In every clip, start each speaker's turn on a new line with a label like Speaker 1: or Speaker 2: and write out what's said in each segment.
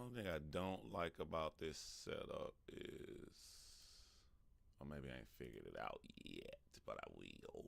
Speaker 1: Only thing I don't like about this setup is, or maybe I ain't figured it out yet, but I will.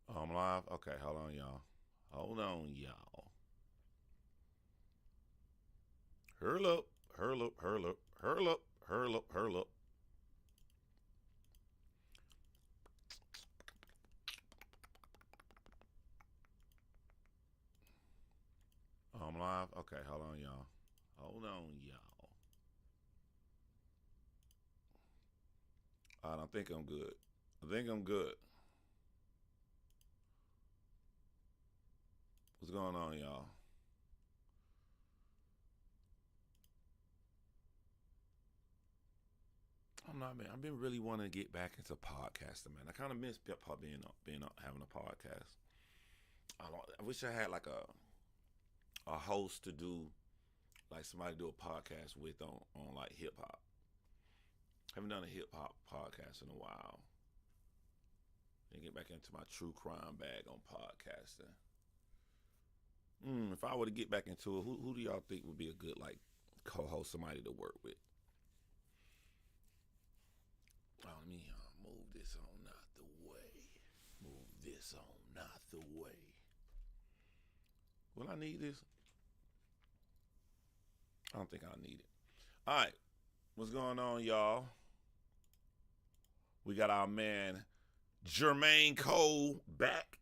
Speaker 1: Oh, I'm live? Okay, hold on, y'all. Hold on, y'all. Hurl up, hurl up, hurl up, hurl up, hurl up, hurl up. Oh, I'm live? Okay, hold on, y'all. Hold on, y'all. I don't think I'm good. I think I'm good. What's going on, y'all? I'm not, man. I've been really wanting to get back into podcasting, man. I kind of miss being having a podcast. I wish I had like a host to do like somebody to do a podcast with on like hip hop. Haven't done a hip hop podcast in a while. And get back into my true crime bag on podcasting. If I were to get back into it, who do y'all think would be a good like co-host, somebody to work with? Oh, let me move this on out the way. Move this on out the way. Will I need this? I don't think I need it. All right, what's going on, y'all? We got our man Jermaine Cole back.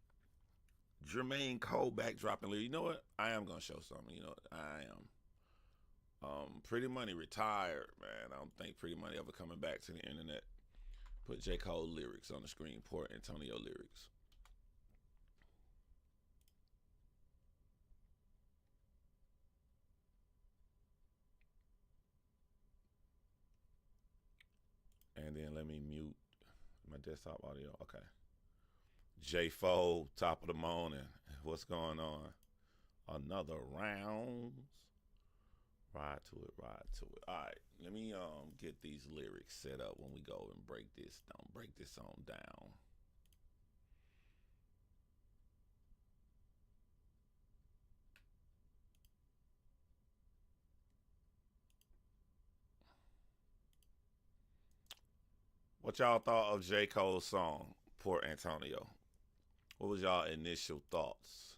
Speaker 1: Jermaine Cole back dropping lyrics. You know what? I am gonna show something. You know what? I am. Pretty Money retired, man. I don't think Pretty Money ever coming back to the internet. Put J. Cole lyrics on the screen. Poor Antonio lyrics. And then let me mute my desktop audio. Okay. J. Foe, top of the morning. What's going on? Another round. Ride to it, ride to it. All right, let me get these lyrics set up when we go and break this down. Break this on down. What y'all thought of J. Cole's song, Port Antonio? What was y'all initial thoughts?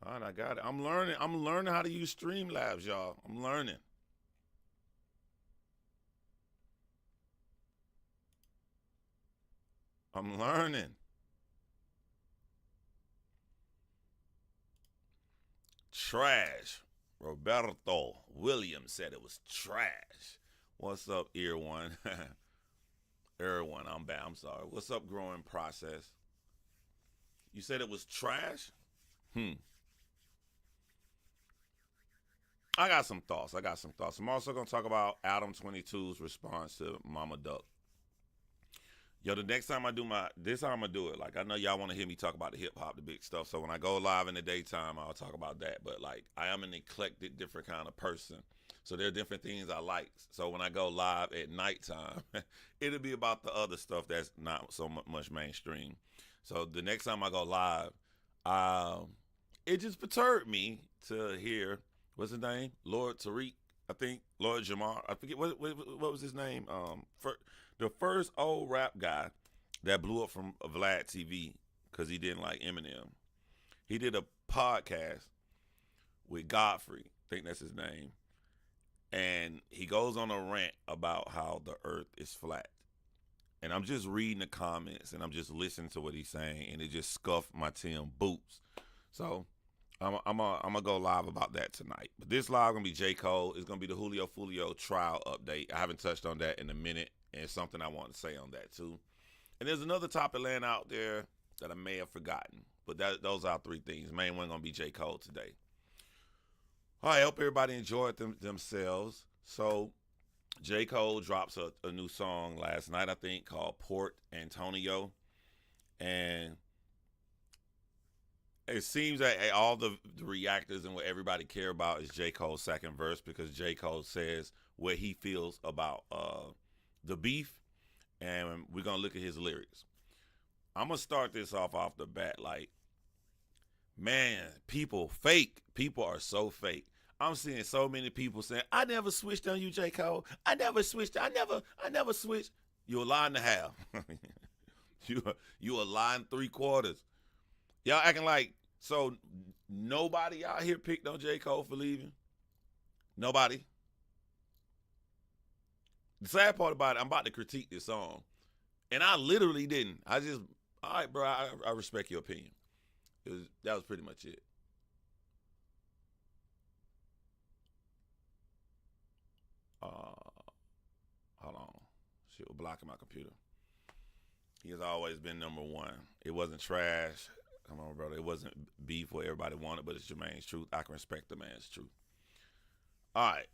Speaker 1: All right, I got it. I'm learning. I'm learning how to use Streamlabs, y'all. I'm learning. I'm learning. Trash. Roberto Williams said it was trash. What's up, Ear One? Ear One, I'm bad. I'm sorry. What's up, Growing Process? You said it was trash? Hmm. I got some thoughts. I got some thoughts. I'm also gonna talk about Adam22's response to Mama Duck. Yo, the next time I do this time I'm gonna do it. Like, I know y'all want to hear me talk about the hip hop, the big stuff. So when I go live in the daytime, I'll talk about that. But like, I am an eclectic, different kind of person. So there are different things I like. So when I go live at nighttime, it'll be about the other stuff that's not so much mainstream. So the next time I go live, um, it just perturbed me to hear what's his name, Lord Tariq, I think Lord Jamar. I forget what was his name. The first old rap guy that blew up from Vlad TV because he didn't like Eminem. He did a podcast with Godfrey, I think that's his name, and he goes on a rant about how the earth is flat. And I'm just reading the comments and I'm just listening to what he's saying, and it just scuffed my Tim boots. So I'm gonna go live about that tonight. But this live gonna be J. Cole. It's gonna be the Julio Foolio trial update. I haven't touched on that in a minute, and it's something I want to say on that too. And there's another topic laying out there that I may have forgotten. But those are three things. Main one gonna be J. Cole today. All right, I hope everybody enjoyed themselves. So J. Cole drops a new song last night, I think, called Port Antonio. And it seems that all the reactors and what everybody care about is J. Cole's second verse, because J. Cole says what he feels about the beef, and we're going to look at his lyrics. I'm going to start this off the bat like, man, people fake. People are so fake. I'm seeing so many people saying, I never switched on you, J. Cole. I never switched. I never switched. You're a lie and a half. you a lie and 3/4. Y'all acting like, so nobody out here picked on J. Cole for leaving? Nobody? The sad part about it, I'm about to critique this song. And I literally didn't. I just, all right, bro, I respect your opinion. That was pretty much it. Hold on. Shit was blocking my computer. He has always been number one. It wasn't trash. Come on, brother. It wasn't beef what everybody wanted, but it's Jermaine's truth. I can respect the man's truth. All right.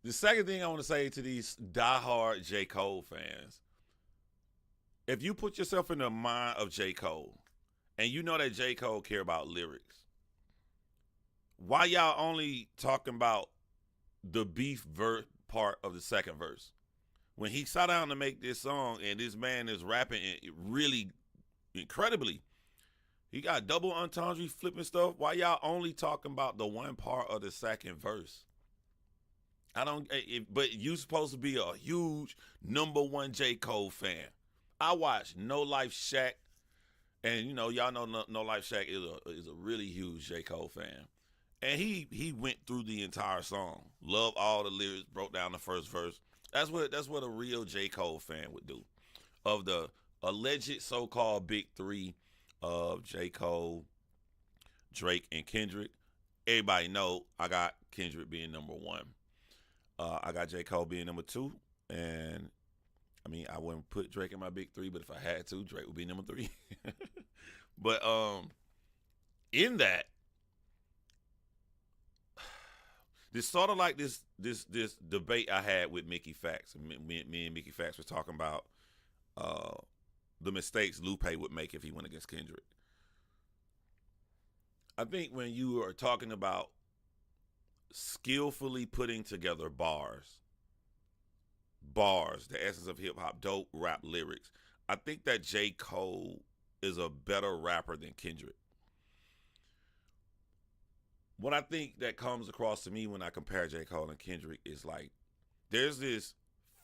Speaker 1: The second thing I want to say to these diehard J. Cole fans, if you put yourself in the mind of J. Cole, and you know that J. Cole care about lyrics, why y'all only talking about the beef part of the second verse? When he sat down to make this song and this man is rapping it really incredibly, he got double entendre flipping stuff. Why y'all only talking about the one part of the second verse? But you supposed to be a huge number one J. Cole fan. I watched No Life Shaq, and you know, y'all know No Life Shaq is a really huge J. Cole fan. And he went through the entire song. Loved all the lyrics, broke down the first verse. That's what a real J. Cole fan would do. Of the alleged so-called big three of J. Cole, Drake, and Kendrick, everybody know I got Kendrick being number one. I got J. Cole being number two. And, I mean, I wouldn't put Drake in my big three, but if I had to, Drake would be number three. But in that, this sort of like this debate I had with Mickey Fax. Me and Mickey Fax were talking about the mistakes Lupe would make if he went against Kendrick. I think when you are talking about skillfully putting together bars, the essence of hip hop, dope rap lyrics, I think that J. Cole is a better rapper than Kendrick. What I think that comes across to me when I compare J. Cole and Kendrick is like, there's this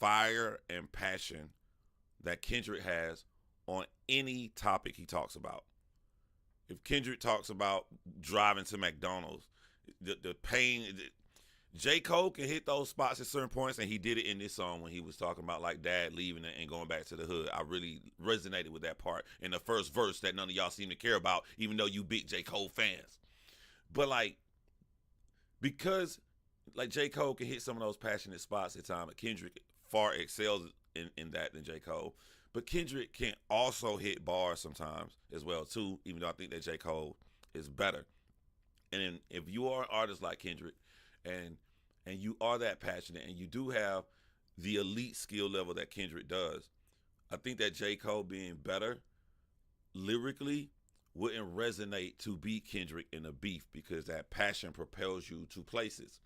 Speaker 1: fire and passion that Kendrick has on any topic he talks about. If Kendrick talks about driving to McDonald's, the pain, J. Cole can hit those spots at certain points, and he did it in this song when he was talking about like dad leaving and going back to the hood. I really resonated with that part in the first verse that none of y'all seem to care about, even though you big J. Cole fans. But like, because like J. Cole can hit some of those passionate spots at times, Kendrick far excels in that than J. Cole. But Kendrick can also hit bars sometimes as well too, even though I think that J. Cole is better. And if you are an artist like Kendrick and you are that passionate and you do have the elite skill level that Kendrick does, I think that J. Cole being better lyrically wouldn't resonate to beat Kendrick in a beef, because that passion propels you to places.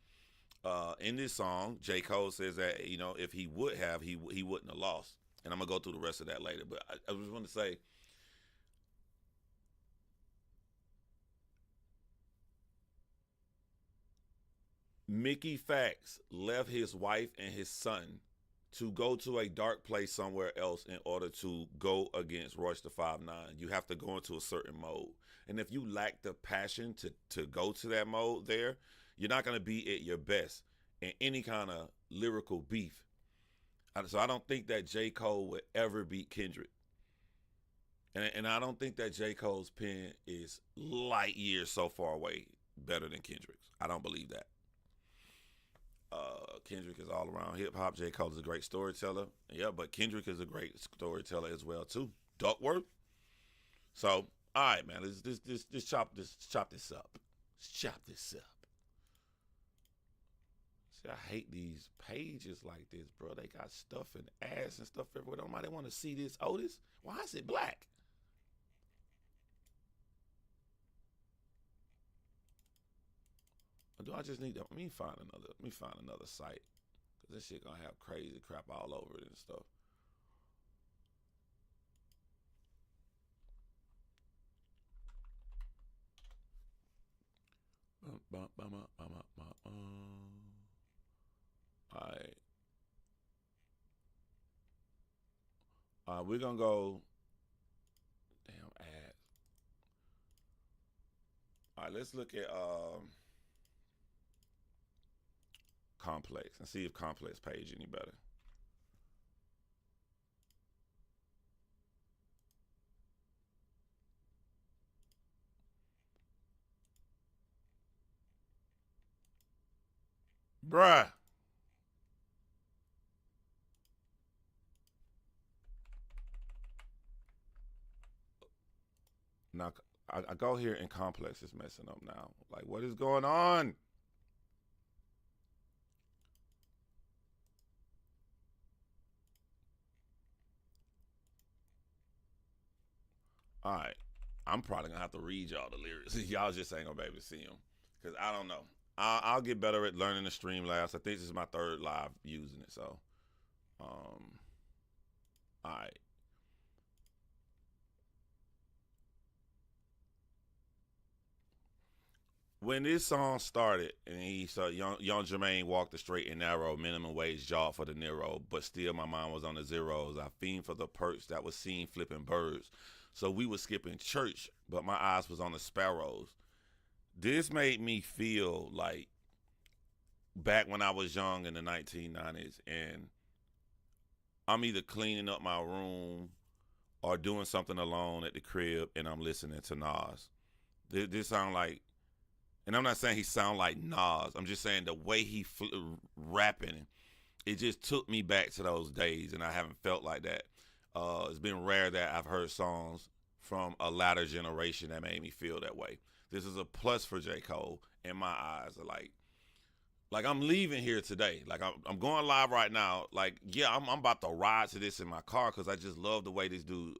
Speaker 1: In this song, J. Cole says that, you know, if he would have, he wouldn't have lost. And I'm going to go through the rest of that later. But I just want to say, Mickey Fax left his wife and his son to go to a dark place somewhere else in order to go against Royce the 5'9". You have to go into a certain mode. And if you lack the passion to go to that mode there, You're not gonna be at your best in any kind of lyrical beef. So I don't think that J. Cole would ever beat Kendrick. And I don't think that J. Cole's pen is light years so far away better than Kendrick's. I don't believe that. Kendrick is all around hip hop. J. Cole is a great storyteller. Yeah, but Kendrick is a great storyteller as well too. Duckworth. So, all right, man. Let's chop this up. Let's chop this up. See, I hate these pages like this, bro. They got stuff and ass and stuff everywhere. Nobody want to see this. Otis, why is it black? Or do I just need to? Let me find another site, cause this shit gonna have crazy crap all over it and stuff. Alright. We're gonna go. Damn ads. Alright, let's look at Complex and see if Complex page any better. Bruh. Now I go here and Complex is messing up now. Like, what is going on? All right, I'm probably gonna have to read y'all the lyrics. Y'all just ain't gonna be able to see them because I don't know. I'll get better at learning the Streamlabs. I think this is my third live using it. So, all right. When this song started and he saw young Jermaine walked the straight and narrow, minimum wage job for the Nero, but still my mind was on the zeros. I fiend for the perks that was seen flipping birds. So we was skipping church, but my eyes was on the sparrows. This made me feel like back when I was young in the 1990s, and I'm either cleaning up my room or doing something alone at the crib, and I'm listening to Nas. This sound like, and I'm not saying he sound like Nas. I'm just saying the way he rapping, it just took me back to those days, and I haven't felt like that. It's been rare that I've heard songs from a latter generation that made me feel that way. This is a plus for J. Cole in my eyes. Like I'm leaving here today. Like I'm going live right now. Like, yeah, I'm about to ride to this in my car because I just love the way this dude,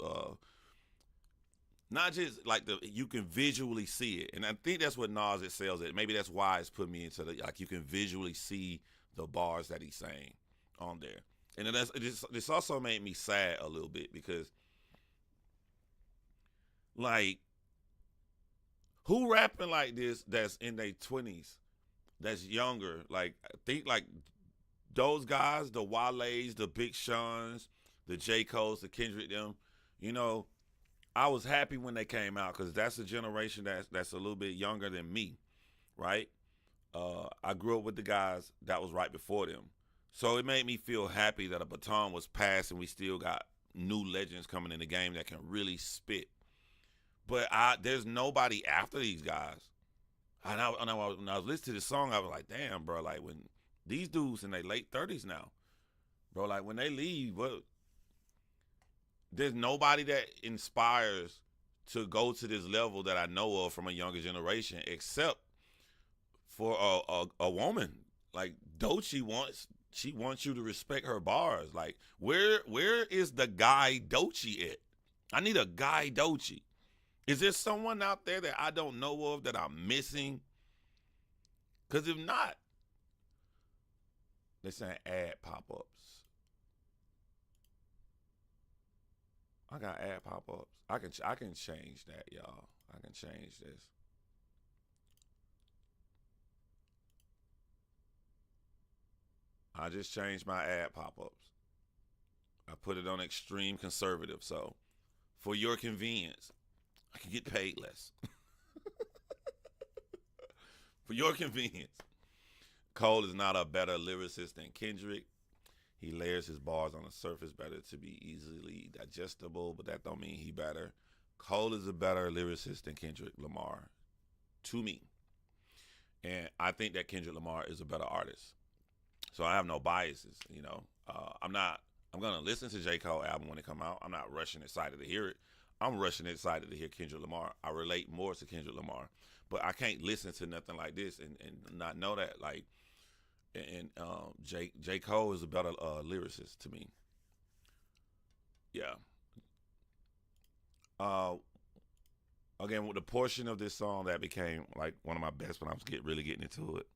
Speaker 1: not just like you can visually see it. And I think that's what Nas excels at. Maybe that's why it's put me into like you can visually see the bars that he's saying on there. And then this also made me sad a little bit because like who rapping like this that's in their 20s, that's younger? Like I think like those guys, the Wale's, the Big Sean's, the J. Cole's, the Kendrick them, you know, I was happy when they came out because that's a generation that's a little bit younger than me, right? I grew up with the guys that was right before them. So it made me feel happy that a baton was passed and we still got new legends coming in the game that can really spit. But there's nobody after these guys. And when I was listening to this song, I was like, damn, bro, like when these dudes in their late 30s now, bro, like when they leave, what? There's nobody that inspires to go to this level that I know of from a younger generation except for a woman. Like Doechii wants you to respect her bars. Like where is the guy Doechii at? I need a guy Doechii. Is there someone out there that I don't know of that I'm missing? Because if not, they're saying ad pop-ups. I got ad pop-ups. I can change that, y'all. I can change this. I just changed my ad pop-ups. I put it on extreme conservative, so for your convenience, I can get paid less. For your convenience, Cole is not a better lyricist than Kendrick. He layers his bars on the surface better to be easily digestible, but that don't mean he better. Cole is a better lyricist than Kendrick Lamar, to me. And I think that Kendrick Lamar is a better artist. So I have no biases, you know. I'm going to listen to J. Cole album when it come out. I'm not rushing excited to hear it. I'm rushing excited to hear Kendrick Lamar. I relate more to Kendrick Lamar. But I can't listen to nothing like this and not know that. Like, and J. Cole is a better lyricist to me. Yeah. Again, with the portion of this song that became like one of my best when I was really getting into it.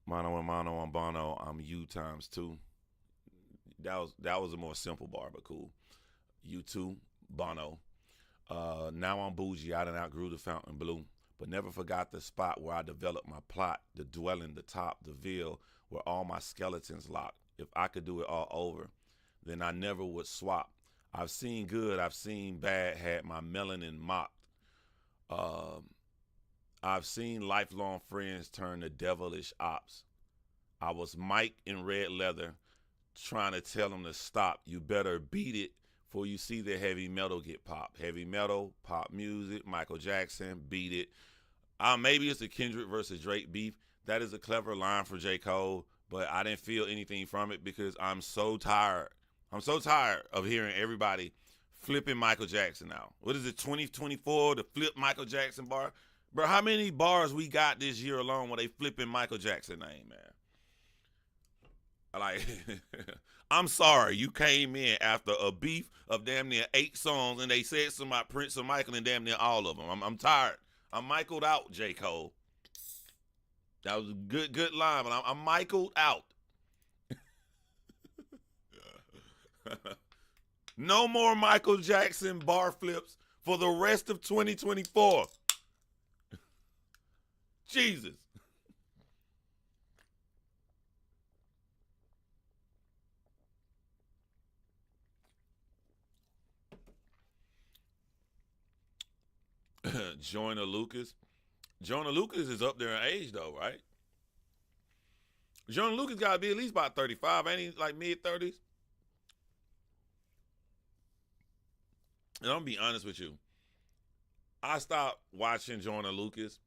Speaker 1: Mono and mono on Bono, I'm you times two. That was a more simple bar, but cool. You too, Bono. Now I'm bougie, I done outgrew the fountain blue, but never forgot the spot where I developed my plot, the dwelling, the top, the ville, where all my skeletons locked. If I could do it all over, then I never would swap. I've seen good, I've seen bad, had my melanin mocked. I've seen lifelong friends turn to devilish ops. I was Mike in red leather trying to tell him to stop. You better beat it before you see the heavy metal get popped. Heavy metal, pop music, Michael Jackson, beat it. Maybe it's a Kendrick versus Drake beef. That is a clever line for J. Cole, but I didn't feel anything from it because I'm so tired. I'm so tired of hearing everybody flipping Michael Jackson now. What is it, 2024, the flip Michael Jackson bar? Bro, how many bars we got this year alone where they flipping Michael Jackson name, man? Like, I'm sorry, you came in after a beef of damn near 8 songs and they said something about Prince or Michael and damn near all of them. I'm tired. I'm Michael'd out, J. Cole. That was a good line, but I'm Michael'd out. No more Michael Jackson bar flips for the rest of 2024. Jesus. Joyner Lucas. Joyner Lucas is up there in age, though, right? Joyner Lucas got to be at least about 35. Ain't he like mid-30s? And I'm going to be honest with you. I stopped watching Joyner Lucas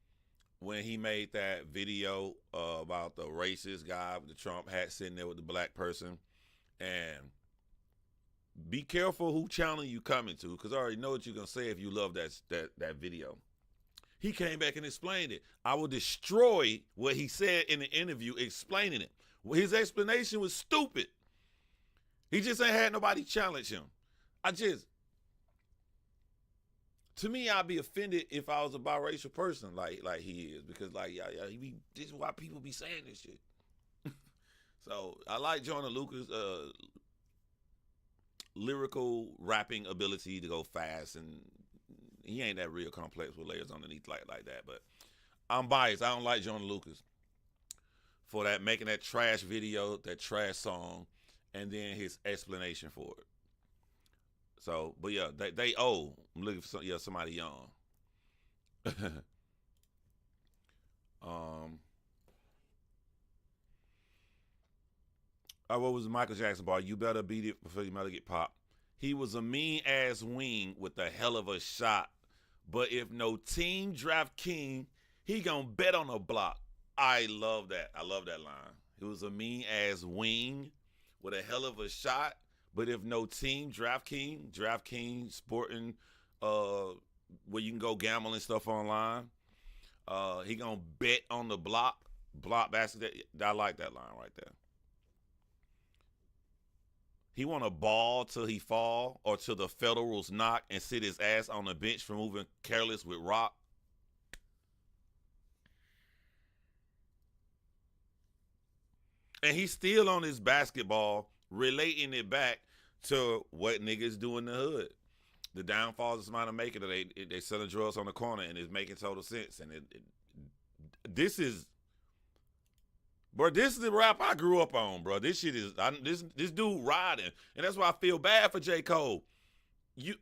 Speaker 1: when he made that video about the racist guy with the Trump hat sitting there with the black person. And be careful who channel you coming to, because I already know what you're going to say if you love that video. He came back and explained it. I will destroy what he said in the interview explaining it. His explanation was stupid. He just ain't had nobody challenge him. To me, I'd be offended if I was a biracial person like he is, because this is why people be saying this shit. So I like Joyner Lucas' lyrical rapping ability to go fast, and he ain't that real complex with layers underneath like that. But I'm biased. I don't like Joyner Lucas for that, making that trash video, that trash song, and then his explanation for it. So, but yeah, they owe. I'm looking for somebody young. What was Michael Jackson bar? You better beat it before you better get popped. He was a mean ass wing with a hell of a shot, but if no team draft king, he gonna bet on a block. I love that. I love that line. He was a mean ass wing with a hell of a shot, but if no team draft king sporting where you can go gamble and stuff online, he gonna bet on the block basket. I like that line right there. He want to ball till he fall or till the Federals knock and sit his ass on the bench for moving careless with rock. And he's still on his basketball, relating it back to what niggas do in the hood. The downfalls of somebody making it. They selling drugs on the corner and it's making total sense. And this is... Bro, this is the rap I grew up on, bro. This shit is this dude riding, and that's why I feel bad for J. Cole. You're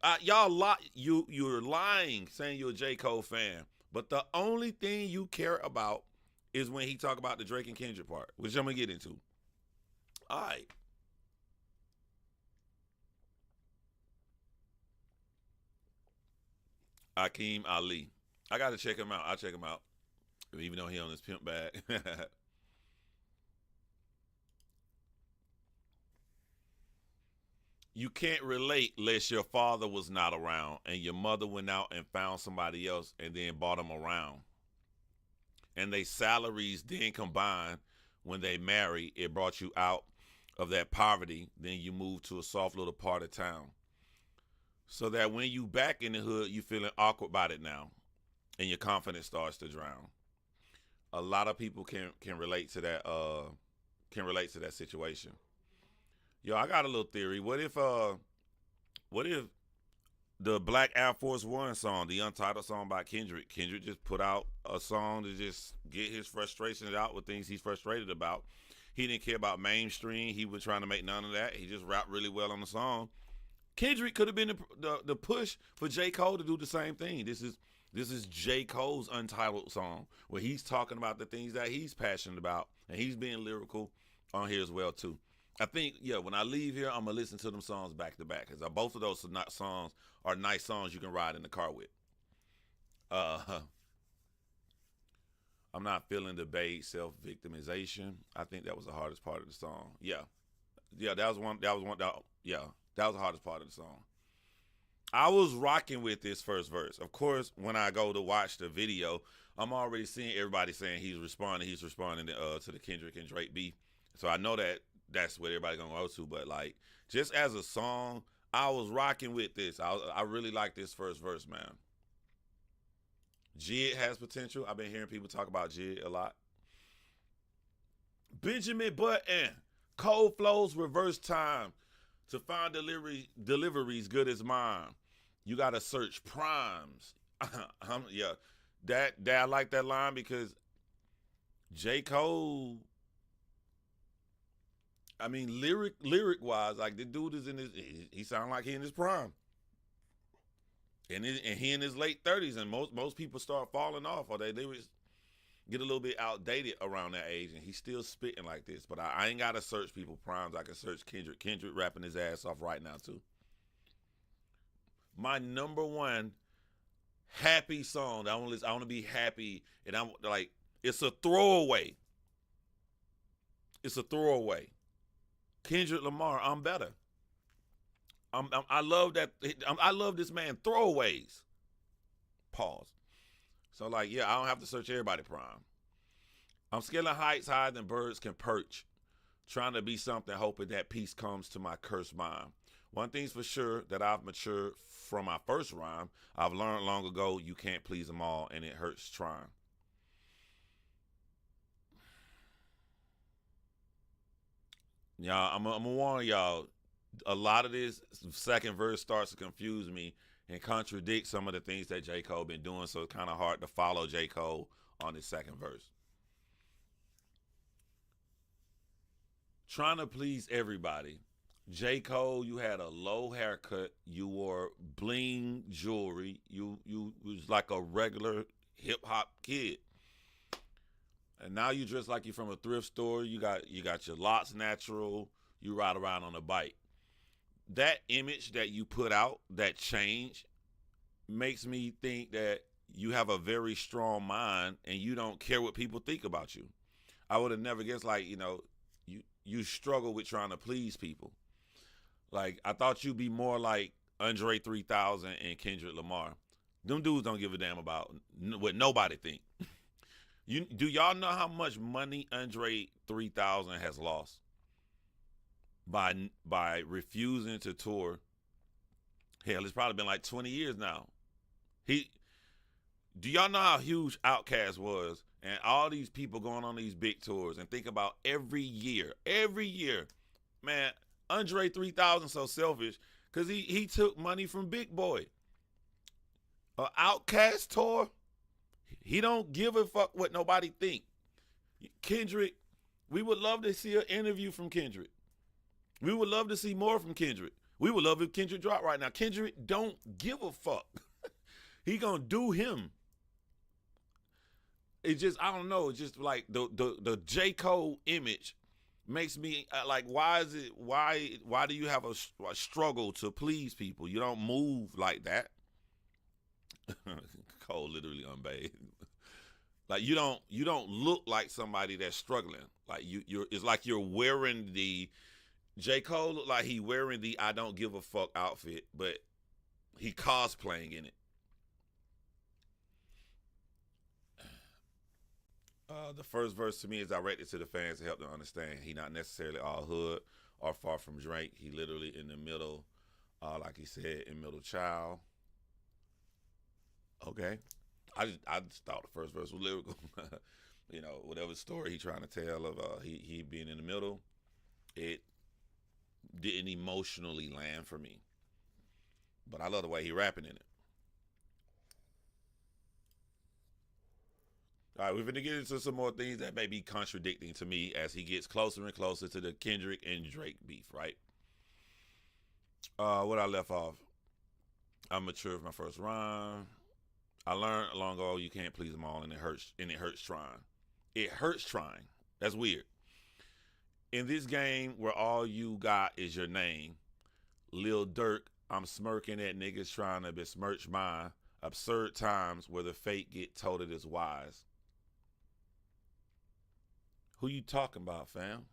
Speaker 1: lying saying you're a J. Cole fan, But the only thing you care about is when he talk about the Drake and Kendrick part, which I'm gonna get into. All right. Akeem Ali. I gotta check him out. I'll check him out. Even though he on his pimp bag. You can't relate unless your father was not around and your mother went out and found somebody else and then bought them around. And they salaries then combined when they marry, it brought you out of that poverty. Then you move to a soft little part of town. So that when you back in the hood, you feeling awkward about it now. And your confidence starts to drown. A lot of people can relate to that situation. Yo, I got a little theory. What if the Black Air Force One song, the untitled song by Kendrick just put out a song to just get his frustrations out with things he's frustrated about. He didn't care about mainstream. He was trying to make none of that. He just rapped really well on the song. Kendrick could have been the push for J. Cole to do the same thing. This is J. Cole's untitled song where he's talking about the things that he's passionate about, and he's being lyrical on here as well too. I think, when I leave here, I'm going to listen to them songs back to back because both of those songs are nice songs you can ride in the car with. I'm not feeling the beige self-victimization. I think that was the hardest part of the song. Yeah, that was the hardest part of the song. I was rocking with this first verse. Of course, when I go to watch the video, I'm already seeing everybody saying he's responding to the Kendrick and Drake beef. So I know that's what everybody gonna go to, but like just as a song, I was rocking with this. I really like this first verse, man. Jid has potential. I've been hearing people talk about Jid a lot. Benjamin Button, cold flows, reverse time to find deliveries good as mine. You gotta search primes. That I like that line because J. Cole. I mean, lyric wise, like the dude is he sound like he in his prime, and he in his late 30s, and most people start falling off or they lyrics get a little bit outdated around that age, and he's still spitting like this. But I ain't gotta search people primes. I can search Kendrick. Kendrick rapping his ass off right now too. My number one happy song. I want to be happy, and I'm like, it's a throwaway. It's a throwaway. Kendrick Lamar, I'm better. I love that. I love this man throwaways. Pause. So like, I don't have to search everybody prime. I'm scaling heights higher than birds can perch, trying to be something, hoping that peace comes to my cursed mind. One thing's for sure that I've matured from my first rhyme. I've learned long ago you can't please them all, and it hurts trying. Y'all, I'm gonna warn y'all. A lot of this second verse starts to confuse me and contradict some of the things that J. Cole been doing, so it's kind of hard to follow J. Cole on his second verse. Trying to please everybody. J. Cole, you had a low haircut. You wore bling jewelry. You was like a regular hip hop kid. And now you dress like you're from a thrift store. You got your locks natural. You ride around on a bike. That image that you put out, that change, makes me think that you have a very strong mind and you don't care what people think about you. I would have never guessed, like, you struggle with trying to please people. Like, I thought you'd be more like Andre 3000 and Kendrick Lamar. Them dudes don't give a damn about what nobody think. Do y'all know how much money Andre 3000 has lost by refusing to tour? Hell, it's probably been like 20 years now. Do y'all know how huge Outkast was, and all these people going on these big tours, and think about every year, man, Andre 3000 so selfish because he took money from Big Boy. A Outkast tour, he don't give a fuck what nobody think. Kendrick, we would love to see an interview from Kendrick. We would love to see more from Kendrick. We would love if Kendrick dropped right now. Kendrick don't give a fuck. He gonna do him. it just, I don't know. It's just like the J. Cole image makes me like, why is it, why do you have a struggle to please people? You don't move like that. Cole literally unbathed. Like you don't look like somebody that's struggling. Like you're it's like you're wearing the J. Cole look like he wearing the I don't give a fuck outfit, but he cosplaying in it. The first verse to me is directed to the fans to help them understand he not necessarily all hood or far from Drake. He literally in the middle, like he said, in middle child. Okay. I just thought the first verse was lyrical. Whatever story he trying to tell of he being in the middle, it didn't emotionally land for me. But I love the way he rapping in it. All right, we're going to get into some more things that may be contradicting to me as he gets closer and closer to the Kendrick and Drake beef, right? What I left off. I'm mature with my first rhyme. I learned long ago you can't please them all, and it hurts. And it hurts trying. It hurts trying. That's weird. In this game where all you got is your name, Lil Durk, I'm smirking at niggas trying to besmirch mine. Absurd times where the fate get toted as wise. Who you talking about, fam?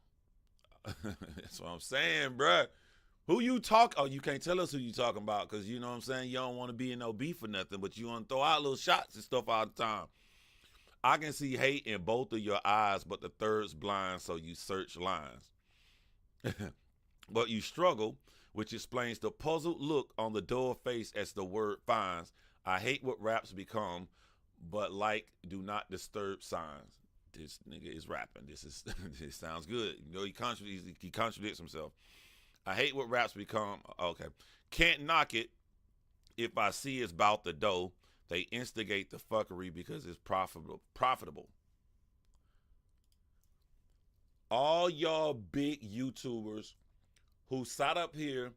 Speaker 1: That's what I'm saying, bruh. Who you talk? Oh, you can't tell us who you talking about because you know what I'm saying. You don't want to be in no beef or nothing, but you want to throw out little shots and stuff all the time. I can see hate in both of your eyes, but the third's blind, so you search lines. But you struggle, which explains the puzzled look on the door face as the word finds. I hate what raps become, but like do not disturb signs. This nigga is rapping. This sounds good. You know he contradicts himself. I hate what raps become. Okay. Can't knock it if I see it's about the dough. They instigate the fuckery because it's profitable. All y'all big YouTubers who sat up here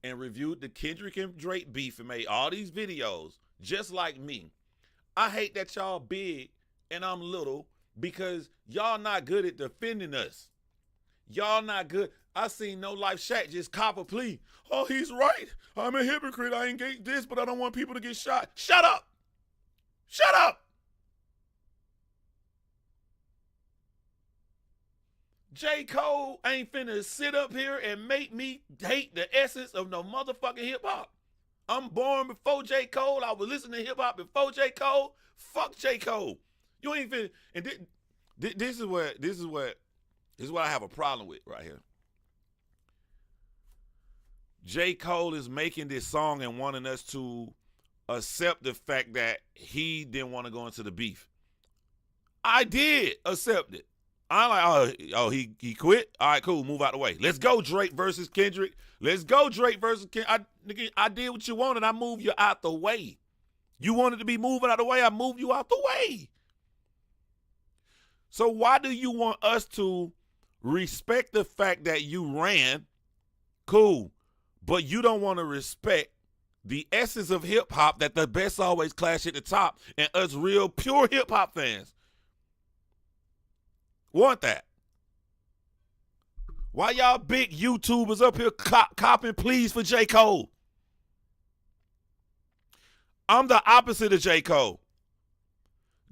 Speaker 1: and reviewed the Kendrick and Drake beef and made all these videos just like me. I hate that y'all big and I'm little because y'all not good at defending us. Y'all not good. I seen No Life Shaq just cop a plea. Oh, he's right. I'm a hypocrite. I ain't get this, but I don't want people to get shot. Shut up. Shut up. J. Cole ain't finna sit up here and make me hate the essence of no motherfucking hip hop. I'm born before J. Cole. I was listening to hip hop before J. Cole. Fuck J. Cole. You ain't finna. And this is what I have a problem with right here. J. Cole is making this song and wanting us to accept the fact that he didn't want to go into the beef. I did accept it. I'm like, oh, he quit? All right, cool, move out the way. Let's go, Drake versus Kendrick. Let's go, Drake versus Kendrick. I did what you wanted. I moved you out the way. You wanted to be moving out the way. I moved you out the way. So why do you want us to respect the fact that you ran? Cool. But you don't want to respect the essence of hip-hop that the best always clash at the top and us real pure hip-hop fans want that. Why y'all big YouTubers up here copping pleas for J. Cole? I'm the opposite of J. Cole.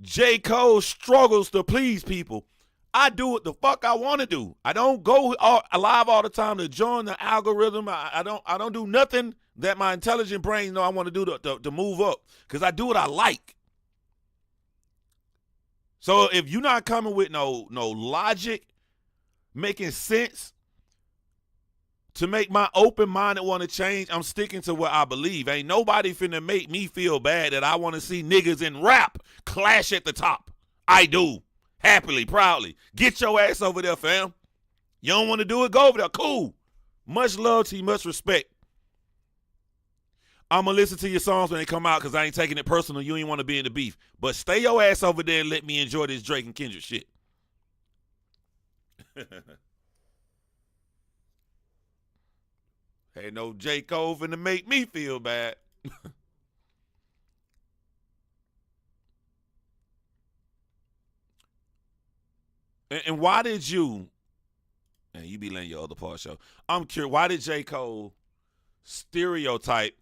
Speaker 1: J. Cole struggles to please people. I do what the fuck I want to do. I don't go live all the time to join the algorithm. I don't do nothing that my intelligent brain know I want to do to move up because I do what I like. So if you're not coming with no logic, making sense to make my open minded want to change, I'm sticking to what I believe. Ain't nobody finna make me feel bad that I want to see niggas in rap clash at the top. I do. Happily, proudly. Get your ass over there, fam. You don't want to do it? Go over there. Cool. Much love to you, much respect. I'm going to listen to your songs when they come out because I ain't taking it personal. You ain't want to be in the beef. But stay your ass over there and let me enjoy this Drake and Kendrick shit. Ain't no J. Cole finna make me feel bad. And why did you? And you be letting your other part show. I'm curious. Why did J. Cole stereotype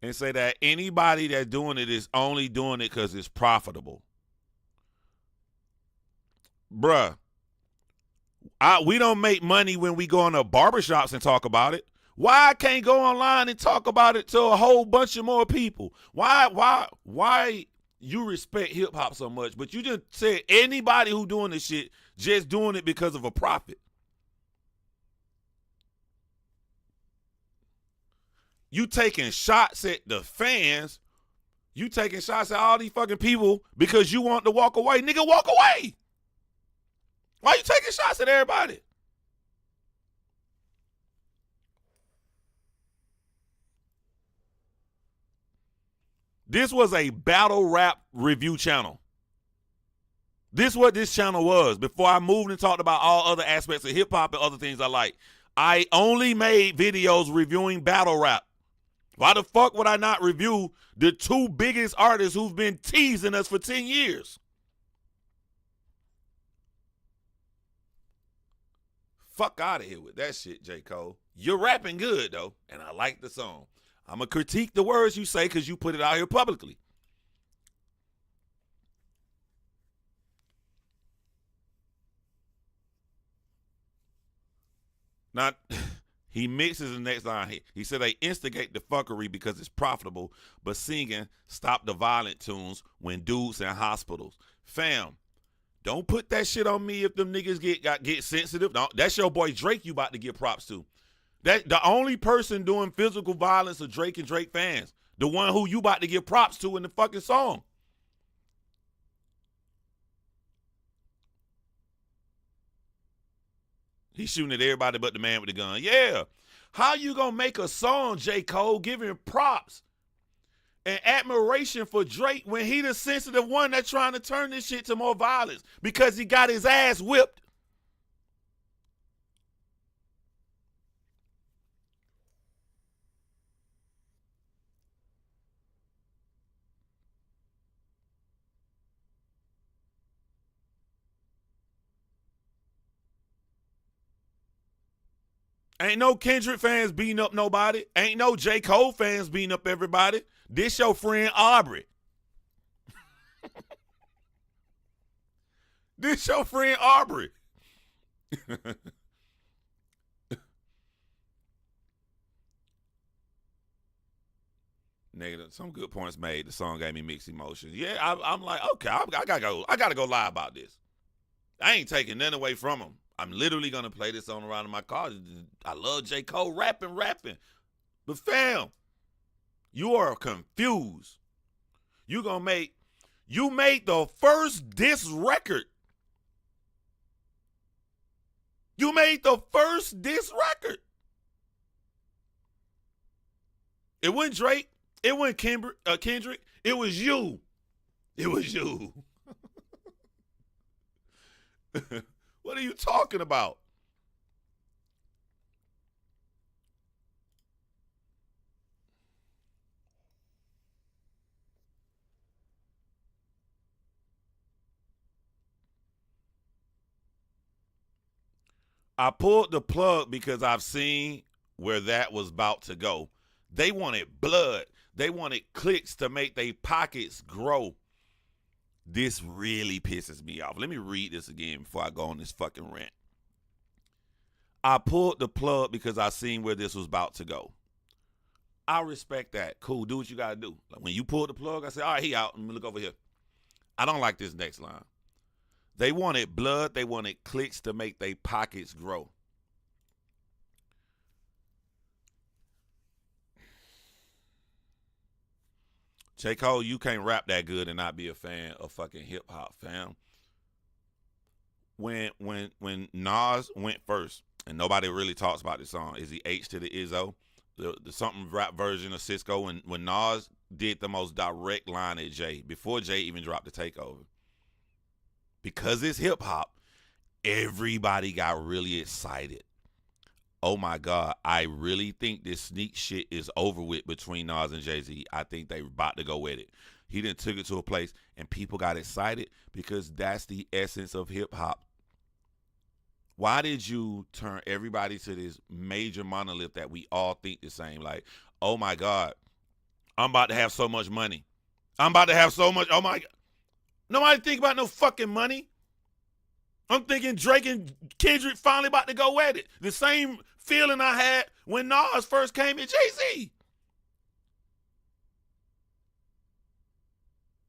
Speaker 1: and say that anybody that's doing it is only doing it because it's profitable? Bruh, we don't make money when we go into barbershops and talk about it. Why I can't go online and talk about it to a whole bunch of more people? Why you respect hip hop so much, but you just said anybody who doing this shit just doing it because of a profit? You taking shots at the fans. You taking shots at all these fucking people because you want to walk away. Nigga, walk away. Why you taking shots at everybody? This was a battle rap review channel. This is what this channel was before I moved and talked about all other aspects of hip hop and other things I like. I only made videos reviewing battle rap. Why the fuck would I not review the two biggest artists who've been teasing us for 10 years? Fuck out of here with that shit, J. Cole. You're rapping good, though, and I like the song. I'm going to critique the words you say because you put it out here publicly. Not... He mixes the next line. He said they instigate the fuckery because it's profitable, but singing stop the violent tunes when dudes in hospitals. Fam, don't put that shit on me if them niggas get sensitive. No, that's your boy Drake you about to give props to. That the only person doing physical violence are Drake and Drake fans. The one who you about to give props to in the fucking song. He's shooting at everybody but the man with the gun. Yeah. How you gonna make a song, J. Cole, giving props and admiration for Drake when he the sensitive one that's trying to turn this shit to more violence because he got his ass whipped? Ain't no Kendrick fans beating up nobody. Ain't no J. Cole fans beating up everybody. This your friend Aubrey. This your friend Aubrey. Negative. Some good points made. The song gave me mixed emotions. Yeah, I'm like, okay, I gotta go lie about this. I ain't taking nothing away from him. I'm literally gonna play this song around in my car. I love J. Cole rapping. But fam, you are confused. You made the first diss record. You made the first diss record. It wasn't Drake. It wasn't Kendrick. It was you. It was you. What are you talking about? I pulled the plug because I've seen where that was about to go. They wanted blood. They wanted clicks to make their pockets grow. This really pisses me off. Let me read this again before I go on this fucking rant. I pulled the plug because I seen where this was about to go. I respect that. Cool, do what you gotta do. Like when you pulled the plug, I said, all right, he out. Let me look over here. I don't like this next line. They wanted blood. They wanted clicks to make their pockets grow. J. Cole, you can't rap that good and not be a fan of fucking hip hop, fam. When Nas went first, and nobody really talks about this song, is he H to the Izzo, the something rap version of Cisco? When Nas did the most direct line at Jay before Jay even dropped the takeover, because it's hip hop, everybody got really excited. Oh my God, I really think this sneak shit is over with between Nas and Jay-Z. I think they about to go with it. He done took it to a place and people got excited because that's the essence of hip hop. Why did you turn everybody to this major monolith that we all think the same? Like, oh my God, I'm about to have so much money. I'm about to have so much. Oh my God. Nobody think about no fucking money. I'm thinking Drake and Kendrick finally about to go at it. The same feeling I had when Nas first came at Jay-Z.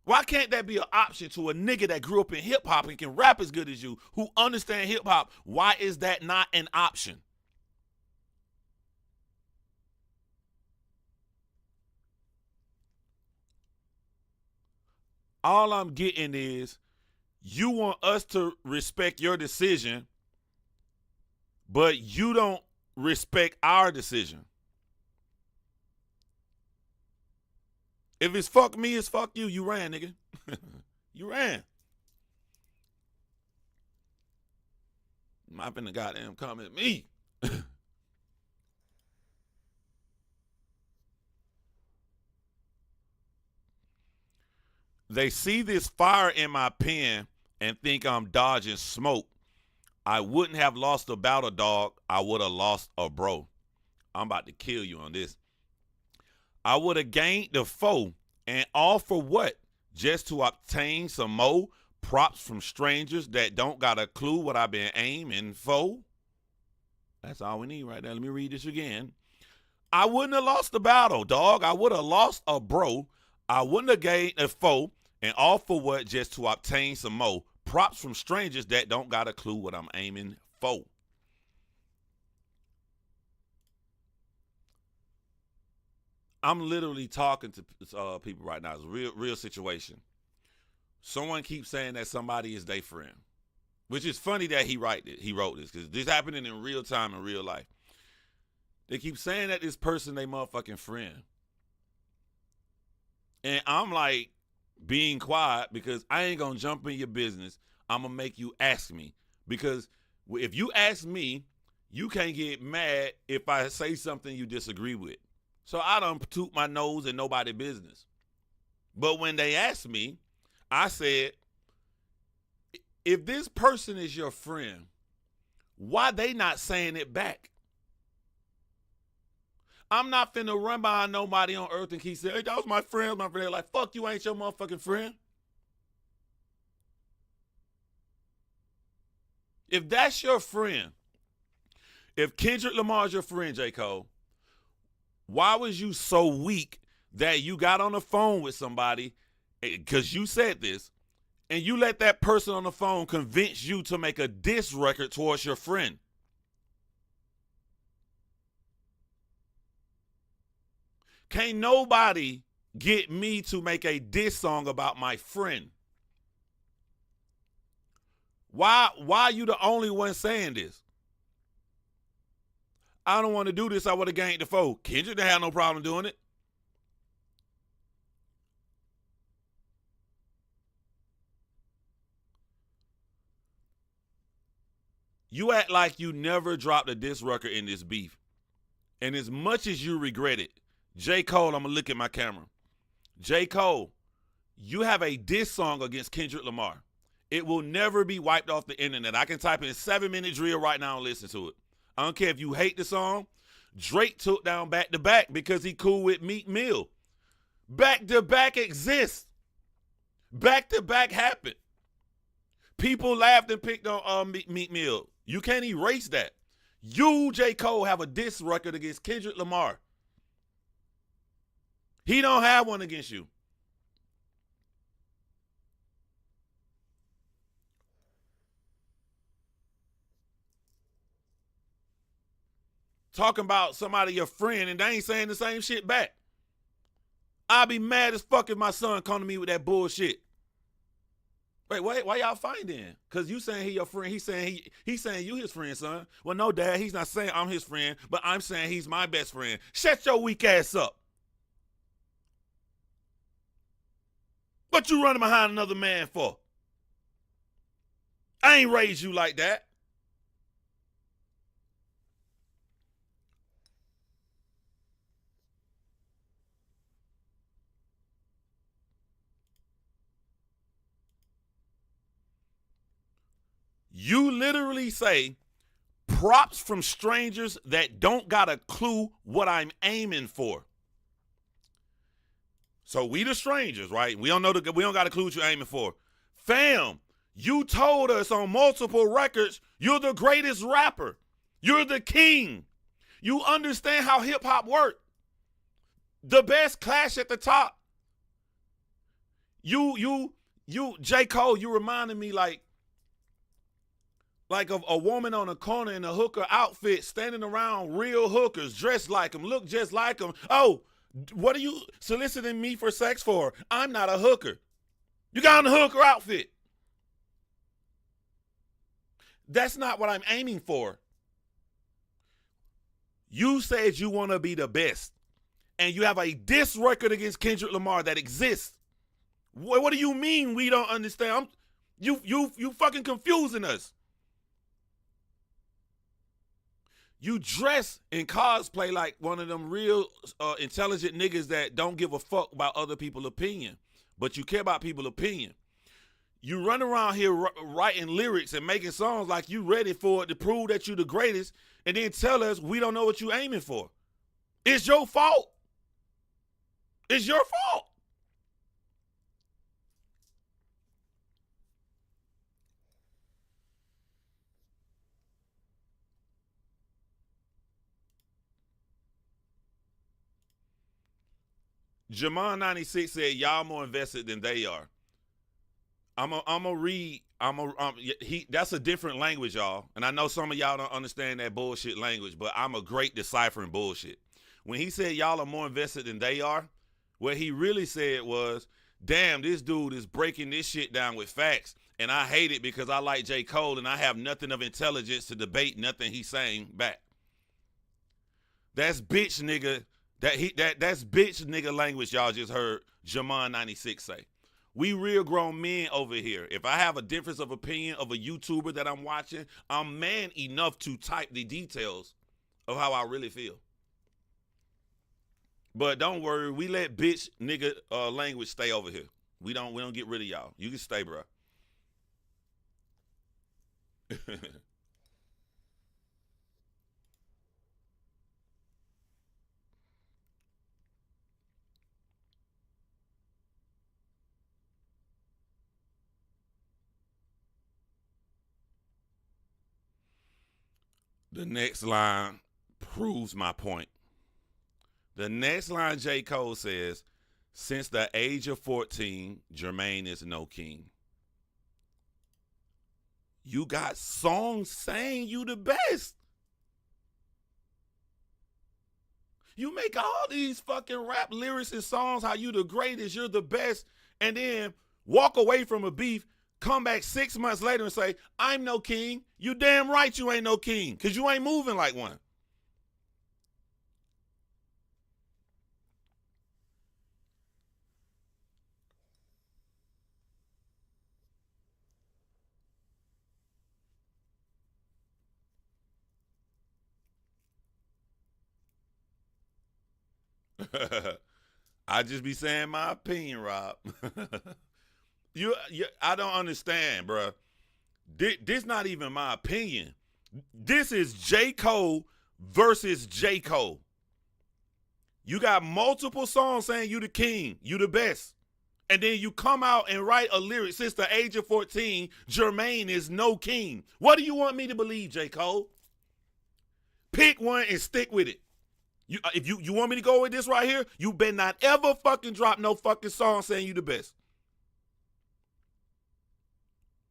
Speaker 1: Why can't that be an option to a nigga that grew up in hip-hop and can rap as good as you, who understand hip-hop? Why is that not an option? All I'm getting is you want us to respect your decision, but you don't respect our decision. If it's fuck me, it's fuck you. You ran, nigga. You ran. I'm not finna goddamn come at me. They see this fire in my pen and think I'm dodging smoke. I wouldn't have lost a battle, dog. I would have lost a bro. I'm about to kill you on this. I would have gained the foe, and all for what? Just to obtain some more props from strangers that don't got a clue what I've been aiming for? That's all we need right there. Let me read this again. I wouldn't have lost the battle, dog. I would have lost a bro. I wouldn't have gained a foe, and all for what? Just to obtain some more props from strangers that don't got a clue what I'm aiming for. I'm literally talking to people right now. It's a real situation. Someone keeps saying that somebody is their friend, which is funny that he wrote this because this happening in real time in real life. They keep saying that this person they motherfucking friend, and I'm like being quiet because I ain't gonna jump in your business. I'm gonna make you ask me, because if you ask me, you can't get mad if I say something you disagree with. So I don't toot my nose in nobody's business. But when they asked me, I said, if this person is your friend, why they not saying it back? I'm not finna run behind nobody on earth and keep saying, hey, that was my friend, my friend. They're like, fuck you, ain't your motherfucking friend. If that's your friend, if Kendrick Lamar's your friend, J. Cole, why was you so weak that you got on the phone with somebody, because you said this, and you let that person on the phone convince you to make a diss record towards your friend? Can't nobody get me to make a diss song about my friend. Why are you the only one saying this? I don't want to do this. I would have gained the foe. Kendrick didn't have no problem doing it. You act like you never dropped a diss record in this beef. And as much as you regret it, J. Cole, I'm going to look at my camera. J. Cole, you have a diss song against Kendrick Lamar. It will never be wiped off the internet. I can type in 7-minute drill right now and listen to it. I don't care if you hate the song. Drake took down Back to Back because he cool with Meek Mill. Back to Back exists. Back to Back happened. People laughed and picked on Meek Mill. You can't erase that. You, J. Cole, have a diss record against Kendrick Lamar. He don't have one against you. Talking about somebody your friend and they ain't saying the same shit back. I'll be mad as fuck if my son come to me with that bullshit. Wait, why y'all fighting then? Cause you saying he your friend, he's saying you his friend, son. Well, no, Dad, he's not saying I'm his friend, but I'm saying he's my best friend. Shut your weak ass up. What you running behind another man for? I ain't raised you like that. You literally say props from strangers that don't got a clue what I'm aiming for. So we the strangers, right? We don't got a clue what you're aiming for. Fam, you told us on multiple records you're the greatest rapper. You're the king. You understand how hip hop works. The best Clash at the top. You, J. Cole, you reminded me like of a woman on a corner in a hooker outfit standing around real hookers, dressed like them, look just like them. Oh, what are you soliciting me for sex for? I'm not a hooker. You got on a hooker outfit. That's not what I'm aiming for. You said you want to be the best, and you have a diss record against Kendrick Lamar that exists. What do you mean we don't understand? You fucking confusing us. You dress and cosplay like one of them real intelligent niggas that don't give a fuck about other people's opinion, but you care about people's opinion. You run around here writing lyrics and making songs like you ready for it to prove that you the greatest, and then tell us we don't know what you aiming for. It's your fault. It's your fault. Jamon96 said y'all more invested than they are. I'm a read. That's a different language, y'all. And I know some of y'all don't understand that bullshit language, but I'm a great deciphering bullshit. When he said y'all are more invested than they are, what he really said was, damn, this dude is breaking this shit down with facts, and I hate it because I like J. Cole and I have nothing of intelligence to debate nothing he's saying back. That's bitch nigga. That's bitch nigga language y'all just heard Jamon96 say. We real grown men over here. If I have a difference of opinion of a YouTuber that I'm watching, I'm man enough to type the details of how I really feel. But don't worry, we let bitch nigga language stay over here. We don't get rid of y'all. You can stay, bro. The next line proves my point. The next line J. Cole says, since the age of 14, Jermaine is no king. You got songs saying you the best. You make all these fucking rap lyrics and songs how you the greatest, you're the best, and then walk away from a beef, come back 6 months later and say, I'm no king. You damn right you ain't no king, because you ain't moving like one. I just be saying my opinion, Rob. I don't understand, bro. This not even my opinion. This is J. Cole versus J. Cole. You got multiple songs saying you the king, you the best. And then you come out and write a lyric, since the age of 14, Jermaine is no king. What do you want me to believe, J. Cole? Pick one and stick with it. If you want me to go with this right here, you better not ever fucking drop no fucking song saying you the best.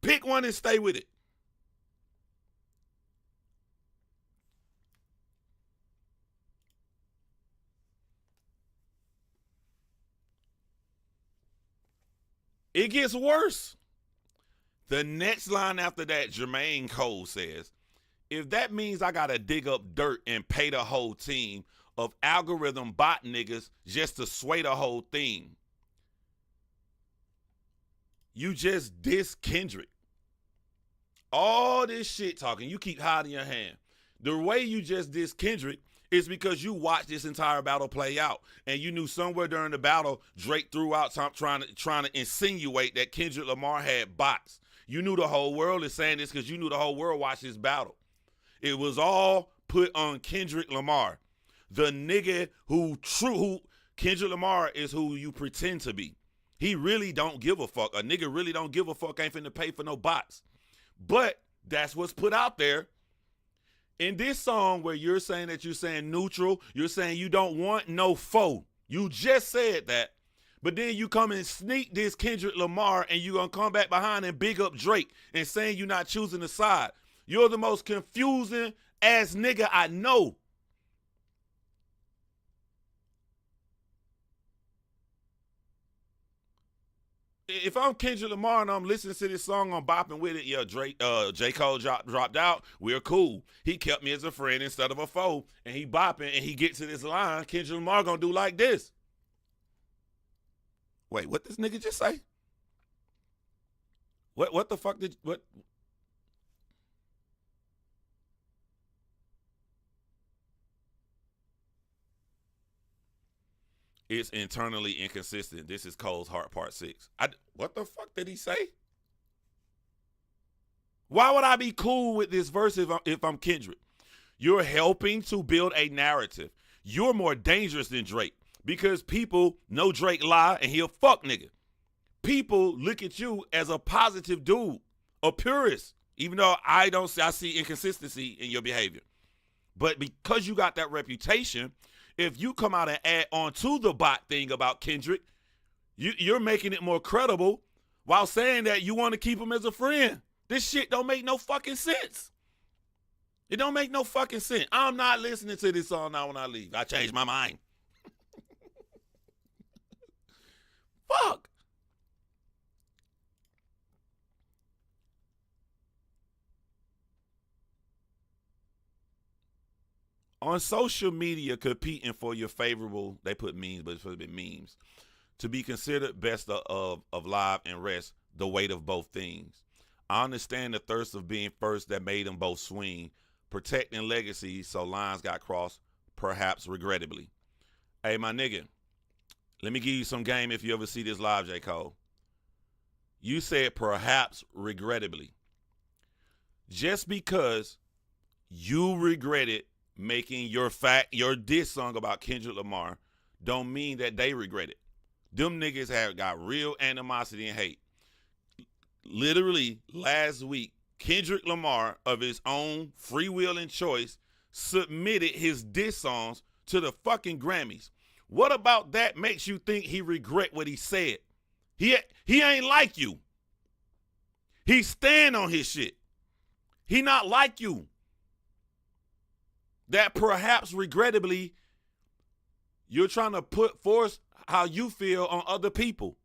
Speaker 1: Pick one and stay with it. It gets worse. The next line after that, Jermaine Cole says, if that means I gotta dig up dirt and pay the whole team of algorithm bot niggas just to sway the whole thing, you just diss Kendrick. All this shit talking, you keep hiding your hand. The way you just diss Kendrick is because you watched this entire battle play out, and you knew somewhere during the battle Drake threw out trying to insinuate that Kendrick Lamar had bots. You knew the whole world is saying this because you knew the whole world watched this battle. It was all put on Kendrick Lamar. The nigga who Kendrick Lamar is who you pretend to be. He really don't give a fuck. A nigga really don't give a fuck. Ain't finna pay for no bots. But that's what's put out there. In this song where you're saying that you're saying neutral, you're saying you don't want no foe. You just said that. But then you come and sneak this Kendrick Lamar and you gonna come back behind and big up Drake and saying you're not choosing a side. You're the most confusing ass nigga I know. If I'm Kendrick Lamar and I'm listening to this song, I'm bopping with it. Yeah, J. Cole dropped out. We're cool. He kept me as a friend instead of a foe. And he bopping and he gets to this line. Kendrick Lamar gonna do like this. Wait, what this nigga just say? What the fuck did what? It's internally inconsistent. This is Cole's Heart Part 6. What the fuck did he say? Why would I be cool with this verse if I'm Kendrick? You're helping to build a narrative. You're more dangerous than Drake because people know Drake lie and he a fuck nigga. People look at you as a positive dude, a purist, even though I see inconsistency in your behavior. But because you got that reputation, if you come out and add on to the bot thing about Kendrick, you're making it more credible while saying that you want to keep him as a friend. This shit don't make no fucking sense. It don't make no fucking sense. I'm not listening to this song now when I leave. I changed my mind. Fuck. On social media, competing for your favorable, they put memes, but it's supposed to be memes, to be considered best of live and rest, the weight of both things. I understand the thirst of being first that made them both swing, protecting legacy so lines got crossed, perhaps regrettably. Hey, my nigga, let me give you some game if you ever see this live, J. Cole. You said perhaps regrettably. Just because you regretted making your diss song about Kendrick Lamar don't mean that they regret it. Them niggas have got real animosity and hate. Literally last week, Kendrick Lamar of his own free will and choice submitted his diss songs to the fucking Grammys. What about that makes you think he regret what he said? He ain't like you. He stand on his shit. He not like you. That perhaps regrettably you're trying to force how you feel on other people.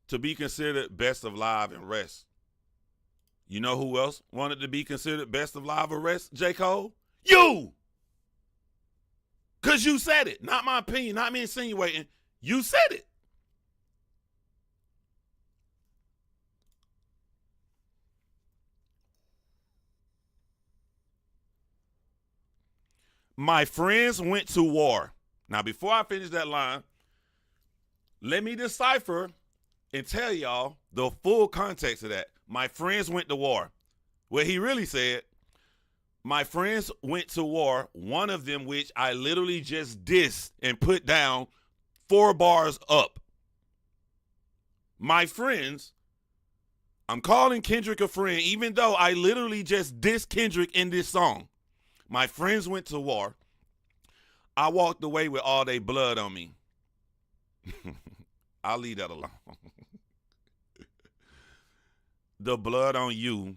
Speaker 1: To be considered best of live and rest. You know who else wanted to be considered best of live or rest, J. Cole? You! Because you said it. Not my opinion, not me insinuating. You said it. My friends went to war. Now, before I finish that line, let me decipher and tell y'all the full context of that. My friends went to war. What he really said, my friends went to war, one of them which I literally just dissed and put down 4 bars up. My friends, I'm calling Kendrick a friend, even though I literally just dissed Kendrick in this song. My friends went to war. I walked away with all they blood on me. I'll leave that alone. The blood on you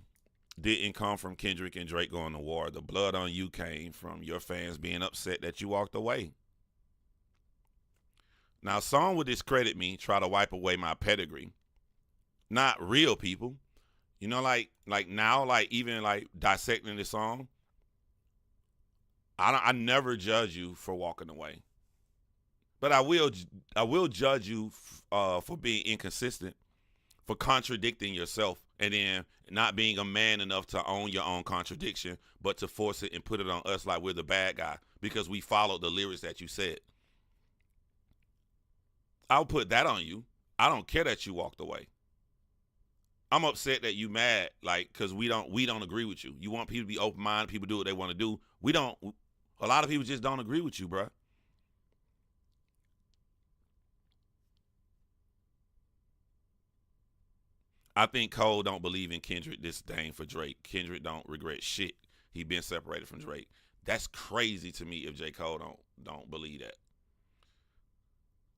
Speaker 1: didn't come from Kendrick and Drake going to war. The blood on you came from your fans being upset that you walked away. Now, some would discredit me, try to wipe away my pedigree. Not real people. You know, like now, like even like dissecting the song, I never judge you for walking away. But I will judge you for being inconsistent, for contradicting yourself And then not being a man enough to own your own contradiction, but to force it and put it on us like we're the bad guy because we followed the lyrics that you said. I'll put that on you. I don't care that you walked away. I'm upset that you mad, like, because we don't agree with you. You want people to be open minded, people do what they want to do. We don't. A lot of people just don't agree with you, bro. I think Cole don't believe in Kendrick disdain for Drake. Kendrick don't regret shit. He been separated from Drake. That's crazy to me if J. Cole don't believe that.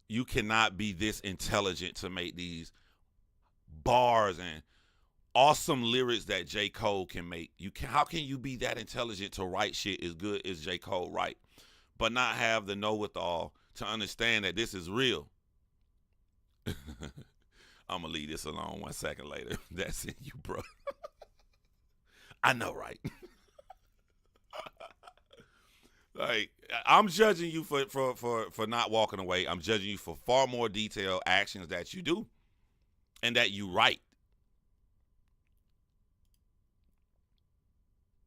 Speaker 1: You cannot be this intelligent to make these bars and awesome lyrics that J. Cole can make. How can you be that intelligent to write shit as good as J. Cole write, but not have the know-with-all to understand that this is real? I'm gonna leave this alone 1 second later. That's in you, bro. I know, right? Like, I'm judging you for not walking away. I'm judging you for far more detailed actions that you do and that you write.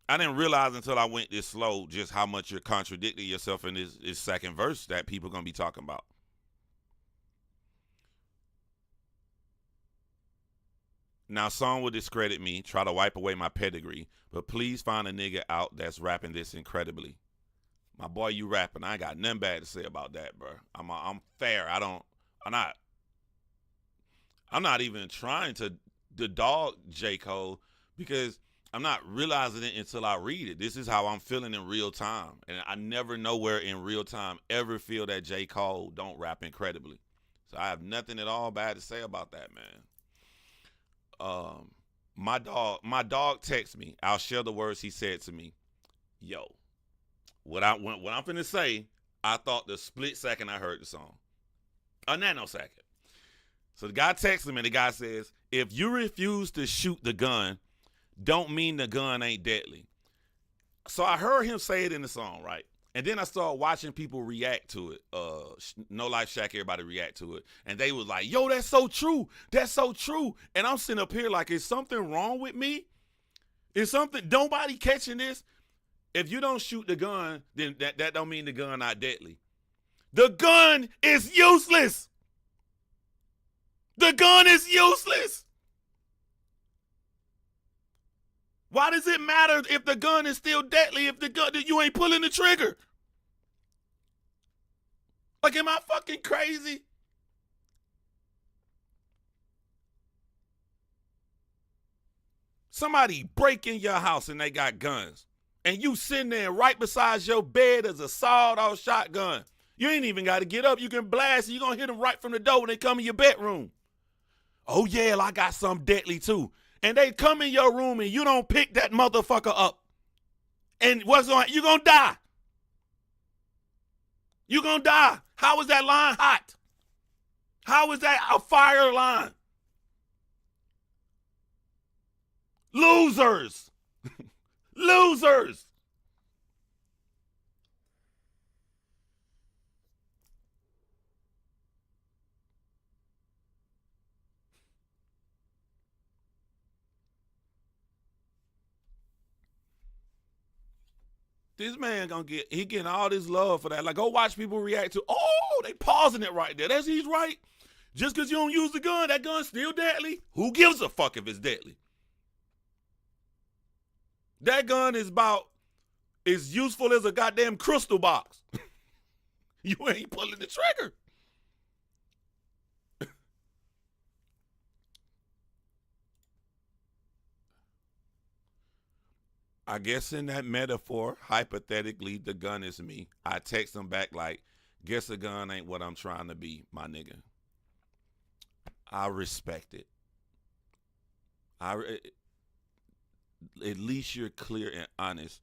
Speaker 1: I didn't realize until I went this slow just how much you're contradicting yourself in this second verse that people are going to be talking about. Now, some will discredit me, try to wipe away my pedigree, but please find a nigga out that's rapping this incredibly. My boy, you rapping. I ain't got nothing bad to say about that, bro. I'm fair. I'm not. I'm not even trying to dog J. Cole because I'm not realizing it until I read it. This is how I'm feeling in real time. And I never know where in real time ever feel that J. Cole don't rap incredibly. So I have nothing at all bad to say about that, man. My dog texts me. I'll share the words he said to me. Yo, what I'm finna say, I thought the split second I heard the song. A nanosecond. So the guy texts him and the guy says, if you refuse to shoot the gun, don't mean the gun ain't deadly. So I heard him say it in the song, right? And then I started watching people react to it. No Life Shack, everybody react to it. And they was like, yo, that's so true. That's so true. And I'm sitting up here like, is something wrong with me? Is something, nobody catching this? If you don't shoot the gun, then that don't mean the gun not deadly. The gun is useless. The gun is useless. Why does it matter if the gun is still deadly if the gun you ain't pulling the trigger? Like, am I fucking crazy? Somebody break in your house and they got guns. And you sitting there right beside your bed as a sawed-off shotgun. You ain't even got to get up. You can blast it. You're going to hit them right from the door when they come in your bedroom. Oh, yeah, I got something deadly, too. And they come in your room and you don't pick that motherfucker up. And what's going on? You're going to die. You're going to die. How is that line hot? How is that a fire line? Losers. Losers. This man he getting all this love for that. Like, go watch people react to, oh, they pausing it right there. He's right. Just because you don't use the gun, that gun's still deadly. Who gives a fuck if it's deadly? That gun is about as useful as a goddamn crystal box. You ain't pulling the trigger. I guess in that metaphor, hypothetically, the gun is me. I text him back like, guess the gun ain't what I'm trying to be, my nigga. I respect it. At least you're clear and honest.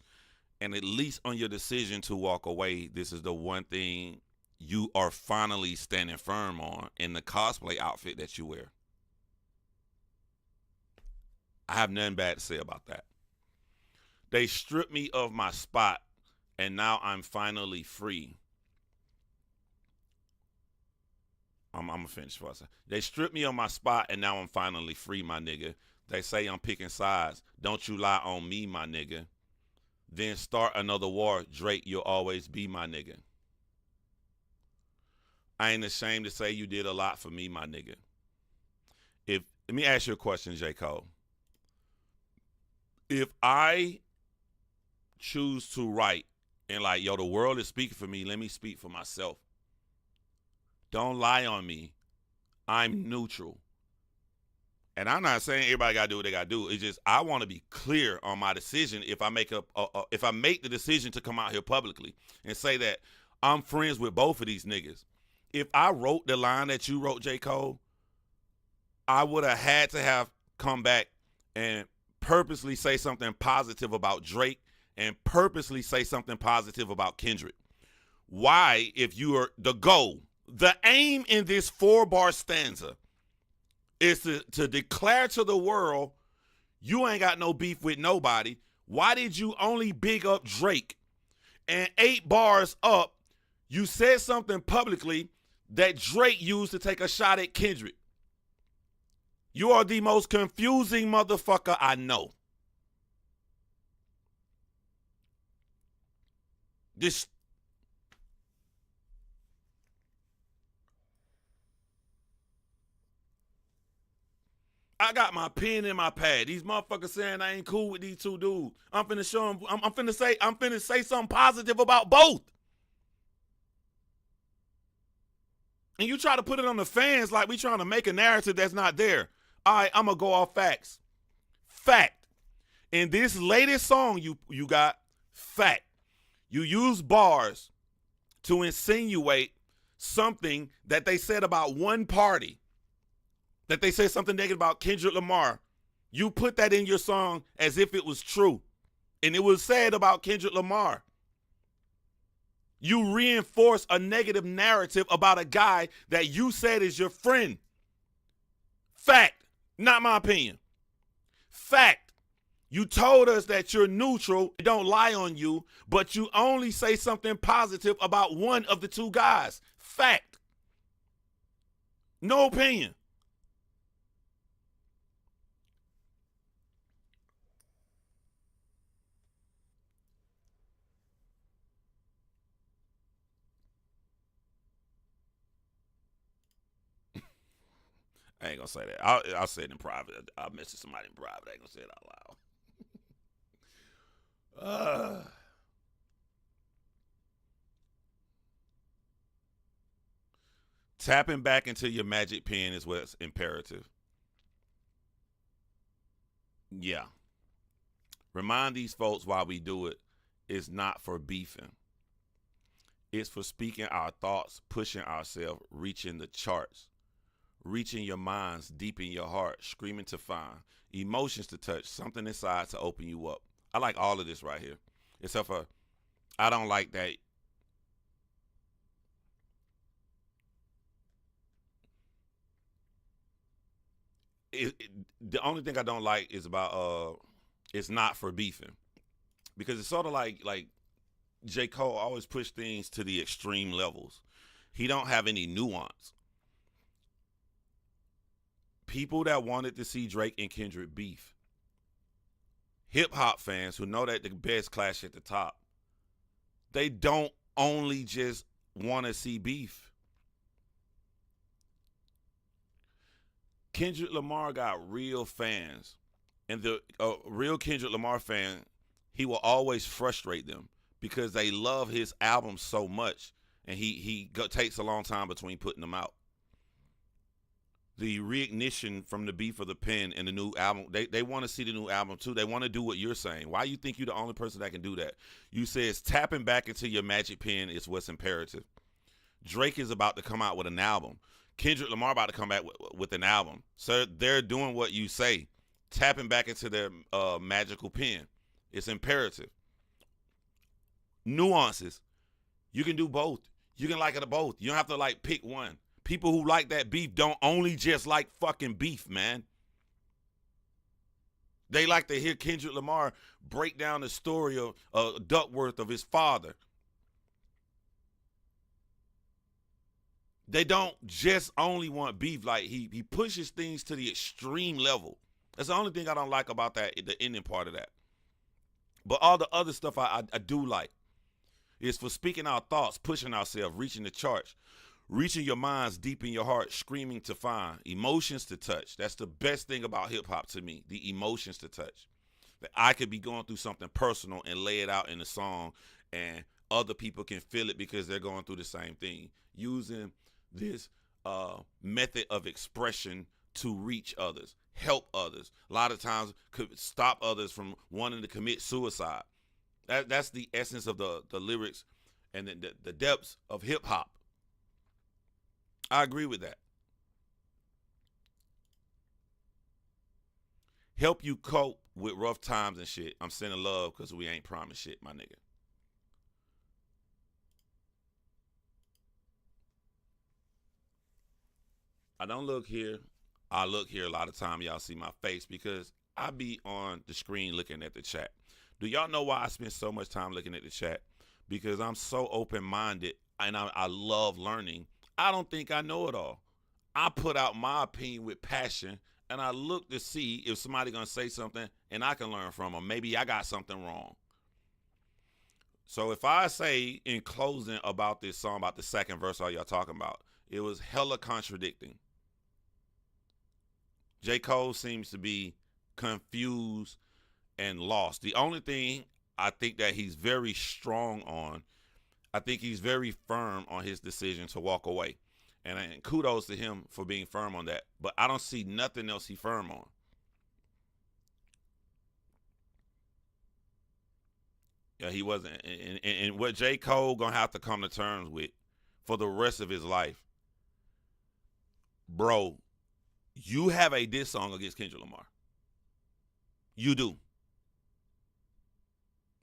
Speaker 1: And at least on your decision to walk away, this is the one thing you are finally standing firm on in the cosplay outfit that you wear. I have nothing bad to say about that. They stripped me of my spot, and now I'm finally free. I'm gonna finish for a second. They stripped me on my spot, and now I'm finally free, my nigga. They say I'm picking sides. Don't you lie on me, my nigga. Then start another war. Drake, you'll always be my nigga. I ain't ashamed to say you did a lot for me, my nigga. Let me ask you a question, J. Cole. If I choose to write and like, yo, the world is speaking for me, let me speak for myself. Don't lie on me. I'm neutral. And I'm not saying everybody got to do what they got to do. It's just I want to be clear on my decision if I make the decision to come out here publicly and say that I'm friends with both of these niggas. If I wrote the line that you wrote, J. Cole, I would have had to have come back and purposely say something positive about Drake and purposely say something positive about Kendrick. Why, if you are the goal, the aim in this 4-bar stanza is to declare to the world, you ain't got no beef with nobody. Why did you only big up Drake? And 8 bars up, you said something publicly that Drake used to take a shot at Kendrick. You are the most confusing motherfucker I know. I got my pen in my pad. These motherfuckers saying I ain't cool with these two dudes. I'm finna show them. I'm finna say something positive about both. And you try to put it on the fans like we trying to make a narrative that's not there. All right, I'm going to go off facts. Fact. In this latest song you got, fact. You use bars to insinuate something that they said about one party, that they said something negative about Kendrick Lamar. You put that in your song as if it was true. And it was said about Kendrick Lamar. You reinforce a negative narrative about a guy that you said is your friend. Fact. Not my opinion. Fact. You told us that you're neutral, don't lie on you, but you only say something positive about one of the two guys. Fact. No opinion. I ain't gonna say that. I'll say it in private. I'll message somebody in private. I ain't gonna say it out loud. Tapping back into your magic pen is what's imperative. Yeah. Remind these folks while we do it, it's not for beefing. It's for speaking our thoughts, pushing ourselves, reaching the charts. Reaching your minds deep in your heart, screaming to find, emotions to touch, something inside to open you up. I like all of this right here. Except for, I don't like that. The only thing I don't like is about, it's not for beefing. Because it's sort of like J. Cole always push things to the extreme levels. He don't have any nuance. People that wanted to see Drake and Kendrick beef, hip-hop fans who know that the best clash at the top, they don't only just want to see beef. Kendrick Lamar got real fans, and the real Kendrick Lamar fan, he will always frustrate them because they love his album so much, and he takes a long time between putting them out. The reignition from the beef of the pen and the new album, they want to see the new album too. They want to do what you're saying. Why you think you're the only person that can do that? You say it's tapping back into your magic pen is what's imperative. Drake is about to come out with an album. Kendrick Lamar about to come back with an album. So they're doing what you say, tapping back into their magical pen. It's imperative. Nuances. You can do both. You can like it both. You don't have to like pick one. People who like that beef don't only just like fucking beef, man. They like to hear Kendrick Lamar break down the story of Duckworth, of his father. They don't just only want beef. Like he pushes things to the extreme level. That's the only thing I don't like about that, the ending part of that. But all the other stuff I do like is for speaking our thoughts, pushing ourselves, reaching the charts, reaching your minds deep in your heart, screaming to find, emotions to touch. That's the best thing about hip hop to me, the emotions to touch. That I could be going through something personal and lay it out in a song, and other people can feel it because they're going through the same thing. Using this method of expression to reach others, help others. A lot of times could stop others from wanting to commit suicide. That's the essence of the lyrics and the depths of hip hop. I agree with that. Help you cope with rough times and shit. I'm sending love because we ain't promised shit, my nigga. I don't look here. I look here a lot of time. Y'all see my face because I be on the screen looking at the chat. Do y'all know why I spend so much time looking at the chat? Because I'm so open-minded and I love learning. I don't think I know it all. I put out my opinion with passion and I look to see if somebody gonna say something and I can learn from them. Maybe I got something wrong. So if I say in closing about this song, about the second verse all y'all talking about, it was hella contradicting. J. Cole seems to be confused and lost. The only thing I think that he's very strong on, I think he's very firm on his decision to walk away. And kudos to him for being firm on that. But I don't see nothing else he firm on. Yeah, he wasn't. And what J. Cole gonna have to come to terms with for the rest of his life, bro, you have a diss song against Kendrick Lamar. You do.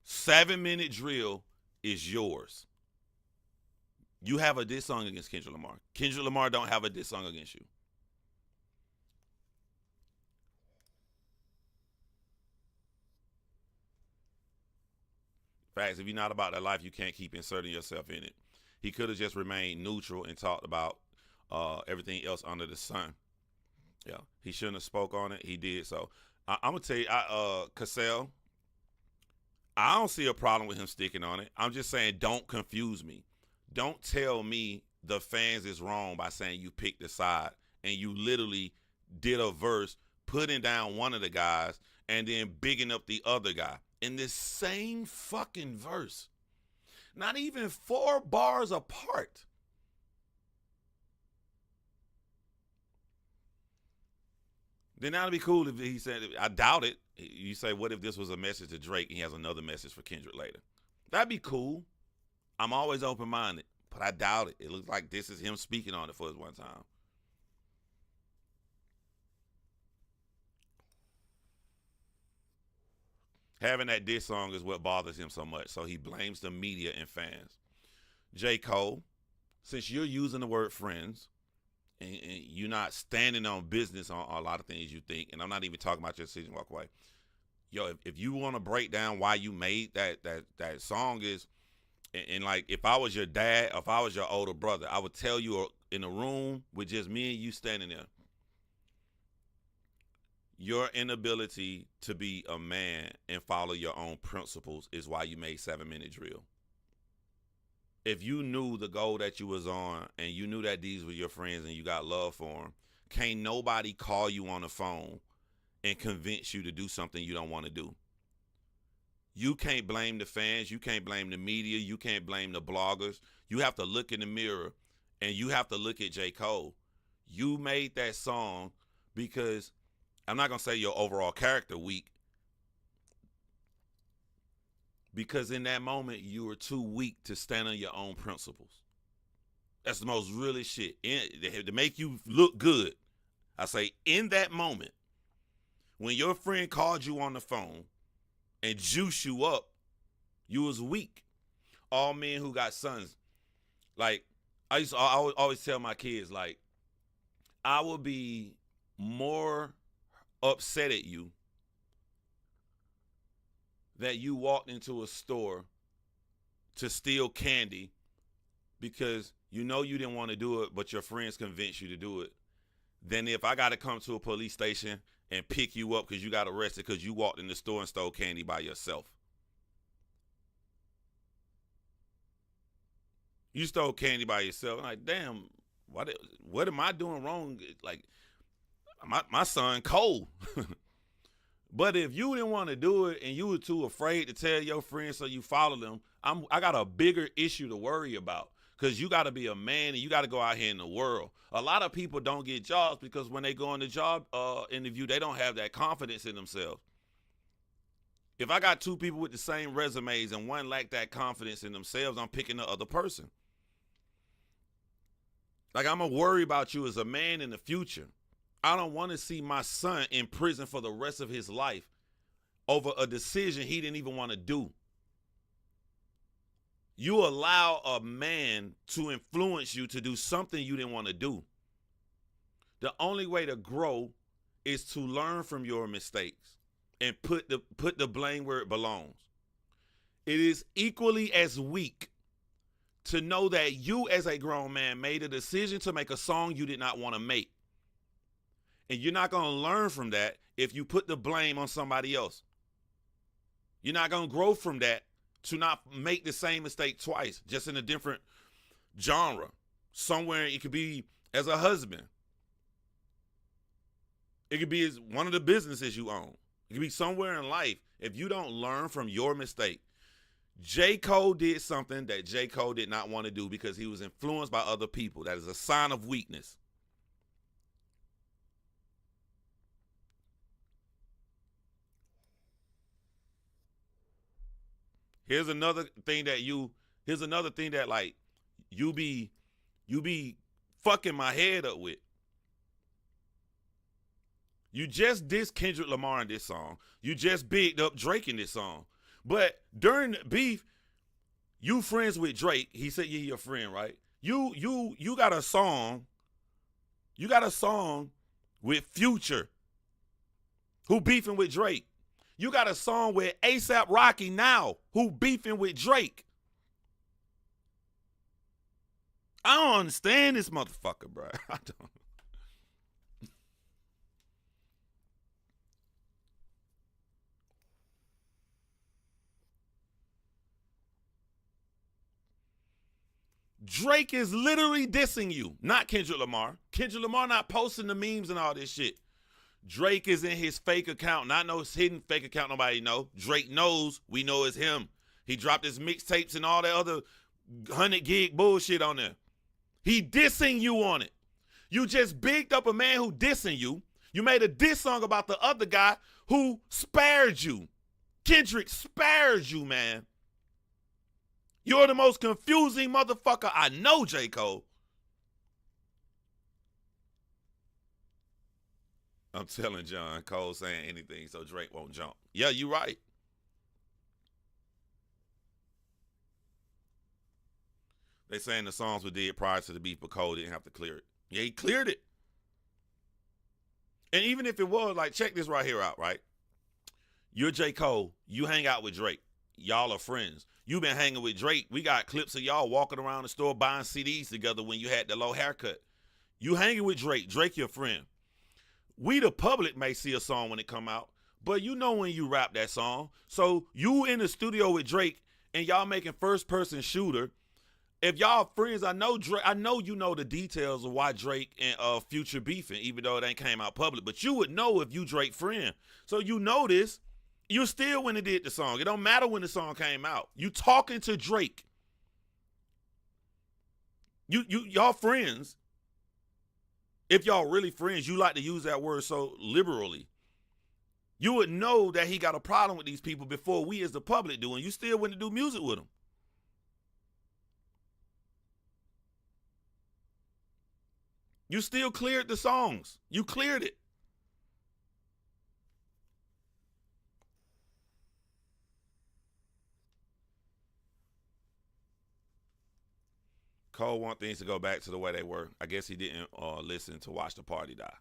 Speaker 1: 7-minute drill is yours. You have a diss song against Kendrick Lamar. Kendrick Lamar don't have a diss song against you. Facts, if you're not about that life, you can't keep inserting yourself in it. He could have just remained neutral and talked about everything else under the sun. Yeah, he shouldn't have spoke on it. He did. So I'm gonna tell you, Cassell, I don't see a problem with him sticking on it. I'm just saying, don't confuse me. Don't tell me the fans is wrong by saying you picked a side and you literally did a verse putting down one of the guys and then bigging up the other guy in this same fucking verse. Not even 4 bars apart. Then that'd be cool if he said, I doubt it. You say, what if this was a message to Drake and he has another message for Kendrick later? That'd be cool. I'm always open-minded, but I doubt it. It looks like this is him speaking on it for his one time. Having that diss song is what bothers him so much, so he blames the media and fans. J. Cole, since you're using the word friends, and you're not standing on business on a lot of things you think, and I'm not even talking about your decision walk away. Yo, if you want to break down why you made that song is, and like if I was your dad, if I was your older brother, I would tell you in a room with just me and you standing there, your inability to be a man and follow your own principles is why you made 7-minute drill. If you knew the goal that you was on and you knew that these were your friends and you got love for them, can't nobody call you on the phone and convince you to do something you don't want to do. You can't blame the fans. You can't blame the media. You can't blame the bloggers. You have to look in the mirror and you have to look at J. Cole. You made that song because I'm not going to say your overall character weak, because in that moment, you were too weak to stand on your own principles. That's the most realest shit. To make you look good, I say in that moment, when your friend called you on the phone and juiced you up, you was weak. All men who got sons, like I always tell my kids, like I will be more upset at you that you walked into a store to steal candy because you know you didn't want to do it, but your friends convinced you to do it, than if I got to come to a police station and pick you up because you got arrested because you walked in the store and stole candy by yourself. You stole candy by yourself. I'm like, damn, what am I doing wrong? Like, my son cold. But if you didn't want to do it and you were too afraid to tell your friends so you follow them, I got a bigger issue to worry about. Because you got to be a man and you got to go out here in the world. A lot of people don't get jobs because when they go on the job interview, they don't have that confidence in themselves. If I got two people with the same resumes and one lack that confidence in themselves, I'm picking the other person. Like, I'm going to worry about you as a man in the future. I don't want to see my son in prison for the rest of his life over a decision he didn't even want to do. You allow a man to influence you to do something you didn't want to do. The only way to grow is to learn from your mistakes and put the blame where it belongs. It is equally as weak to know that you as a grown man made a decision to make a song you did not want to make. And you're not going to learn from that if you put the blame on somebody else. You're not going to grow from that to not make the same mistake twice, just in a different genre. Somewhere it could be as a husband. It could be as one of the businesses you own. It could be somewhere in life. If you don't learn from your mistake, J. Cole did something that J. Cole did not want to do because he was influenced by other people. That is a sign of weakness. Here's another thing that like you be fucking my head up with. You just dissed Kendrick Lamar in this song. You just bigged up Drake in this song. But during the beef, you friends with Drake. He said you're your friend, right? You got a song. You got a song with Future, who beefing with Drake. You got a song with A$AP Rocky now, who beefing with Drake. I don't understand this motherfucker, bro. I don't. Drake is literally dissing you, not Kendrick Lamar. Kendrick Lamar not posting the memes and all this shit. Drake is in his fake account, not no hidden fake account nobody know. Drake knows we know it's him. He dropped his mixtapes and all that other 100 gig bullshit on there. He dissing you on it. You just bigged up a man who dissing you. You made a diss song about the other guy who spared you. Kendrick spared you, man. You're the most confusing motherfucker I know, J. Cole. I'm telling John, Cole saying anything so Drake won't jump. Yeah, you right. They saying the songs were dead prior to the beef, but Cole didn't have to clear it. Yeah, he cleared it. And even if it was, like, check this right here out, right? You're J. Cole. You hang out with Drake. Y'all are friends. You been hanging with Drake. We got clips of y'all walking around the store buying CDs together when you had the low haircut. You hanging with Drake. Drake your friend. We the public may see a song when it come out, but you know when you rap that song. So you in the studio with Drake and y'all making first person shooter. If y'all friends, I know you know the details of why Drake and Future beefing, even though it ain't came out public. But you would know if you Drake friend. So you know this. You still when it did the song. It don't matter when the song came out. You talking to Drake. Y'all friends. If y'all really friends, you like to use that word so liberally. You would know that he got a problem with these people before we as the public do, and you still went to do music with him. You still cleared the songs. You cleared it. Cole want things to go back to the way they were. I guess he didn't listen to Watch the Party Die.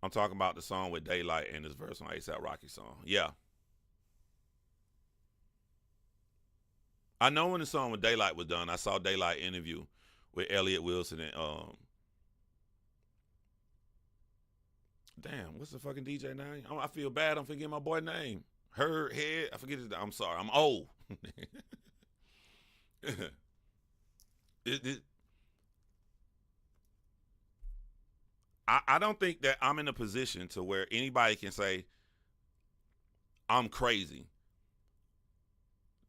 Speaker 1: I'm talking about the song with Daylight and his verse on A$AP Rocky song. Yeah. I know when the song with Daylight was done, I saw Daylight interview with Elliott Wilson and damn, what's the fucking DJ name? I feel bad. I'm forgetting my boy name. Her head. I forget his. I'm sorry. I'm old. it, I don't think that I'm in a position to where anybody can say I'm crazy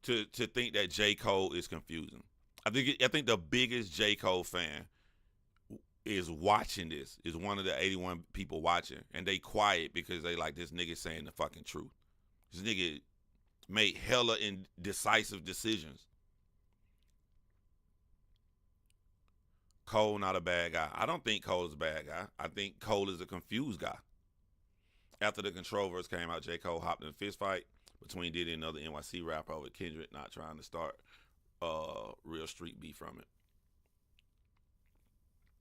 Speaker 1: to think that J. Cole is confusing. I think the biggest J. Cole fan is watching this, is one of the 81 people watching, and they quiet because they like this nigga saying the fucking truth. This nigga made hella indecisive decisions. Cole not a bad guy. I don't think Cole is a bad guy. I think Cole is a confused guy. After the Control verse came out, J. Cole hopped in a fist fight between Diddy and another NYC rapper over Kendrick, not trying to start real street beef from it.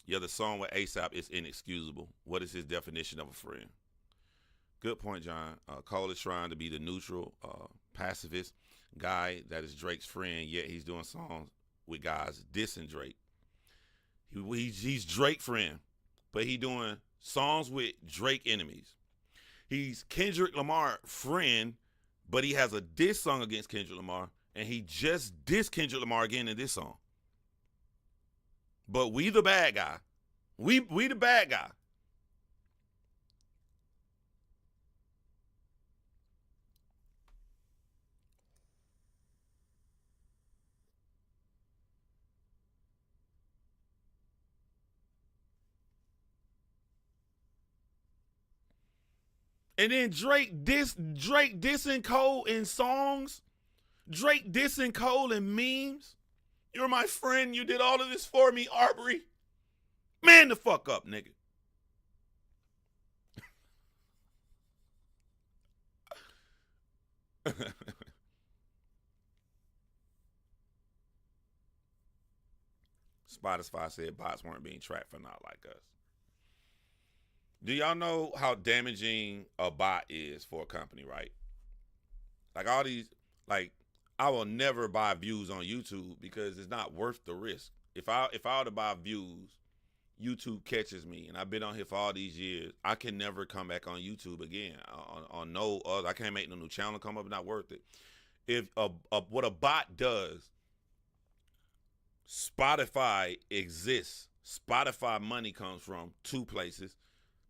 Speaker 1: Yeah, the song with ASAP is inexcusable. What is his definition of a friend? Good point, John. Cole is trying to be the neutral, pacifist guy that is Drake's friend, yet he's doing songs with guys dissing Drake. He's Drake's friend, but he doing songs with Drake enemies. He's Kendrick Lamar friend, but he has a diss song against Kendrick Lamar, and he just dissed Kendrick Lamar again in this song. But we the bad guy. We the bad guy. And then Drake dissing Cole in songs. Drake dissing Cole in memes. You're my friend. You did all of this for me, Arbery. Man the fuck up, nigga. Spotify said bots weren't being tracked for not like us. Do y'all know how damaging a bot is for a company, right? Like all these, like I will never buy views on YouTube because it's not worth the risk. If I were to buy views, YouTube catches me, and I've been on here for all these years. I can never come back on YouTube again. On no other, I can't make no new channel come up. Not worth it. If what a bot does, Spotify exists. Spotify money comes from two places.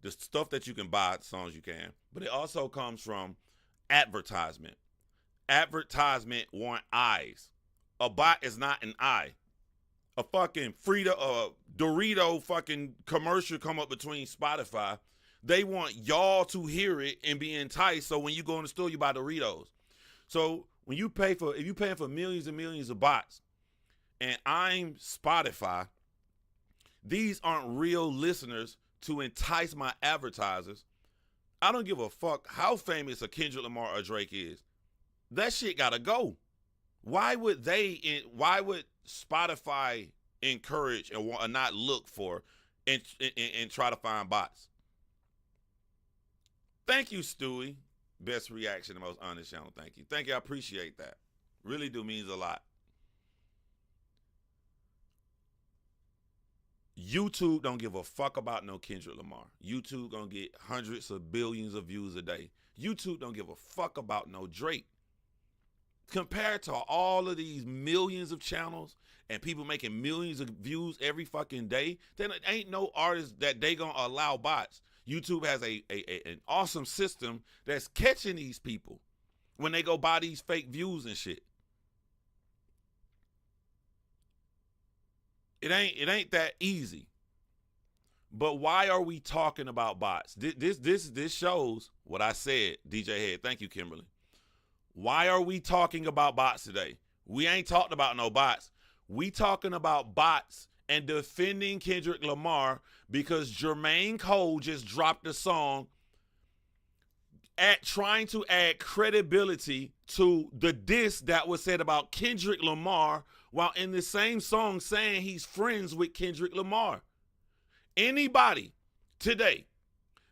Speaker 1: The stuff that you can buy, songs you can, but it also comes from advertisement. Advertisement want eyes. A bot is not an eye. A fucking Dorito fucking commercial come up between Spotify. They want y'all to hear it and be enticed. So when you go in the store, you buy Doritos. So when you if you're paying for millions and millions of bots, and I'm Spotify, these aren't real listeners to entice my advertisers. I don't give a fuck how famous a Kendrick Lamar or Drake is. That shit gotta go. Why would Spotify encourage and not look for and try to find bots? Thank you, Stewie. Best reaction, the most honest channel. Thank you. Thank you. I appreciate that. Really do means a lot. YouTube don't give a fuck about no Kendrick Lamar. YouTube gonna get hundreds of billions of views a day. YouTube don't give a fuck about no Drake. Compared to all of these millions of channels and people making millions of views every fucking day, then it ain't no artist that they gonna allow bots. YouTube has an awesome system that's catching these people when they go buy these fake views and shit. It ain't that easy. But why are we talking about bots? This shows what I said, DJ Head. Thank you, Kimberly. Why are we talking about bots today? We ain't talking about no bots. We talking about bots and defending Kendrick Lamar because Jermaine Cole just dropped a song trying to add credibility to the diss that was said about Kendrick Lamar, while in the same song saying he's friends with Kendrick Lamar. Anybody today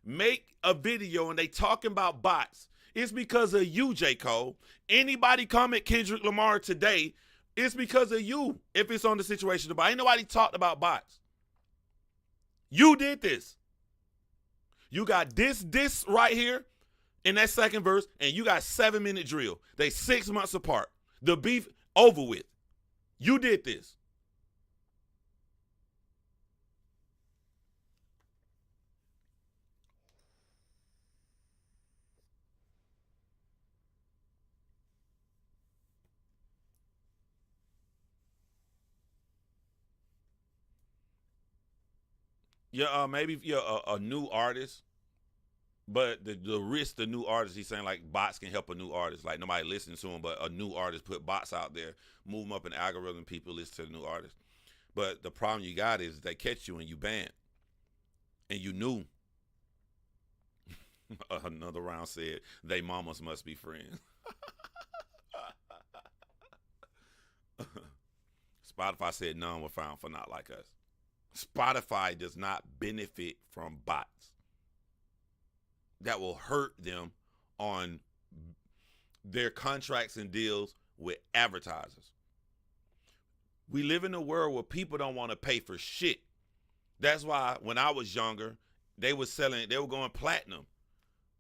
Speaker 1: make a video and they talking about bots, it's because of you, J. Cole. Anybody come at Kendrick Lamar today It's because of you. If it's on the situation to buy, ain't nobody talked about bots. You did this. You got this right here in that second verse, and you got 7-minute drill. They 6 months apart. The beef over with. You did this. Yeah, maybe if you're a new artist, but the risk the new artist, he's saying like bots can help a new artist. Like nobody listens to him, but a new artist put bots out there, move them up in the algorithm, people listen to the new artist. But the problem you got is they catch you and you banned. And you knew. Another round said, they mamas must be friends. Spotify said none were found for not like us. Spotify does not benefit from bots that will hurt them on their contracts and deals with advertisers. We live in a world where people don't want to pay for shit. That's why when I was younger, they were going platinum.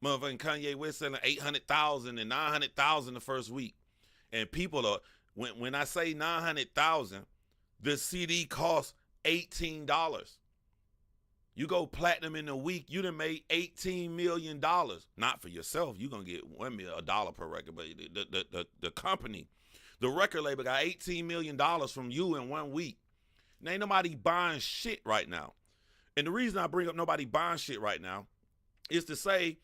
Speaker 1: Motherfucking Kanye West selling 800,000 and 900,000 the first week. And people are, when I say 900,000, the CD costs $18. You go platinum in a week, you done made $18 million. Not for yourself, you're going to get $1 per record, but the company, the record label got $18 million from you in 1 week. And ain't nobody buying shit right now. And the reason I bring up nobody buying shit right now is to say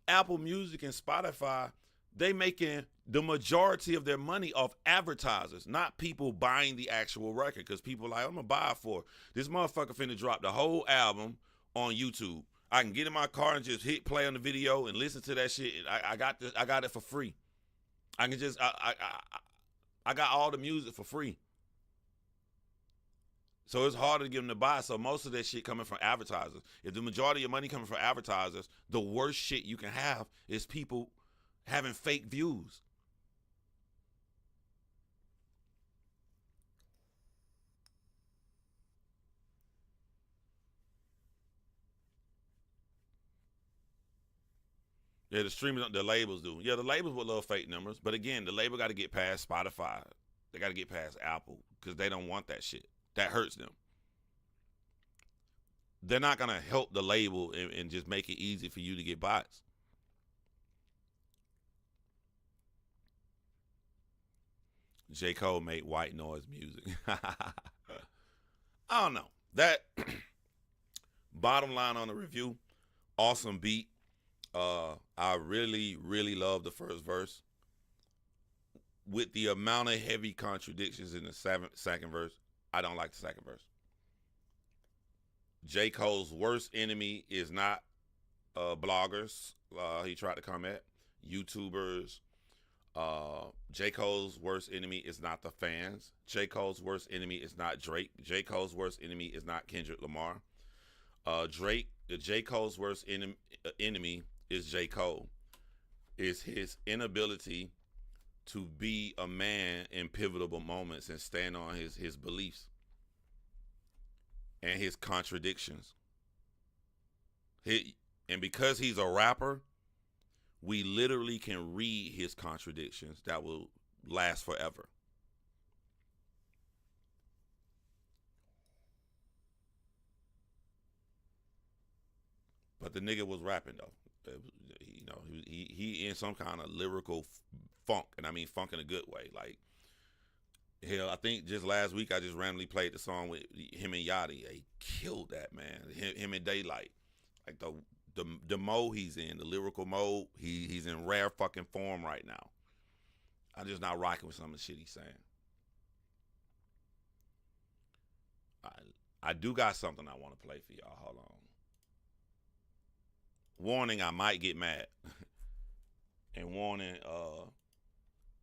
Speaker 1: Apple Music and Spotify, they making the majority of their money off advertisers, not people buying the actual record. Because people like, I'm going to buy it for this motherfucker finna drop the whole album on YouTube. I can get in my car and just hit play on the video and listen to that shit. I got it for free. I can just, I got all the music for free. So it's harder to get them to buy. So most of that shit coming from advertisers. If the majority of your money coming from advertisers, the worst shit you can have is people having fake views. Yeah, the streamers, the labels do. Yeah, the labels will love fake numbers. But again, the label got to get past Spotify. They got to get past Apple because they don't want that shit. That hurts them. They're not going to help the label and just make it easy for you to get bots. J. Cole made white noise music. I don't know. That bottom line on the review, awesome beat. I really, really love the first verse. With the amount of heavy contradictions in the second verse, I don't like the second verse. J. Cole's worst enemy is not bloggers. He tried to come at YouTubers. J. Cole's worst enemy is not the fans. J. Cole's worst enemy is not Drake. J. Cole's worst enemy is not Kendrick Lamar. J. Cole's worst enemy is J. Cole. Is his inability to be a man in pivotal moments and stand on his beliefs and his contradictions. And because he's a rapper, we literally can read his contradictions that will last forever. But the nigga was rapping though. You know, he in some kind of lyrical funk, and I mean funk in a good way. Like, hell, I think just last week I just randomly played the song with him and Yachty. They killed that, man. Him and Daylight, like the mode he's in, the lyrical mode, he's in rare fucking form right now. I'm just not rocking with some of the shit he's saying. I do got something I want to play for y'all. Hold on. Warning, I might get mad. And warning,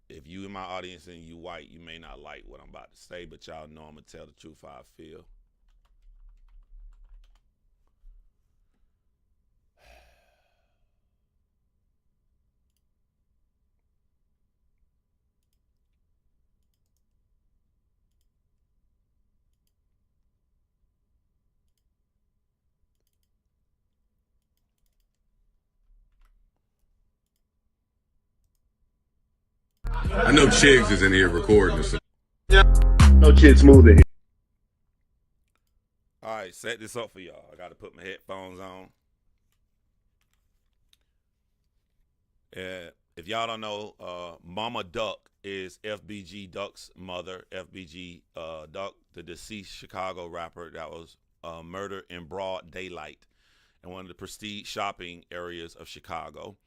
Speaker 1: if you in my audience and you white, you may not like what I'm about to say, but y'all know I'm going to tell the truth how I feel.
Speaker 2: I know Chiggs is in here recording this.
Speaker 3: No Chig Smooth in here.
Speaker 1: All right, set this up for y'all. I got to put my headphones on. If y'all don't know, Mama Duck is FBG Duck's mother. FBG Duck, the deceased Chicago rapper that was murdered in broad daylight in one of the prestige shopping areas of Chicago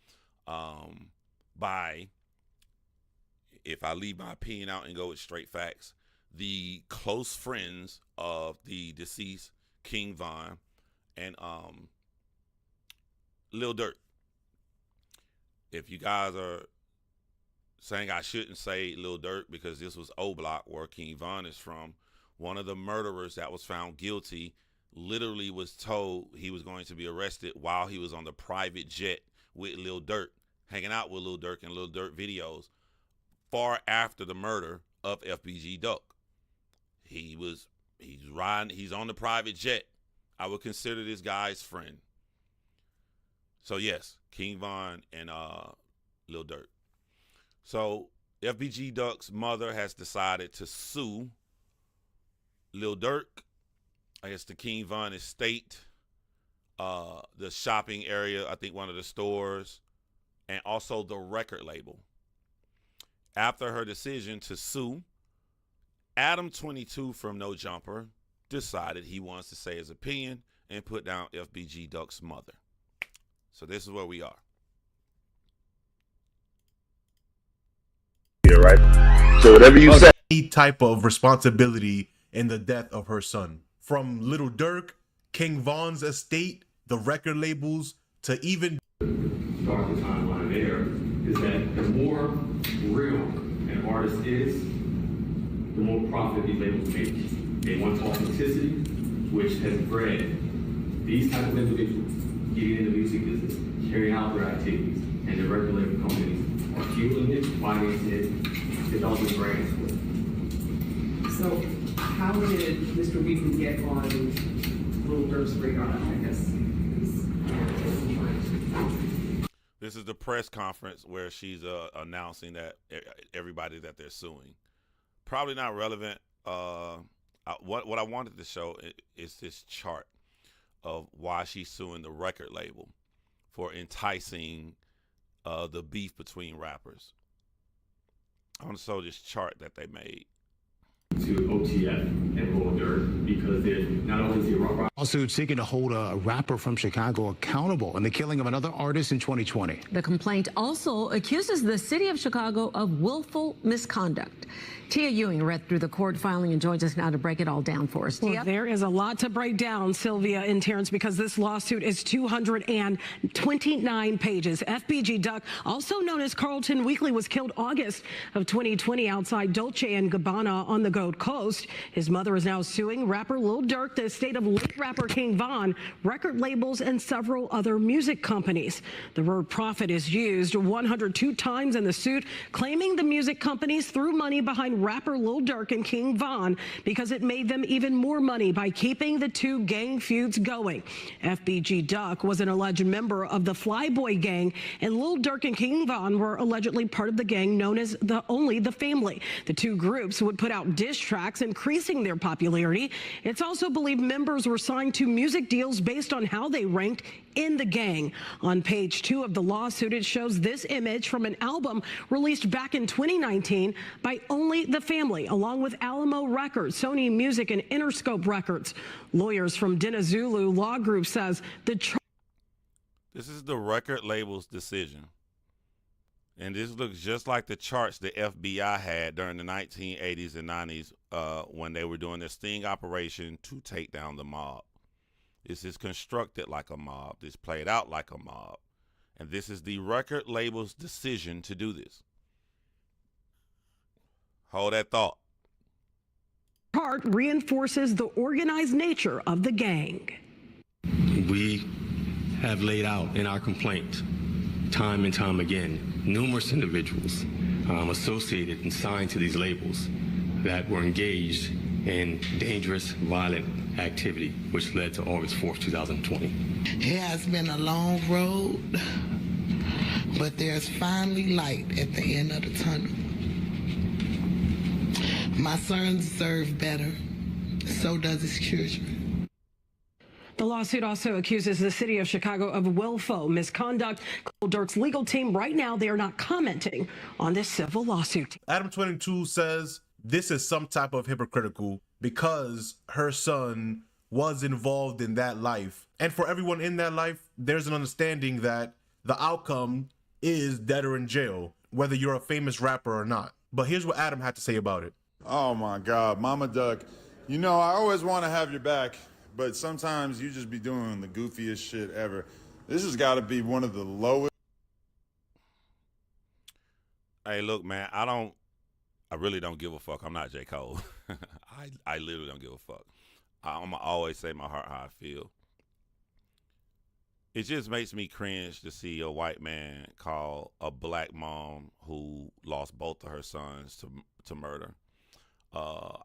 Speaker 1: by, if I leave my opinion out and go with straight facts, the close friends of the deceased King Von and Lil Durk. If you guys are saying I shouldn't say Lil Durk because this was O Block where King Von is from, one of the murderers that was found guilty literally was told he was going to be arrested while he was on the private jet with Lil Durk, hanging out with Lil Durk and Lil Durk videos far after the murder of FBG Duck. He's on the private jet. I would consider this guy's friend. So yes, King Von and Lil Durk. So FBG Duck's mother has decided to sue Lil Durk, I guess the King Von estate, the shopping area, I think one of the stores, and also the record label. After her decision to sue, Adam22 from No Jumper decided he wants to say his opinion and put down FBG Duck's mother. So this is where we are.
Speaker 3: Yeah, right. So whatever you say.
Speaker 4: Any type of responsibility in the death of her son. From Lil Durk, King Von's estate, the record labels, to even...
Speaker 5: Start the timeline there is that the more real an artist is, the more profit these labels make. They want authenticity, which has bred these type of individuals getting in the music business, carrying out their activities, and the record label companies are fueling it, financing it, developing brands for it.
Speaker 6: So how did Mr. Wheaton get on Lil Durk's radar, I guess?
Speaker 1: This is the press conference where she's announcing that everybody that they're suing. Probably not relevant. What I wanted to show is this chart of why she's suing the record label for enticing the beef between rappers. I want to show this chart that they made.
Speaker 5: To OTF and Lil Durk because they're not only is he a rock
Speaker 7: lawsuit seeking to hold a rapper from Chicago accountable in the killing of another artist in 2020.
Speaker 8: The complaint also accuses the city of Chicago of willful misconduct. Tia Ewing read through the court filing and joins us now to break it all down for us.
Speaker 9: Well, there is a lot to break down, Sylvia and Terrence, because this lawsuit is 229 pages. FBG Duck, also known as Carlton Weekly, was killed August of 2020 outside Dolce & Gabbana on the Gold Coast. His mother is now suing rapper Lil Durk, the estate of late rapper King Von, record labels, and several other music companies. The word profit is used 102 times in the suit, claiming the music companies threw money behind rapper Lil Durk and King Von because it made them even more money by keeping the two gang feuds going. FBG Duck was an alleged member of the Flyboy gang, and Lil Durk and King Von were allegedly part of the gang known as Only the Family. The two groups would put out diss tracks, increasing their popularity. It's also believed members were signed to music deals based on how they ranked in the gang. On page 2 of the lawsuit, it shows this image from an album released back in 2019 by Only the Family, along with Alamo Records, Sony Music, and Interscope Records. Lawyers from Dinazulu Law Group says
Speaker 1: this is the record label's decision. And this looks just like the charts the FBI had during the 1980s and 90s when they were doing their sting operation to take down the mob. This is constructed like a mob. This played out like a mob. And this is the record label's decision to do this. Hold that thought.
Speaker 9: Part reinforces the organized nature of the gang.
Speaker 10: We have laid out in our complaint time and time again numerous individuals associated and signed to these labels that were engaged in dangerous, violent activity, which led to August 4th, 2020.
Speaker 11: It has been a long road, but there's finally light at the end of the tunnel. My son deserves better. So does his children.
Speaker 9: The lawsuit also accuses the city of Chicago of willful misconduct. Lil Durk's legal team right now, they are not commenting on this civil lawsuit.
Speaker 4: Adam22 says this is some type of hypocritical because her son was involved in that life. And for everyone in that life, there's an understanding that the outcome is dead or in jail, whether you're a famous rapper or not. But here's what Adam had to say about it.
Speaker 12: Oh my God, Mama Duck. You know, I always want to have your back, but sometimes you just be doing the goofiest shit ever. This has got to be one of the lowest.
Speaker 1: Hey, look, man, I really don't give a fuck. I'm not J. Cole. I literally don't give a fuck. I'm going to always say my heart how I feel. It just makes me cringe to see a white man call a black mom who lost both of her sons to murder.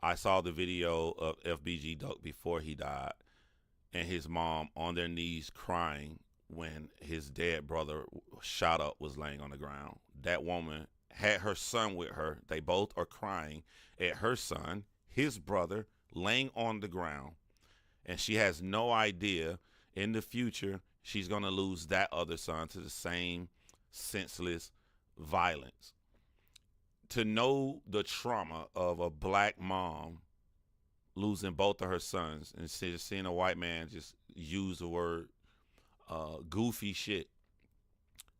Speaker 1: I saw the video of FBG Duck before he died, and his mom on their knees crying when his dead brother shot up was laying on the ground. That woman had her son with her. They both are crying at her son, his brother, laying on the ground, and she has no idea in the future she's going to lose that other son to the same senseless violence. To know the trauma of a black mom losing both of her sons and seeing a white man just use the word goofy shit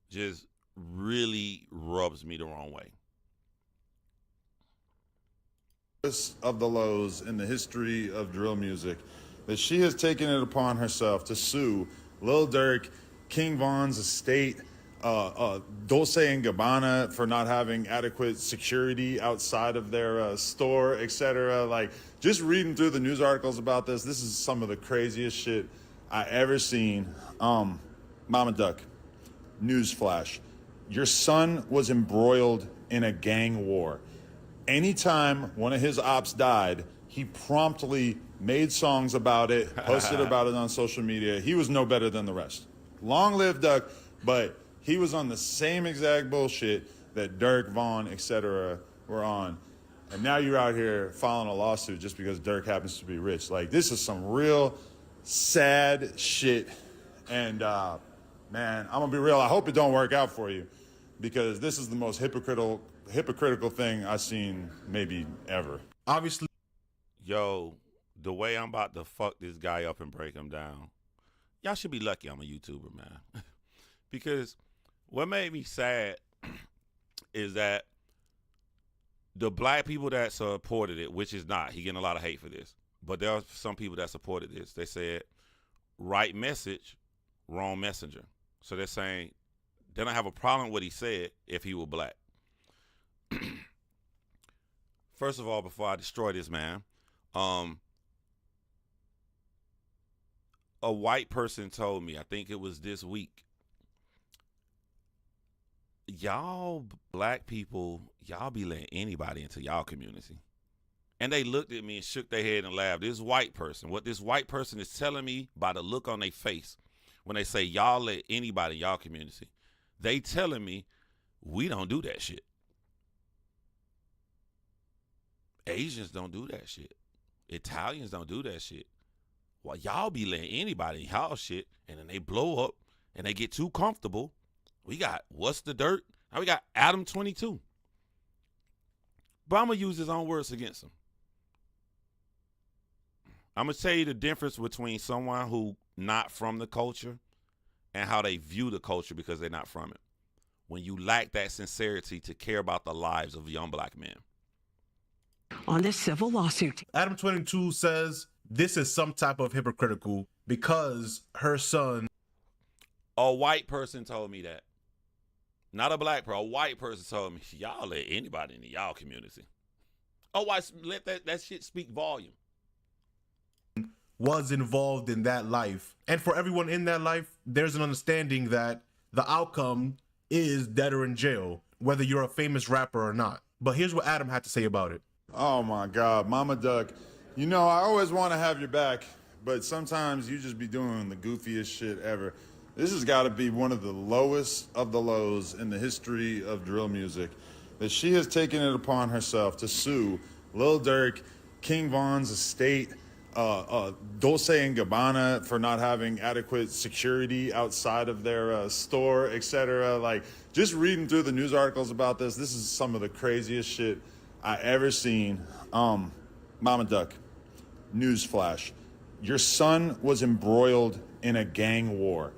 Speaker 1: just really rubs me the wrong way.
Speaker 12: Of the lows in the history of drill music, that she has taken it upon herself to sue Lil Durk, King Von's estate, Dolce & Gabbana for not having adequate security outside of their store, etc. Like, just reading through the news articles about this is some of the craziest shit I ever seen. Mama Duck, newsflash. Your son was embroiled in a gang war. Anytime one of his ops died, he promptly made songs about it, posted about it on social media. He was no better than the rest. Long live Duck, but he was on the same exact bullshit that Durk, Von, etc. were on. And now you're out here filing a lawsuit just because Durk happens to be rich. Like, this is some real sad shit. And man, I'm gonna be real. I hope it don't work out for you, because this is the most hypocritical thing I've seen maybe ever.
Speaker 4: Obviously.
Speaker 1: Yo, the way I'm about to fuck this guy up and break him down, y'all should be lucky I'm a YouTuber, man. Because what made me sad is that the black people that supported it, which is not, he getting a lot of hate for this, but there are some people that supported this. They said, right message, wrong messenger. So they're saying they don't have a problem with what he said if he were black. First of all, before I destroy this man, a white person told me, I think it was this week, y'all black people, y'all be letting anybody into y'all community. And they looked at me and shook their head and laughed. This white person, what this white person is telling me by the look on their face when they say y'all let anybody in y'all community, they telling me we don't do that shit. Asians don't do that shit. Italians don't do that shit. Well, y'all be letting anybody in y'all shit, and then they blow up and they get too comfortable. We got What's the Dirt? Now we got Adam22. But I'm going to use his own words against him. I'm going to tell you the difference between someone who not from the culture and how they view the culture because they're not from it. When you lack that sincerity to care about the lives of young black men.
Speaker 9: On this civil lawsuit,
Speaker 4: Adam22 says this is some type of hypocritical because her son.
Speaker 1: A white person told me that. Not a black person. A white person told me, y'all let anybody in y'all community. Oh, let that shit speak volume.
Speaker 4: Was involved in that life. And for everyone in that life, there's an understanding that the outcome is dead or in jail, whether you're a famous rapper or not. But here's what Adam had to say about it.
Speaker 12: Oh my God, Mama Duck. You know, I always want to have your back, but sometimes you just be doing the goofiest shit ever. This has got to be one of the lowest of the lows in the history of drill music, that she has taken it upon herself to sue Lil Durk, King Von's estate, Dolce and Gabbana for not having adequate security outside of their store, etc. Like, just reading through the news articles about this is some of the craziest shit I ever seen. Mama Duck, newsflash. Your son was embroiled in a gang war.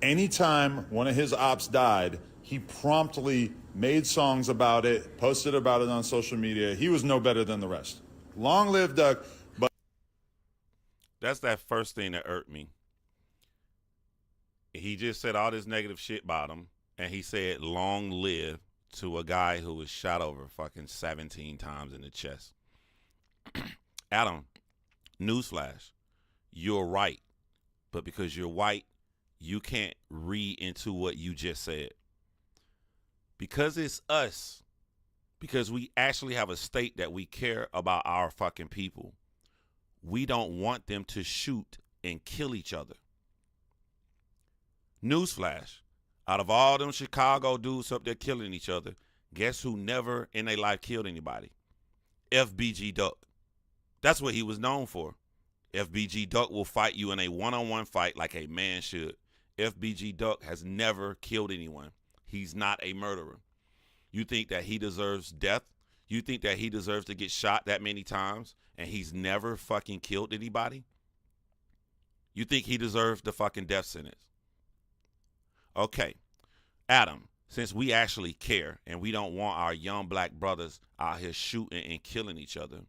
Speaker 12: Anytime one of his ops died, he promptly made songs about it, posted about it on social media. He was no better than the rest. Long live Duck. But
Speaker 1: that's that first thing that irked me. He just said all this negative shit about him, and he said long live to a guy who was shot over fucking 17 times in the chest. Adam, newsflash, you're right. But because you're white, you can't read into what you just said. Because it's us, because we actually have a state that we care about our fucking people, we don't want them to shoot and kill each other. Newsflash, out of all them Chicago dudes up there killing each other, guess who never in their life killed anybody? FBG Duck. That's what he was known for. FBG Duck will fight you in a one-on-one fight like a man should. FBG Duck has never killed anyone. He's not a murderer. You think that he deserves death? You think that he deserves to get shot that many times and he's never fucking killed anybody? You think he deserves the fucking death sentence? Okay, Adam, since we actually care and we don't want our young black brothers out here shooting and killing each other,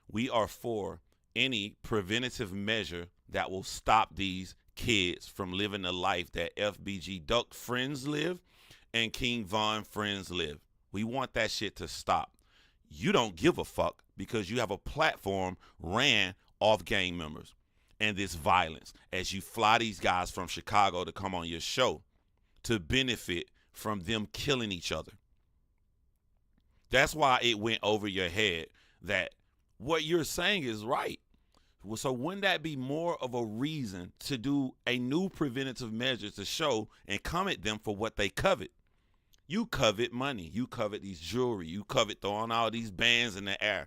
Speaker 1: we are for any preventative measure that will stop these kids from living the life that FBG Duck friends live and King Von friends live. We want that shit to stop. You don't give a fuck because you have a platform ran off gang members and this violence as you fly these guys from Chicago to come on your show to benefit from them killing each other. That's why it went over your head that what you're saying is right. So wouldn't that be more of a reason to do a new preventative measure to show and come at them for what they covet? You covet money. You covet these jewelry. You covet throwing all these bands in the air.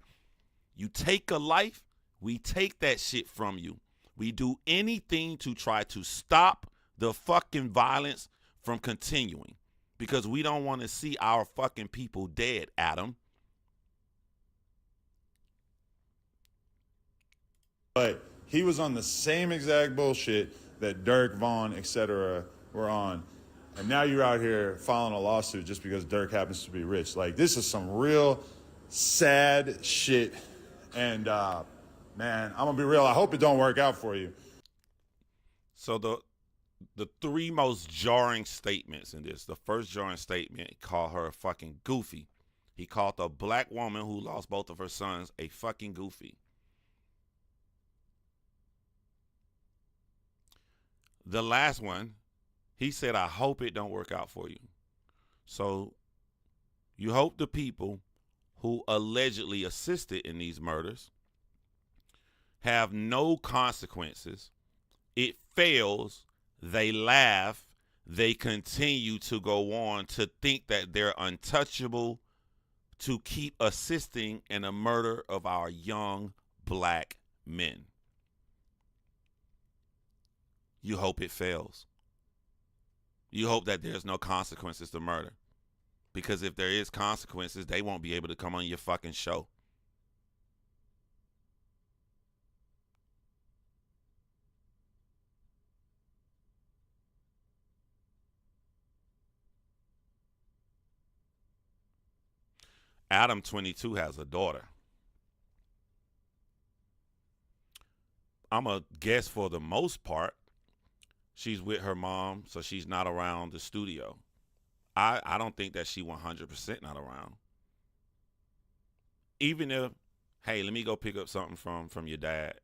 Speaker 1: You take a life, we take that shit from you. We do anything to try to stop the fucking violence from continuing because we don't want to see our fucking people dead, Adam.
Speaker 12: But he was on the same exact bullshit that Durk, Vaughn, etc. were on. And now you're out here filing a lawsuit just because Durk happens to be rich. Like, this is some real sad shit. And, man, I'm going to be real. I hope it don't work out for you.
Speaker 1: So the three most jarring statements in this. The first jarring statement, he called her a fucking goofy. He called the black woman who lost both of her sons a fucking goofy. The last one, he said, I hope it don't work out for you. So you hope the people who allegedly assisted in these murders have no consequences. It fails. They laugh. They continue to go on to think that they're untouchable, to keep assisting in the murder of our young black men. You hope it fails. You hope that there's no consequences to murder. Because if there is consequences, they won't be able to come on your fucking show. Adam22 has a daughter. I'm a guess for the most part, she's with her mom, so she's not around the studio. I don't think that she 100% not around. Even if, hey, let me go pick up something from your dad,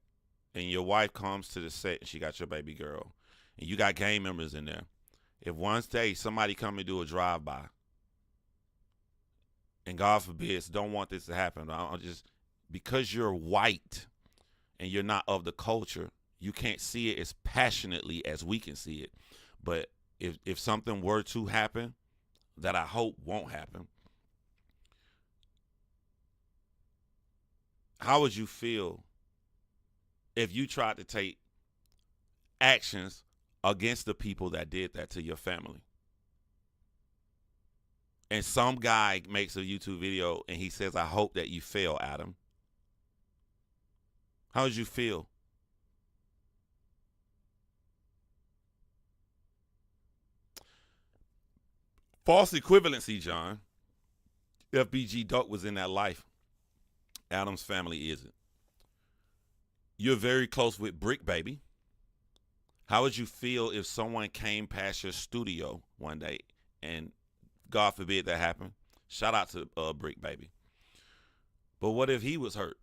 Speaker 1: and your wife comes to the set and she got your baby girl, and you got gang members in there. If one day somebody come and do a drive-by, and God forbid, don't want this to happen, I'll just, because you're white and you're not of the culture, you can't see it as passionately as we can see it. But if something were to happen, that I hope won't happen, how would you feel if you tried to take actions against the people that did that to your family? And some guy makes a YouTube video and he says, I hope that you fail, Adam. How would you feel? False equivalency, John. FBG Duck was in that life. Adam's family isn't. You're very close with Brick Baby. How would you feel if someone came past your studio one day and God forbid that happened? Shout out to Brick Baby. But what if he was hurt?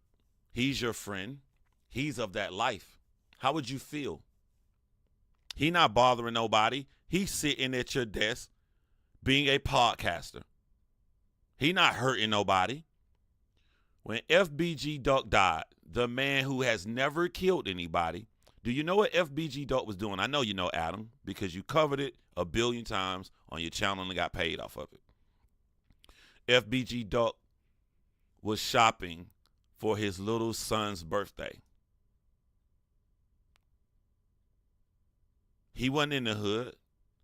Speaker 1: He's your friend. He's of that life. How would you feel? He not bothering nobody. He's sitting at your desk being a podcaster. He not hurting nobody. When FBG Duck died, the man who has never killed anybody, do you know what FBG Duck was doing? I know you know, Adam, because you covered it a billion times on your channel and got paid off of it. FBG Duck was shopping for his little son's birthday. He wasn't in the hood.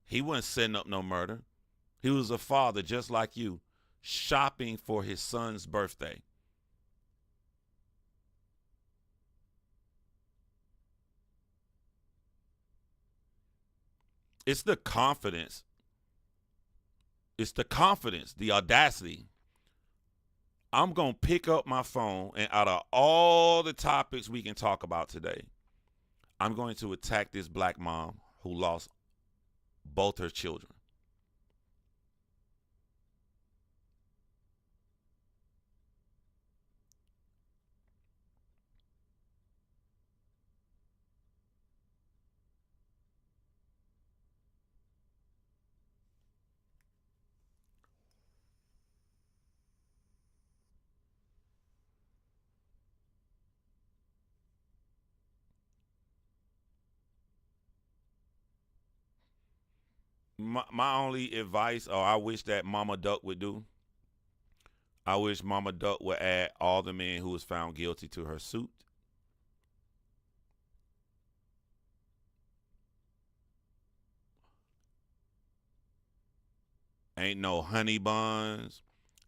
Speaker 1: He wasn't setting up no murder. He was a father just like you, shopping for his son's birthday. It's the confidence. It's the confidence, the audacity. I'm going to pick up my phone, and out of all the topics we can talk about today, I'm going to attack this black mom who lost both her children. My only advice, or I wish that Mama Duck would do, I wish Mama Duck would add all the men who was found guilty to her suit. Ain't no honey buns,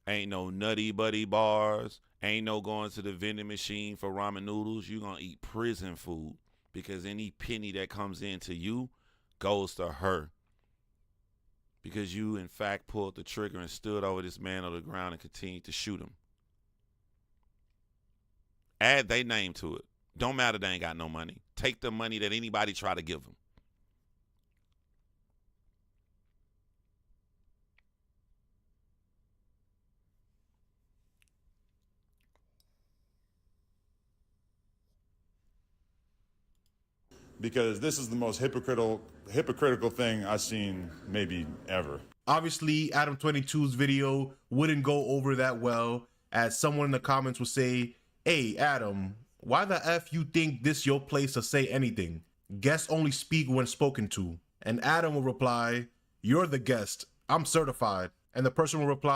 Speaker 1: ain't no nutty buddy bars, ain't no going to the vending machine for ramen noodles. You're going to eat prison food, because any penny that comes into you goes to her. Because you, in fact, pulled the trigger and stood over this man on the ground and continued to shoot him. Add their name to it. Don't matter they ain't got no money. Take the money that anybody try to give them.
Speaker 12: Because this is the most hypocritical thing I've seen maybe ever.
Speaker 4: Obviously, Adam22's video wouldn't go over that well, as someone in the comments would say, hey, Adam, why the F you think this your place to say anything? Guests only speak when spoken to. And Adam will reply, you're the guest. I'm certified. And the person will reply,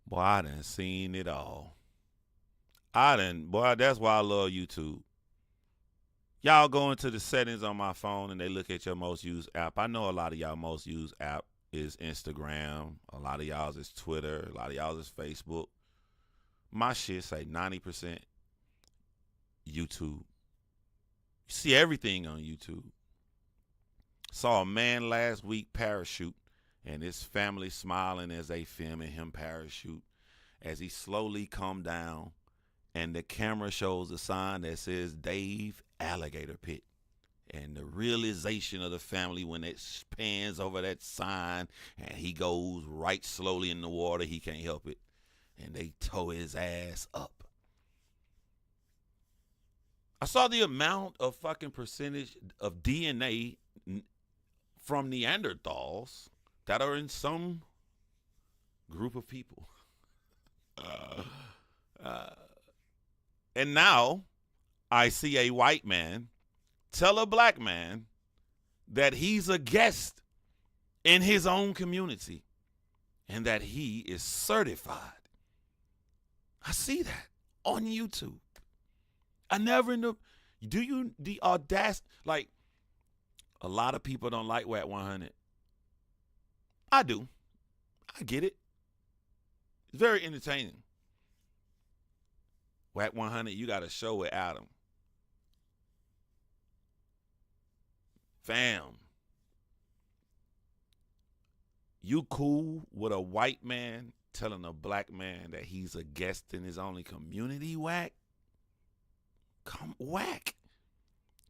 Speaker 1: Boy, I done seen it all. Boy, that's why I love YouTube. Y'all go into the settings on my phone and they look at your most used app. I know a lot of y'all most used app is Instagram. A lot of y'all's is Twitter. A lot of y'all's is Facebook. My shit say 90% YouTube. You see everything on YouTube. Saw a man last week parachute, and his family smiling as they filming him parachute as he slowly come down, and the camera shows a sign that says Dave Alligator Pit. And the realization of the family when it pans over that sign and he goes right slowly in the water, he can't help it. And they tow his ass up. I saw the amount of fucking percentage of DNA from Neanderthals that are in some group of people. And now I see a white man tell a black man that he's a guest in his own community and that he is certified. I see that on YouTube. I never knew. The audacity, like, a lot of people don't like Whack 100. I do. I get it. It's very entertaining. Whack 100, you got a show with Adam. Fam. You cool with a white man telling a black man that he's a guest in his only community, Whack? Come, Whack.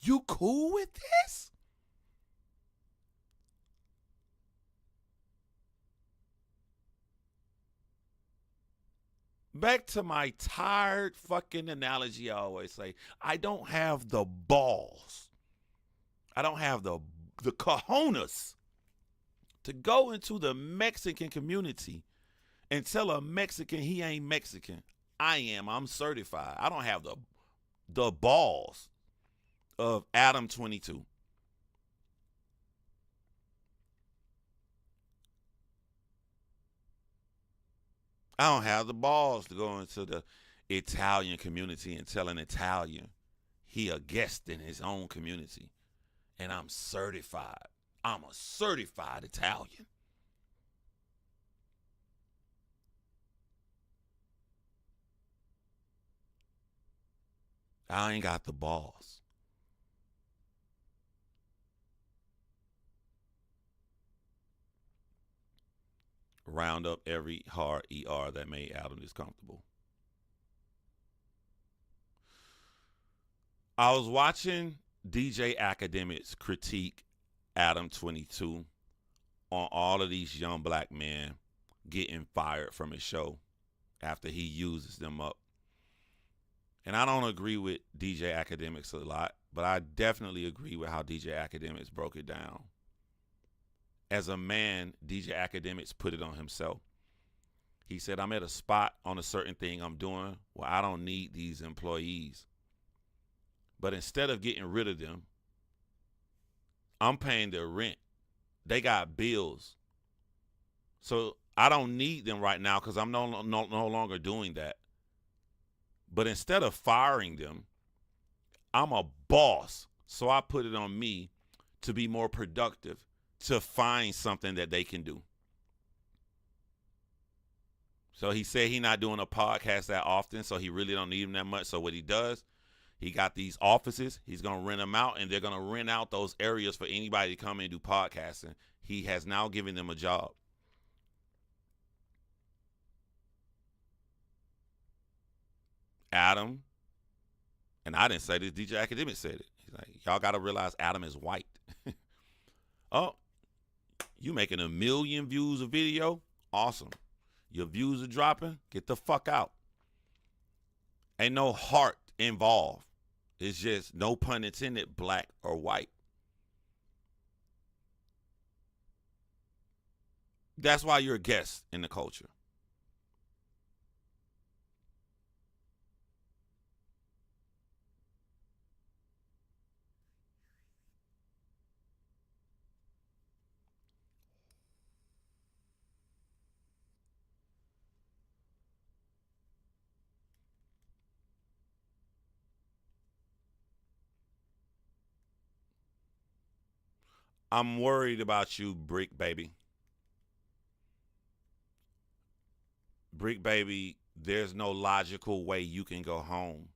Speaker 1: You cool with this? Back to my tired fucking analogy I always say. I don't have the balls. I don't have the cojones to go into the Mexican community and tell a Mexican he ain't Mexican. I am. I'm certified. I don't have the balls of Adam22. I don't have the balls to go into the Italian community and tell an Italian he a guest in his own community. And I'm certified. I'm a certified Italian. I ain't got the balls. Round up every hard ER that made Adam discomfortable. I was watching DJ Academics critique Adam22 on all of these young black men getting fired from his show after he uses them up. And I don't agree with DJ Academics a lot, but I definitely agree with how DJ Academics broke it down. As a man, DJ Academics put it on himself. He said, I'm at a spot on a certain thing I'm doing where I don't need these employees. But instead of getting rid of them, I'm paying their rent. They got bills. So I don't need them right now because I'm no longer doing that. But instead of firing them, I'm a boss. So I put it on me to be more productive, to find something that they can do. So he said he's not doing a podcast that often, so he really don't need them that much. So what he does, he got these offices. He's going to rent them out, and they're going to rent out those areas for anybody to come in and do podcasting. He has now given them a job. Adam, and I didn't say this, DJ Academic said it. He's like, y'all got to realize Adam is white. Oh, you making 1 million views a video? Awesome. Your views are dropping? Get the fuck out. Ain't no heart involved. It's just, no pun intended, black or white. That's why you're a guest in the culture. I'm worried about you, Brick Baby. Brick Baby, there's no logical way you can go home.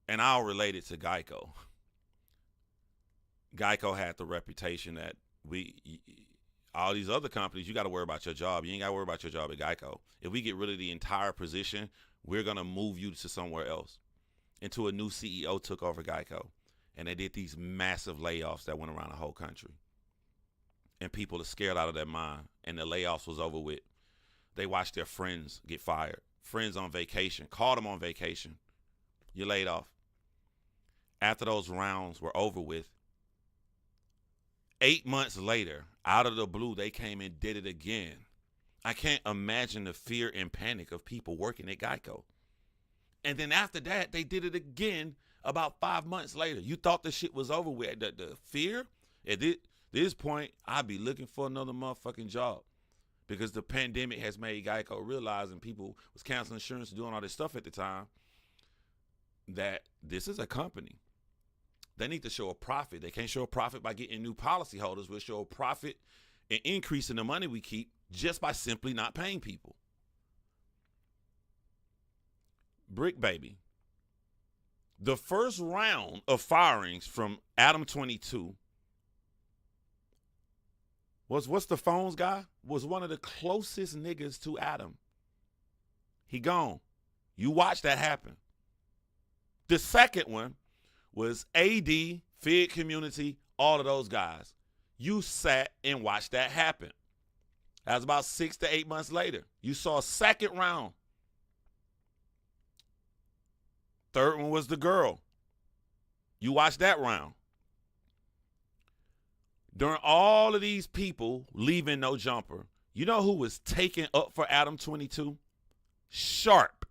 Speaker 1: And I'll relate it to Geico. Geico had the reputation that all these other companies, you got to worry about your job. You ain't got to worry about your job at Geico. If we get rid of the entire position, we're going to move you to somewhere else. Until a new CEO took over Geico. And they did these massive layoffs that went around the whole country. And people are scared out of their mind. And the layoffs was over with. They watched their friends get fired. Friends on vacation. Called them on vacation. you're laid off. After those rounds were over with, 8 months later, out of the blue, they came and did it again. I can't imagine the fear and panic of people working at Geico. And then after that, they did it again about 5 months later. You thought the shit was over with. The fear, at this point, I'd be looking for another motherfucking job. Because the pandemic has made Geico realize, and people was canceling insurance, doing all this stuff at the time, that this is a company. They need to show a profit. They can't show a profit by getting new policyholders. We'll show a profit and increase in the money we keep just by simply not paying people. Brick Baby. The first round of firings from Adam22 what's the phones guy? Was one of the closest niggas to Adam. He gone. You watch that happen. The second one was AD, Fed Community, all of those guys. You sat and watched that happen. That was about 6 to 8 months later. You saw a second round. Third one was the girl. You watched that round. During all of these people leaving no jumper, you know who was taken up for Adam22? Sharp.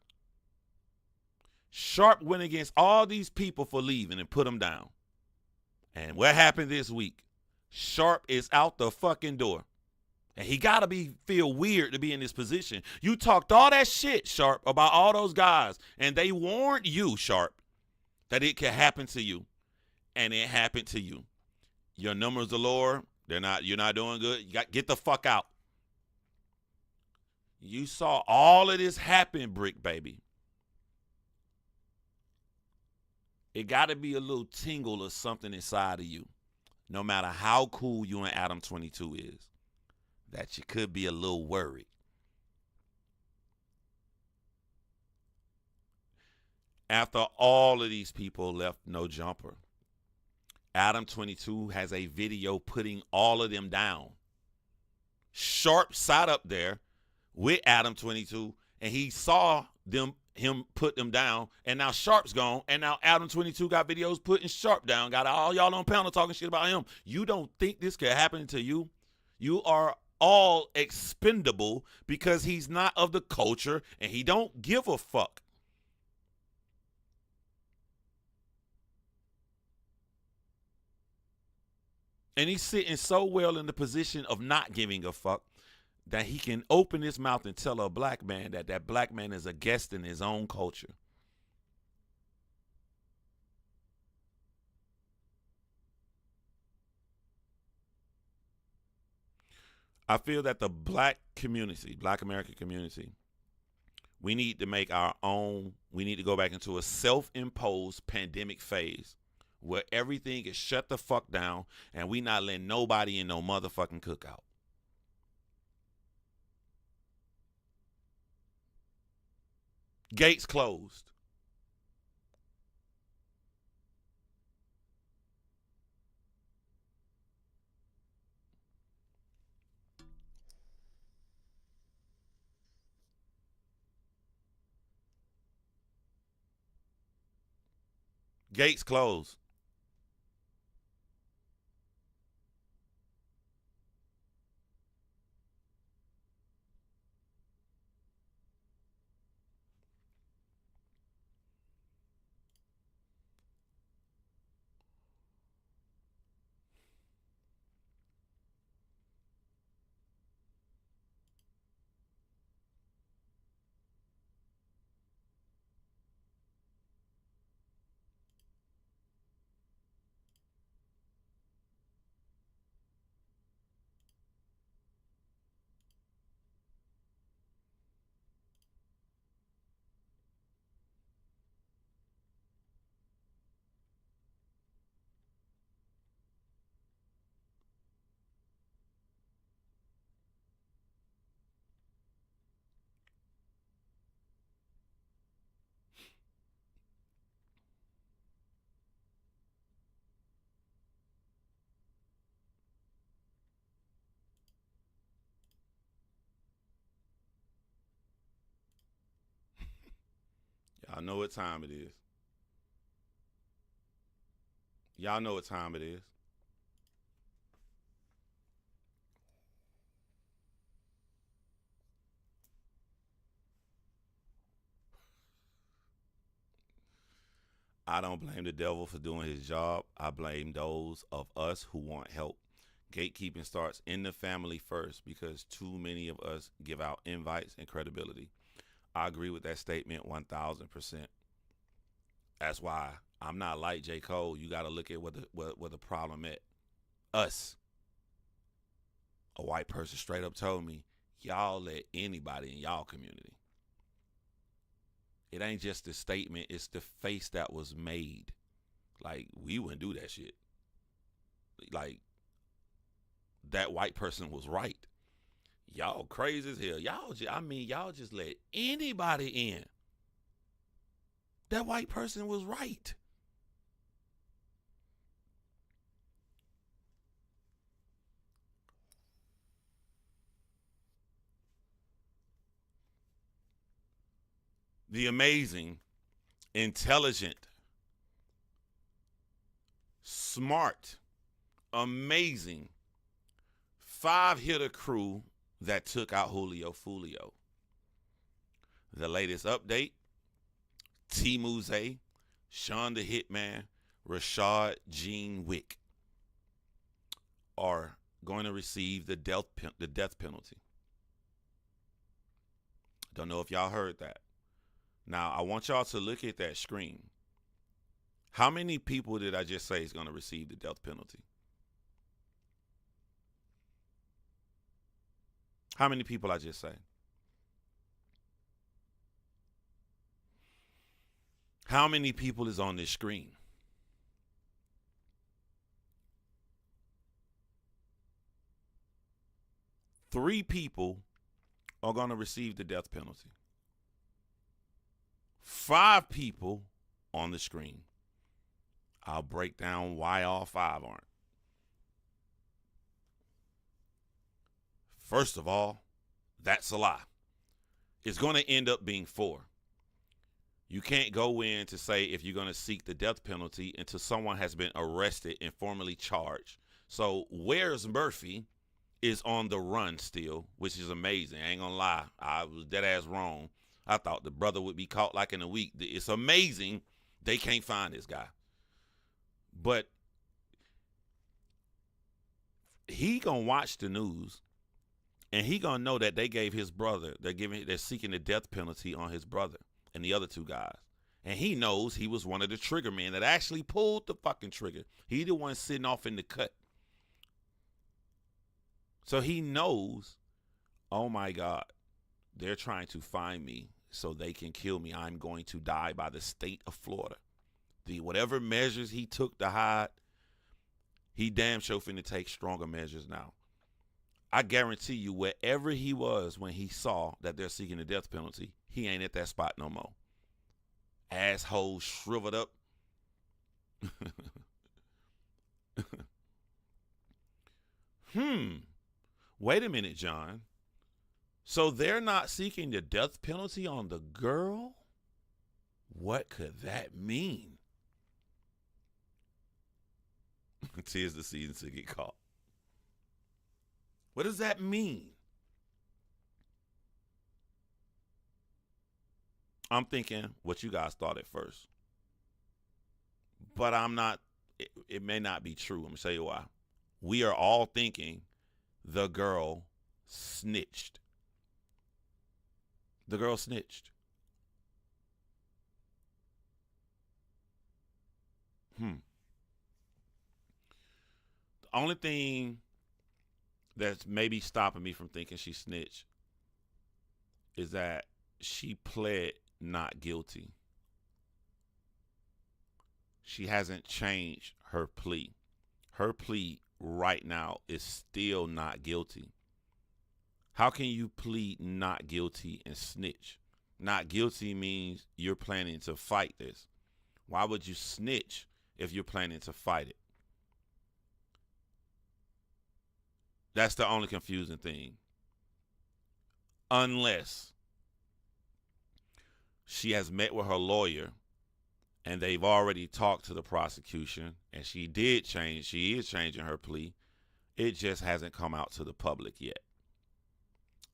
Speaker 1: Sharp went against all these people for leaving and put them down. And what happened this week? Sharp is out the fucking door. And he got to feel weird to be in this position. You talked all that shit, Sharp, about all those guys, and they warned you, Sharp, that it could happen to you. And it happened to you. Your numbers are lower. You're not doing good. You got get the fuck out. You saw all of this happen, Brick Baby. It got to be a little tingle or something inside of you, no matter how cool you and Adam22 is, that you could be a little worried. After all of these people left no jumper, Adam22 has a video putting all of them down. Sharp sat up there with Adam22, and he saw him put them down, and now Sharp's gone, and now Adam22 got videos putting Sharp down. Got all y'all on panel talking shit about him. You don't think this could happen to you? You are all expendable because he's not of the culture, and he don't give a fuck. And he's sitting so well in the position of not giving a fuck that he can open his mouth and tell a black man that that black man is a guest in his own culture. I feel that the black community, black American community, we need to make our own, we need to go back into a self-imposed pandemic phase where everything is shut the fuck down and we not letting nobody in no motherfucking cookout. Gates closed. Gates closed. I know what time it is. Y'all know what time it is. I don't blame the devil for doing his job. I blame those of us who want help. Gatekeeping starts in the family first because too many of us give out invites and credibility. I agree with that statement 1,000%. That's why I'm not like J. Cole. You got to look at what the problem at. Us. A white person straight up told me, y'all let anybody in y'all community. It ain't just the statement, it's the face that was made. Like, we wouldn't do that shit. Like, that white person was right. Y'all crazy as hell. Y'all just let anybody in. That white person was right. The amazing, intelligent, smart, amazing 5-hitter crew that took out Julio Foolio. The latest update, T. Muze, Sean the Hitman, Rashad Gene Wick are going to receive the death penalty. Don't know if y'all heard that. Now, I want y'all to look at that screen. How many people did I just say is going to receive the death penalty? How many people I just say? How many people is on this screen? Three people are going to receive the death penalty. 5 people on the screen. I'll break down why all 5 aren't. First of all, that's a lie. It's going to end up being 4. You can't go in to say if you're going to seek the death penalty until someone has been arrested and formally charged. So Where's Murphy is on the run still, which is amazing. I ain't going to lie. I was dead ass wrong. I thought the brother would be caught like in a week. It's amazing they can't find this guy. But he going to watch the news and he going to know that they gave his brother, they're seeking the death penalty on his brother and the other 2 guys. And he knows he was one of the trigger men that actually pulled the fucking trigger. He the one sitting off in the cut. So he knows, oh my God, they're trying to find me so they can kill me. I'm going to die by the state of Florida. Whatever measures he took to hide, he damn sure finna take stronger measures now. I guarantee you, wherever he was when he saw that they're seeking the death penalty, he ain't at that spot no more. Asshole shriveled up. Wait a minute, John. So they're not seeking the death penalty on the girl? What could that mean? 'Tis the season to get caught. What does that mean? I'm thinking what you guys thought at first. But I'm not, it may not be true. I'm going to tell you why. We are all thinking the girl snitched. The girl snitched. The only thing that's maybe stopping me from thinking she snitched is that she pled not guilty. She hasn't changed her plea. Her plea right now is still not guilty. How can you plead not guilty and snitch? Not guilty means you're planning to fight this. Why would you snitch if you're planning to fight it? That's the only confusing thing. Unless she has met with her lawyer and they've already talked to the prosecution, and she is changing her plea. It just hasn't come out to the public yet.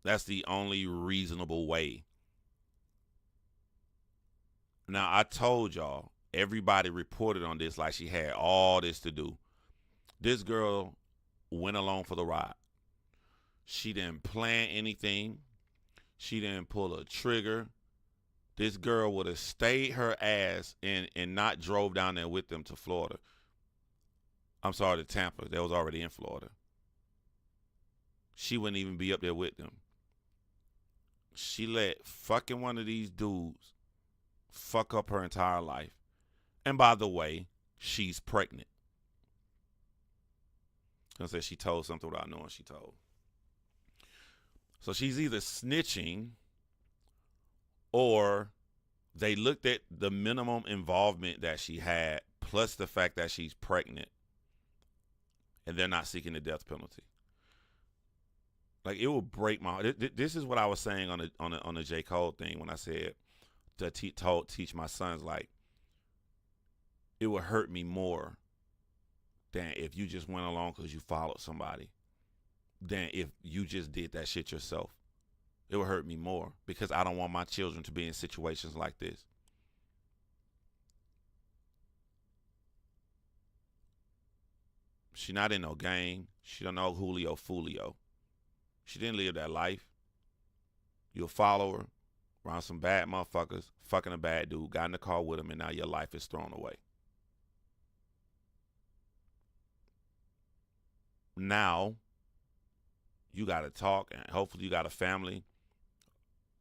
Speaker 1: That's the only reasonable way. Now, I told y'all, everybody reported on this like she had all this to do. This girl went along for the ride. She didn't plan anything. She didn't pull a trigger. This girl would have stayed her ass and not drove down there with them to Florida. I'm sorry, to Tampa. They was already in Florida. She wouldn't even be up there with them. She let fucking one of these dudes fuck up her entire life. And by the way, she's pregnant. I said she told something without knowing she told. So she's either snitching, or they looked at the minimum involvement that she had, plus the fact that she's pregnant, and they're not seeking the death penalty. Like, it will break my heart. This is what I was saying on the J. Cole thing when I said to teach my sons, like, it would hurt me more than if you just went along because you followed somebody, than if you just did that shit yourself. It would hurt me more because I don't want my children to be in situations like this. She not in no gang. She don't know Julio Foolio. She didn't live that life. You'll follow her around some bad motherfuckers, fucking a bad dude, got in the car with him, and now your life is thrown away. Now, you got to talk, and hopefully you got a family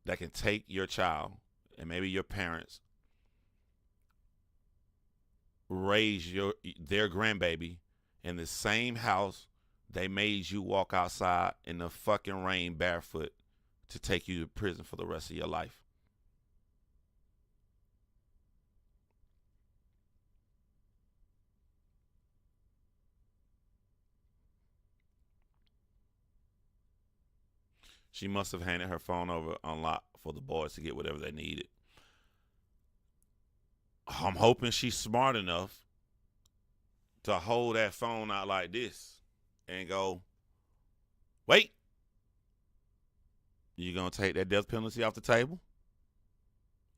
Speaker 1: that can take your child, and maybe your parents, raise their grandbaby in the same house they made you walk outside in the fucking rain barefoot to take you to prison for the rest of your life. She must have handed her phone over unlocked for the boys to get whatever they needed. I'm hoping she's smart enough to hold that phone out like this and go, wait, you gonna take that death penalty off the table?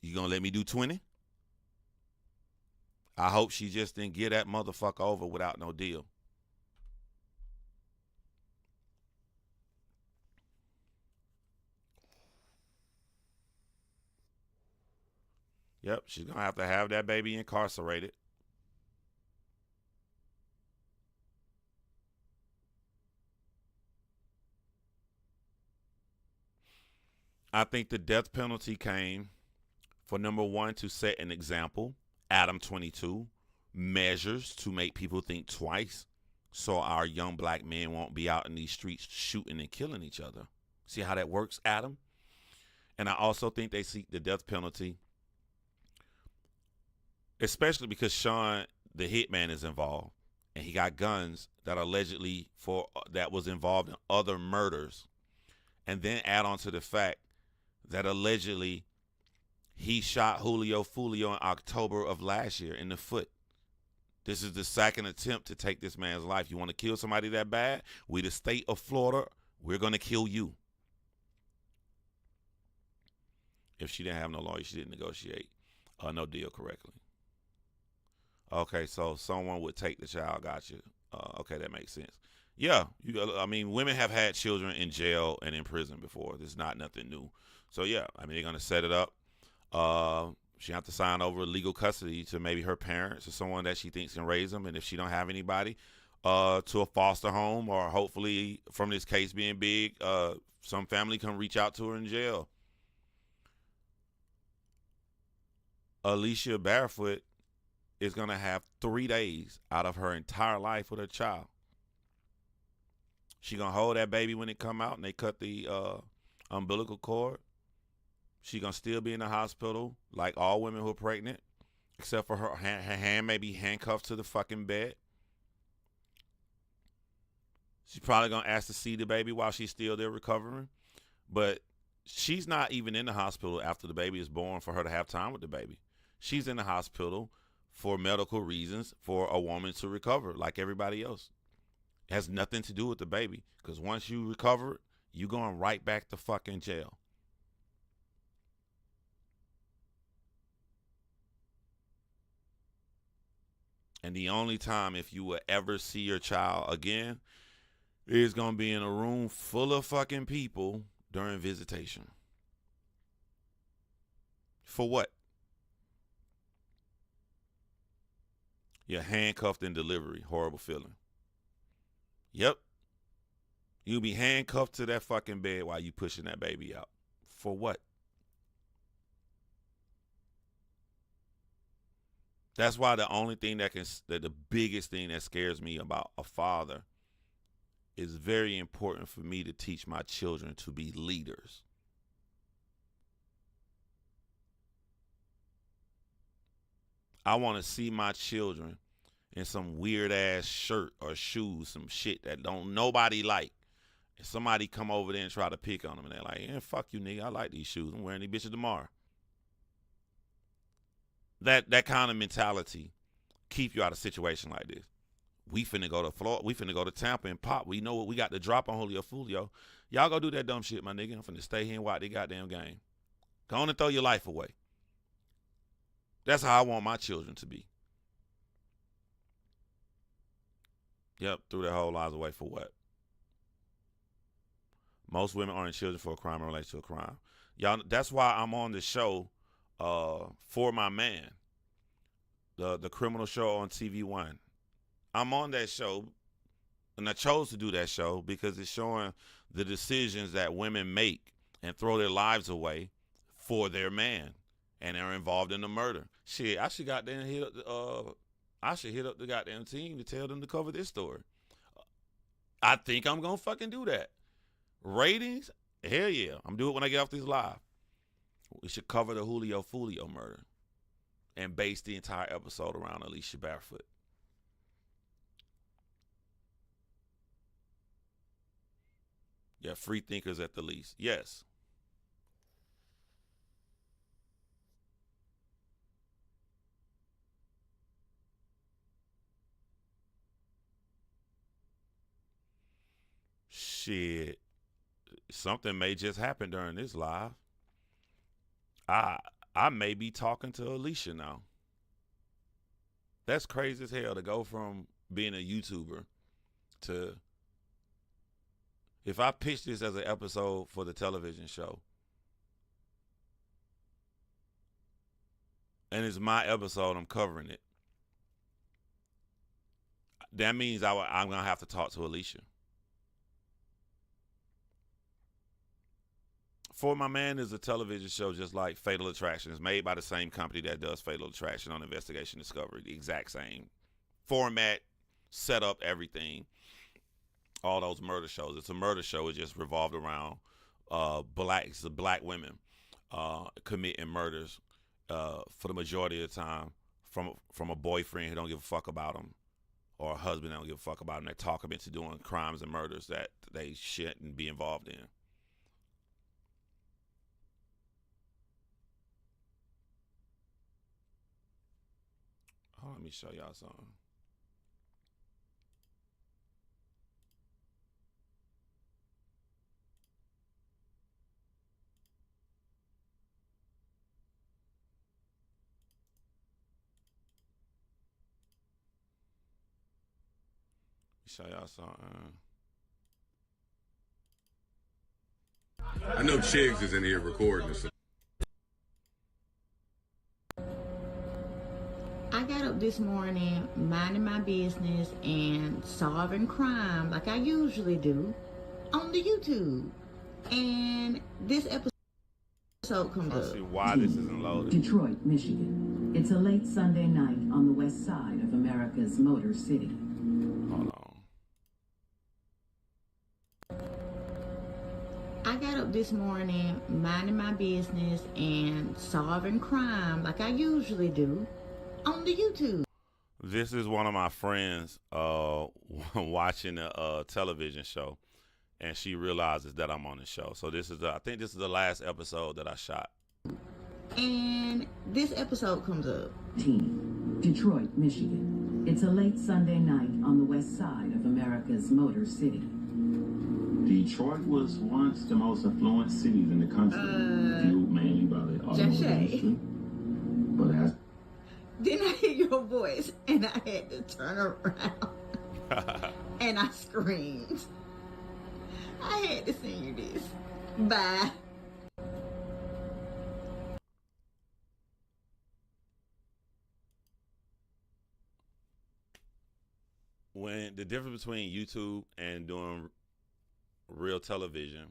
Speaker 1: You gonna let me do 20? I hope she just didn't get that motherfucker over without no deal. Yep, she's going to have that baby incarcerated. I think the death penalty came for, number one, to set an example. Adam22, measures to make people think twice so our young black men won't be out in these streets shooting and killing each other. See how that works, Adam? And I also think they seek the death penalty, especially because Sean, the hitman, is involved, and he got guns that allegedly that was involved in other murders. And then add on to the fact that allegedly he shot Julio Foolio in October of last year in the foot. This is the second attempt to take this man's life. You want to kill somebody that bad? We, the state of Florida, we're going to kill you. If she didn't have no lawyer, she didn't negotiate no deal correctly. Okay, so someone would take the child. Gotcha. Okay, that makes sense. Yeah, I mean, women have had children in jail and in prison before. This is not nothing new. So, yeah, I mean, they're going to set it up. She have to sign over legal custody to maybe her parents or someone that she thinks can raise them. And if she don't have anybody, to a foster home, or hopefully from this case being big, some family can reach out to her in jail. Alicia Barefoot is going to have 3 days out of her entire life with her child. She going to hold that baby when it come out and they cut the umbilical cord. She going to still be in the hospital like all women who are pregnant, except for her hand may be handcuffed to the fucking bed. She's probably going to ask to see the baby while she's still there recovering. But she's not even in the hospital after the baby is born for her to have time with the baby. She's in the hospital for medical reasons for a woman to recover like everybody else. It has nothing to do with the baby, because once you recover, you going right back to fucking jail. And the only time if you will ever see your child again is going to be in a room full of fucking people during visitation. For what? You're handcuffed in delivery. Horrible feeling. Yep. You'll be handcuffed to that fucking bed while you pushing that baby out. For what? That's why the only thing the biggest thing that scares me about a father is very important for me to teach my children to be leaders. I want to see my children in some weird ass shirt or shoes, some shit that don't nobody like. And somebody come over there and try to pick on them, and they're like, "Yeah, fuck you, nigga. I like these shoes. I'm wearing these bitches tomorrow." That kind of mentality keep you out of a situation like this. We finna go to Florida. We finna go to Tampa and pop. We know what we got to drop on Julio Foolio. Y'all go do that dumb shit, my nigga. I'm finna stay here and watch the goddamn game. Go on and throw your life away. That's how I want my children to be. Yep, threw their whole lives away for what? Most women aren't children for a crime in relation to a crime. Y'all, that's why I'm on the show For My Man, the criminal show on TV One. I'm on that show, and I chose to do that show because it's showing the decisions that women make and throw their lives away for their man, and they're involved in the murder. Shit, I should goddamn hit up the goddamn team to tell them to cover this story. I think I'm gonna fucking do that. Ratings? Hell yeah. I'm doing it when I get off this live. We should cover the Julio Foolio murder and base the entire episode around Alicia Barefoot. Yeah, free thinkers at the least. Yes. Shit. Something may just happen during this live. I may be talking to Alicia now. That's crazy as hell to go from being a YouTuber to, if I pitch this as an episode for the television show, and it's my episode, I'm covering it, that means I'm going to have to talk to Alicia. For My Man is a television show just like Fatal Attraction. It's made by the same company that does Fatal Attraction on Investigation Discovery. The exact same format, setup, everything. All those murder shows. It's a murder show. It just revolved around black women committing murders for the majority of the time from a boyfriend who don't give a fuck about them, or a husband that don't give a fuck about them, that talk them into doing crimes and murders that they shouldn't be involved in. Oh, let me show y'all something. Show y'all something.
Speaker 2: I know Chiggs is in here recording this.
Speaker 11: I got up this morning minding my business and solving crime like I usually do on the YouTube. And this episode comes up.
Speaker 1: Let's see why this isn't loaded.
Speaker 13: Detroit, Michigan. It's a late Sunday night on the west side of America's Motor City.
Speaker 1: Hold on.
Speaker 11: I got up this morning minding my business and solving crime like I usually do on the YouTube.
Speaker 1: This is one of my friends watching a television show, and she realizes that I'm on the show. So I think this is the last episode that I shot.
Speaker 11: And this episode comes up.
Speaker 13: Team. Detroit, Michigan. It's a late Sunday night on the west side of America's Motor City.
Speaker 14: Detroit was once the most affluent cities in the country, fueled mainly by the automobile industry. But as
Speaker 11: Then I hear your voice, and I had to turn around, and I screamed. I had to send you this. Bye.
Speaker 1: When the difference between YouTube and doing real television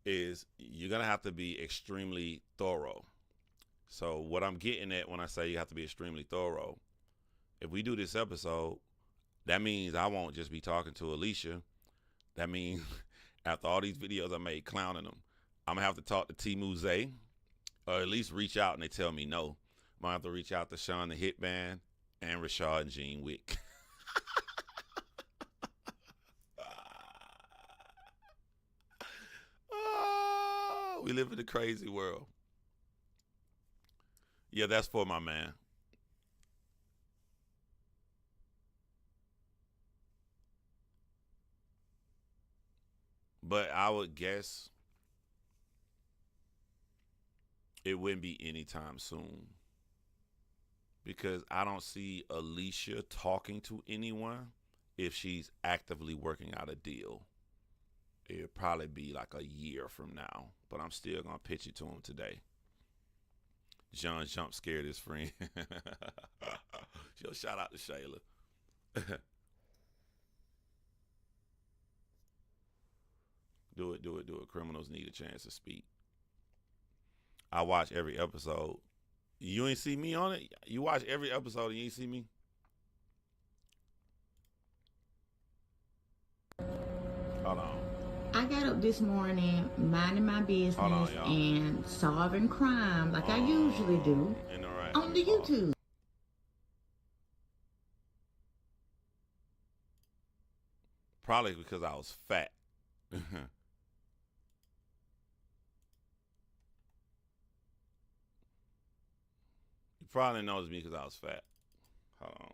Speaker 1: is you're going to have to be extremely thorough. So what I'm getting at when I say you have to be extremely thorough, if we do this episode, that means I won't just be talking to Alicia. That means after all these videos I made clowning them, I'm going to have to talk to T. Mouze, or at least reach out and they tell me no. I'm going to have to reach out to Sean the Hitman and Rashad and Gene Wick. We live in a crazy world. Yeah, that's for my man. But I would guess it wouldn't be anytime soon, because I don't see Alicia talking to anyone if she's actively working out a deal. It'd probably be like a year from now, but I'm still going to pitch it to him today. John jump scared his friend. Yo, shout out to Shayla. Do it. Criminals need a chance to speak. I watch every episode. You ain't see me on it? You watch every episode and you ain't see me? Hold on.
Speaker 11: I got up this morning minding my business and solving crime like I usually do on the YouTube.
Speaker 1: Probably because I was fat. You probably noticed me because I was fat. Hold on.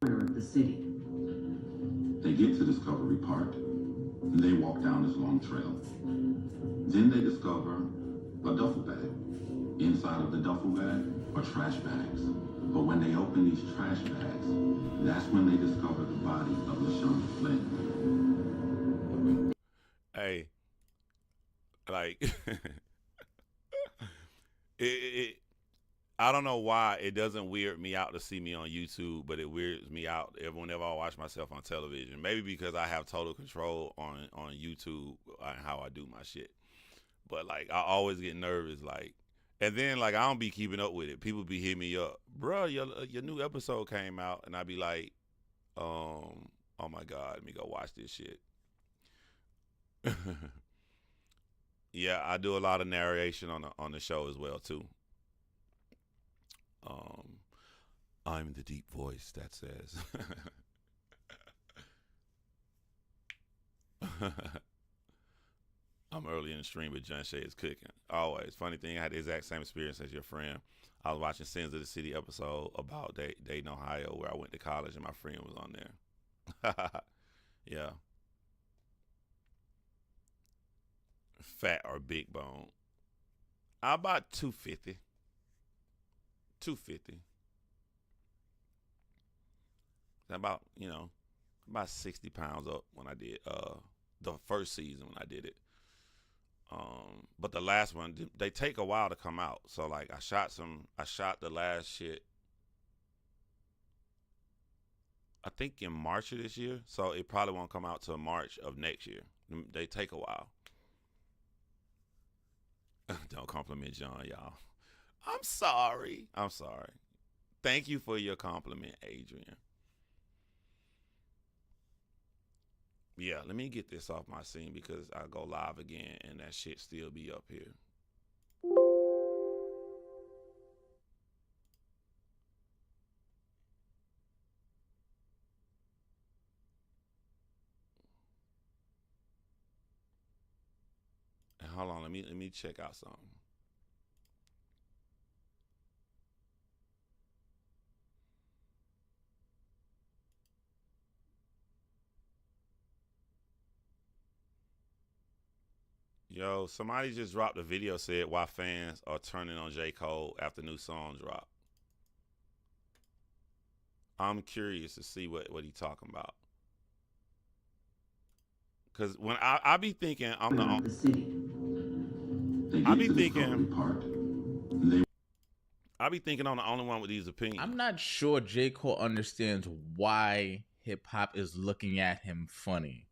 Speaker 13: Of the city.
Speaker 14: they get to Discovery Park, and they walk down this long trail. Then they discover a duffel bag. Inside of the duffel bag are trash bags. But when they open these trash bags, that's when they discover the body of LaShawn Flynn.
Speaker 1: Hey, like, I don't know why it doesn't weird me out to see me on YouTube, but it weirds me out whenever I watch myself on television. Maybe because I have total control on YouTube and how I do my shit. But, like, I always get nervous, like, and then, like, I don't be keeping up with it. People be hitting me up, bro, your new episode came out, and I be like, oh my God, let me go watch this shit. Yeah, I do a lot of narration on the show as well too. I'm the deep voice that says. I'm early in the stream, but John Shay is cooking. Always. Funny thing, I had the exact same experience as your friend. I was watching Sins of the City episode about Dayton, Ohio, where I went to college, and my friend was on there. Yeah. Fat or big bone? I about 250. 250. About, about 60 pounds up when I did the first season when I did it. But the last one, they take a while to come out. So like I shot the last shit I think in March of this year. So it probably won't come out till March of next year. They take a while. Don't compliment John, y'all. I'm sorry. Thank you for your compliment, Adrian. Yeah, let me get this off my scene because I go live again and that shit still be up here. And hold on, let me check out something. Yo, somebody just dropped a video said why fans are turning on J. Cole after new song drop. I'm curious to see what he talking about. Cause when I be thinking I'm the I be thinking I'm the only one with these opinions.
Speaker 15: I'm not sure J. Cole understands why hip hop is looking at him funny.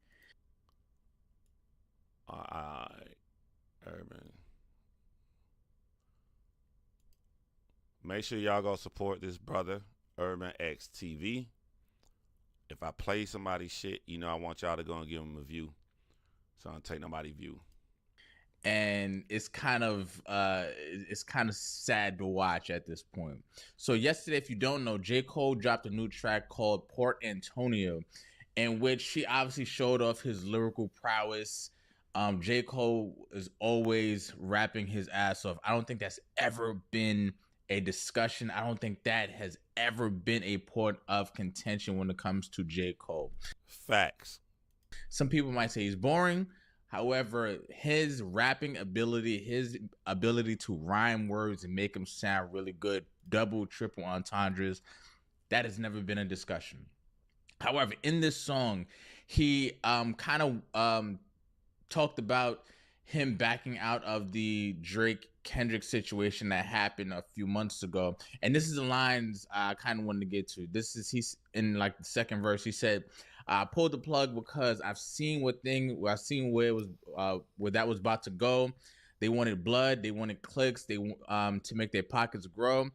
Speaker 1: Urban. Make sure y'all go support this brother, Urban X TV. If I play somebody's shit, you know I want y'all to go and give him a view. So I don't take nobody's view.
Speaker 15: And it's kind of sad to watch at this point. So yesterday, if you don't know, J. Cole dropped a new track called Port Antonio, in which he obviously showed off his lyrical prowess. J. Cole is always rapping his ass off. I don't think that's ever been a discussion. I don't think that has ever been a point of contention when it comes to J. Cole.
Speaker 1: Facts.
Speaker 15: Some people might say he's boring. However, his rapping ability, his ability to rhyme words and make them sound really good, double, triple entendres, that has never been a discussion. However, in this song, he kind of talked about him backing out of the Drake-Kendrick situation that happened a few months ago. And this is the lines I kind of wanted to get to. He's in like the second verse. He said, I pulled the plug because I've seen where it was, where that was about to go. They wanted blood, they wanted clicks, they to make their pockets grow.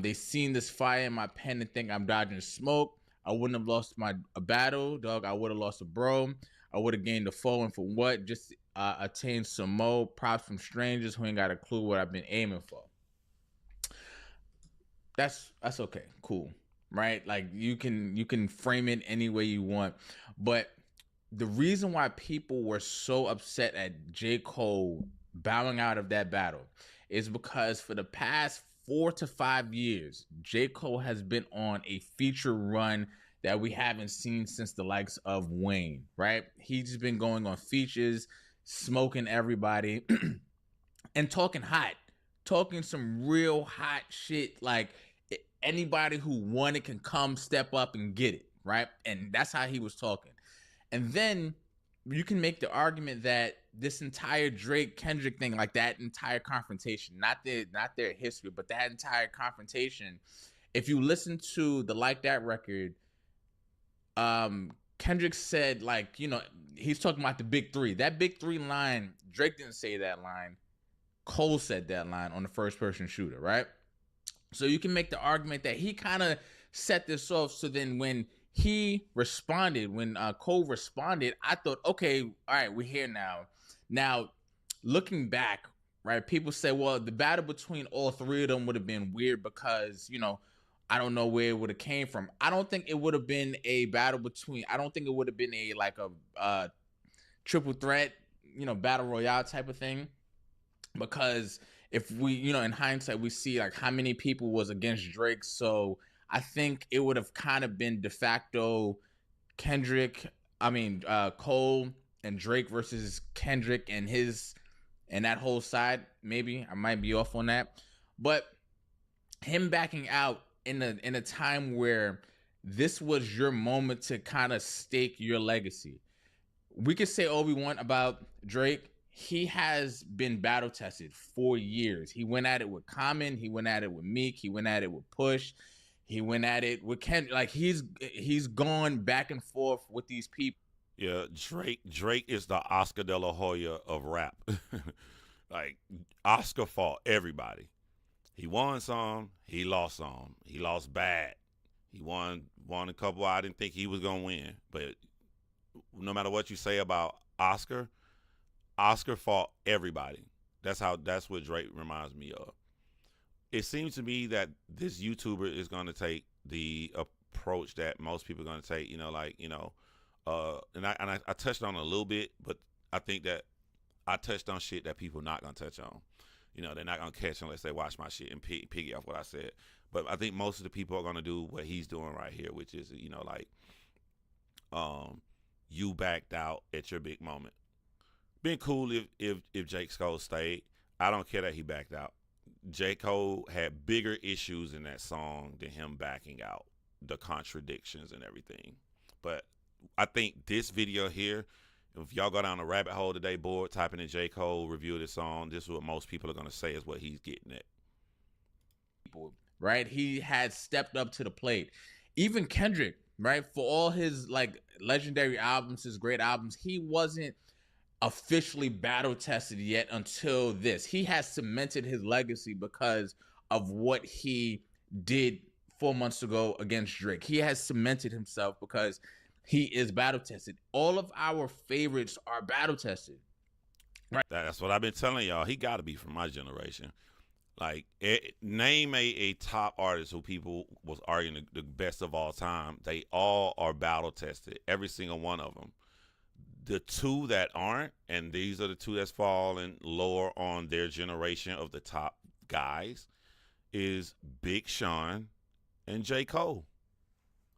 Speaker 15: They seen this fire in my pen and think I'm dodging smoke. I wouldn't have lost a battle, dog. I would have lost a bro. I would have gained a foe, and for what? Just attain some more props from strangers who ain't got a clue what I've been aiming for. That's okay, cool. Right? Like you can frame it any way you want. But the reason why people were so upset at J. Cole bowing out of that battle is because for the past 4 to 5 years, J. Cole has been on a feature run that we haven't seen since the likes of Wayne, right? He's been going on features, smoking everybody, and talking some real hot shit. Like anybody who won it can come step up and get it, right? And that's how he was talking. And then you can make the argument that this entire Drake-Kendrick thing, like that entire confrontation, not their history, but that entire confrontation, if you listen to the Like That record, Kendrick said, like, you know, he's talking about the big three. That big three line, Drake didn't say that line. Cole said that line on the first person shooter, right? So you can make the argument that he kind of set this off. So then when he responded, when Cole responded, I thought, okay, all right, we're here now. Now, looking back, right, people say, well, the battle between all three of them would have been weird because, you know, I don't know where it would have came from. I don't think it would have been a battle between, I don't think it would have been a triple threat, you know, battle royale type of thing. Because if we, you know, in hindsight, we see like how many people was against Drake. So I think it would have kind of been de facto Cole and Drake versus Kendrick and that whole side. Maybe I might be off on that, but him backing out in a time where this was your moment to kind of stake your legacy. We could say all we want about Drake. He has been battle tested for years. He went at it with Common. He went at it with Meek. He went at it with Push. He went at it with Kendrick. Like he's gone back and forth with these people.
Speaker 1: Yeah, Drake is the Oscar de la Hoya of rap. Like Oscar fought everybody. He won some, he lost some. He lost bad. He won a couple I didn't think he was gonna win. But no matter what you say about Oscar fought everybody. That's what Drake reminds me of. It seems to me that this YouTuber is gonna take the approach that most people are gonna take, and I touched on it a little bit, but I think that I touched on shit that people not gonna touch on. They're not gonna catch unless they watch my shit and piggy off what I said. But I think most of the people are gonna do what he's doing right here, which is, you backed out at your big moment. Been cool if J. Cole stayed. I don't care that he backed out. J. Cole had bigger issues in that song than him backing out, the contradictions and everything. But I think this video here, if y'all go down the rabbit hole today, board, typing in J. Cole review of this song, this is what most people are going to say is what he's getting at.
Speaker 15: Right? He had stepped up to the plate. Even Kendrick, right? For all his legendary albums, his great albums, he wasn't officially battle tested yet until this. He has cemented his legacy because of what he did 4 months ago against Drake. He has cemented himself because he is battle tested. All of our favorites are battle tested.
Speaker 1: Right. That's what I've been telling y'all. He got to be from my generation. Name a top artist who people was arguing the best of all time. They all are battle tested. Every single one of them. The two that aren't, and these are the two that's falling lower on their generation of the top guys, is Big Sean and J. Cole.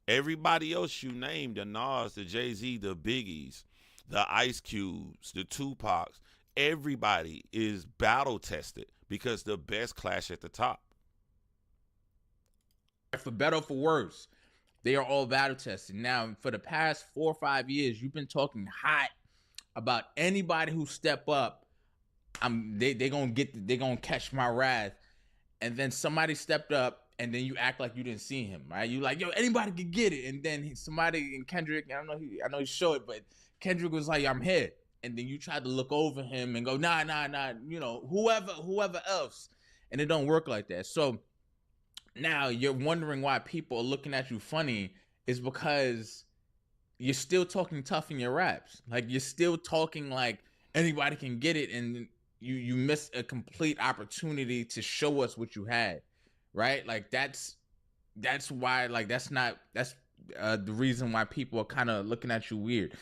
Speaker 1: Everybody else you named, the Nas, the Jay-Z, the Biggies, the Ice Cubes, the Tupacs, everybody is battle tested because the best clash at the top.
Speaker 15: For better or for worse, they are all battle tested. Now, for the past 4 or 5 years, you've been talking hot about anybody who step up. They gonna catch my wrath, and then somebody stepped up, and then you act like you didn't see him, right? You like, yo, anybody can get it, and then somebody in Kendrick, I know he showed it, but Kendrick was like, I'm here, and then you tried to look over him and go, nah, whoever else, and it don't work like that. So now you're wondering why people are looking at you funny is because you're still talking tough in your raps. Like, you're still talking like anybody can get it, and you miss a complete opportunity to show us what you had, right? Like, that's why, that's the reason why people are kind of looking at you weird.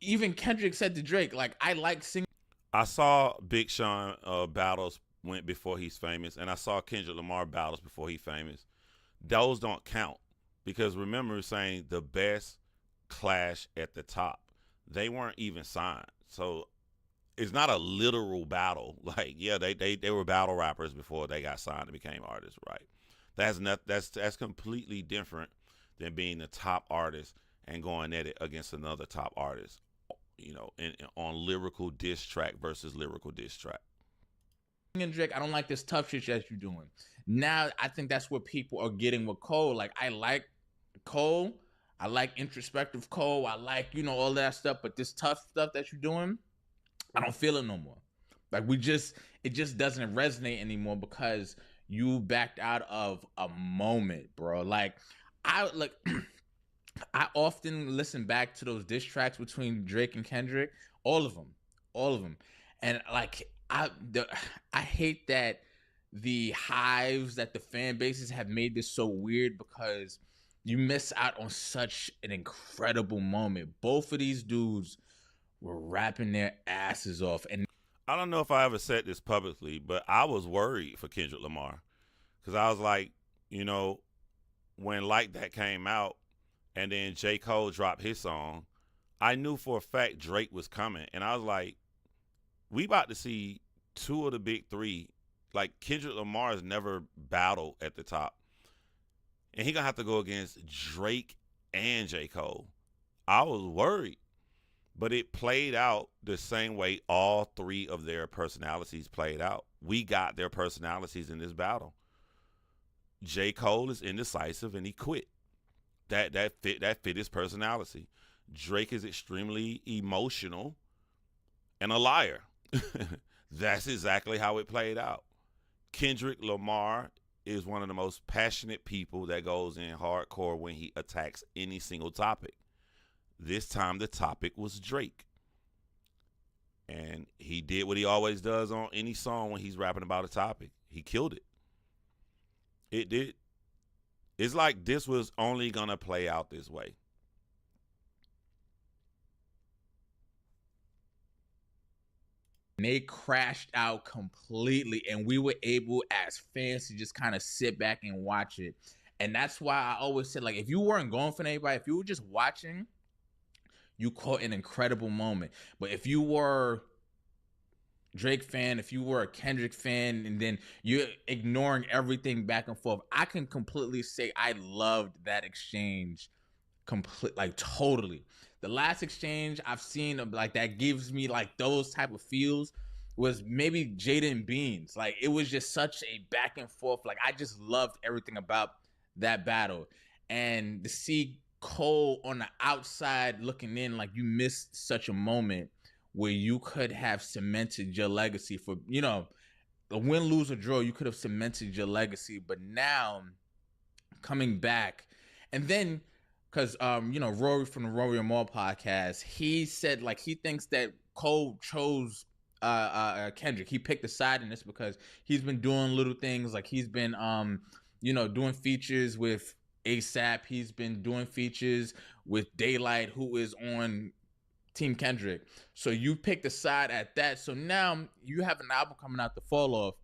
Speaker 15: Even Kendrick said to Drake, I like singing.
Speaker 1: I saw Big Sean battles went before he's famous, and I saw Kendrick Lamar battles before he's famous. Those don't count because remember saying the best clash at the top. They weren't even signed, so it's not a literal battle. They were battle rappers before they got signed and became artists, right? That's completely different than being the top artist and going at it against another top artist, on lyrical diss track versus lyrical diss track.
Speaker 15: Drake, I don't like this tough shit that you're doing. Now I think that's what people are getting with Cole. I like Cole, I like introspective Cole, I like all that stuff, but this tough stuff that you're doing, I don't feel it no more. It just doesn't resonate anymore because you backed out of a moment, bro. I often listen back to those diss tracks between Drake and Kendrick, all of them, and I hate that the hives that the fan bases have made this so weird because you miss out on such an incredible moment. Both of these dudes were rapping their asses off, and
Speaker 1: I don't know if I ever said this publicly, but I was worried for Kendrick Lamar because I was like, when Like That came out and then J. Cole dropped his song, I knew for a fact Drake was coming, and I was like, we about to see two of the big three. Kendrick Lamar has never battled at the top, and he gonna have to go against Drake and J. Cole. I was worried, but it played out the same way all three of their personalities played out. We got their personalities in this battle. J. Cole is indecisive and he quit. That fit his personality. Drake is extremely emotional and a liar. That's exactly how it played out. Kendrick Lamar is one of the most passionate people that goes in hardcore when he attacks any single topic. This time the topic was Drake. And he did what he always does on any song when he's rapping about a topic. He killed it. It did. It's like this was only going to play out this way.
Speaker 15: They crashed out completely, and we were able as fans to just kind of sit back and watch it. And that's why I always said, like, if you weren't going for anybody, if you were just watching, you caught an incredible moment. But if you were Drake fan, if you were a Kendrick fan, and then you're ignoring everything back and forth, I can completely say I loved that exchange like totally. The last exchange I've seen of like that gives me like those type of feels was maybe Jada and Beans. Like it was just such a back and forth. Like I just loved everything about that battle. And to see Cole on the outside looking in, like you missed such a moment where you could have cemented your legacy for, you know, a win, lose, or draw, you could have cemented your legacy. But now coming back, and then because you know, Rory from the Rory and Maul podcast, he said like he thinks that Cole chose Kendrick. He picked a side in this because he's been doing little things, like he's been you know, doing features with ASAP. He's been doing features with Daylight, who is on Team Kendrick. So you picked a side at that. So now you have an album coming out, The Fall Off.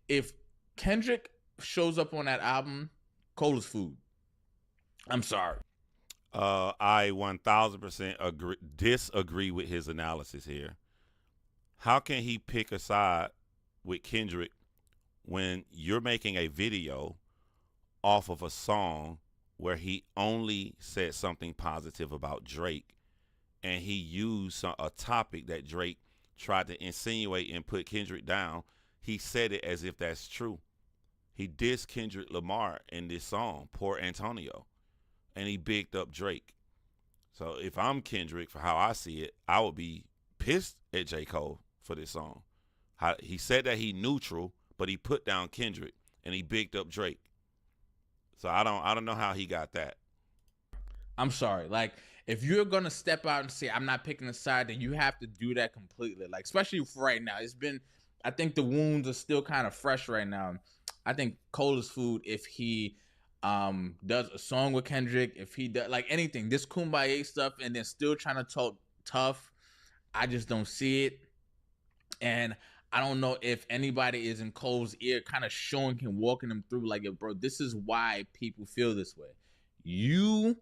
Speaker 15: If Kendrick shows up on that album, Cole is food. I'm sorry.
Speaker 1: I 1000% disagree with his analysis here. How can he pick a side with Kendrick when you're making a video off of a song where he only said something positive about Drake, and he used a topic that Drake tried to insinuate and put Kendrick down? He said it as if that's true. He dissed Kendrick Lamar in this song, Poor Antonio, and he bigged up Drake. So if I'm Kendrick, for how I see it, I would be pissed at J. Cole for this song. He said that he neutral, but he put down Kendrick and he bigged up Drake. So I don't know how he got that.
Speaker 15: I'm sorry. Like if you're gonna step out and say I'm not picking a side, then you have to do that completely. Like especially for right now, it's been. I think the wounds are still kind of fresh right now. I think Cole is food if he does a song with Kendrick, if he does like anything, this Kumbaya stuff, and then still trying to talk tough. I just don't see it. And I don't know if anybody is in Cole's ear kind of showing him, walking him through like, bro, this is why people feel this way. You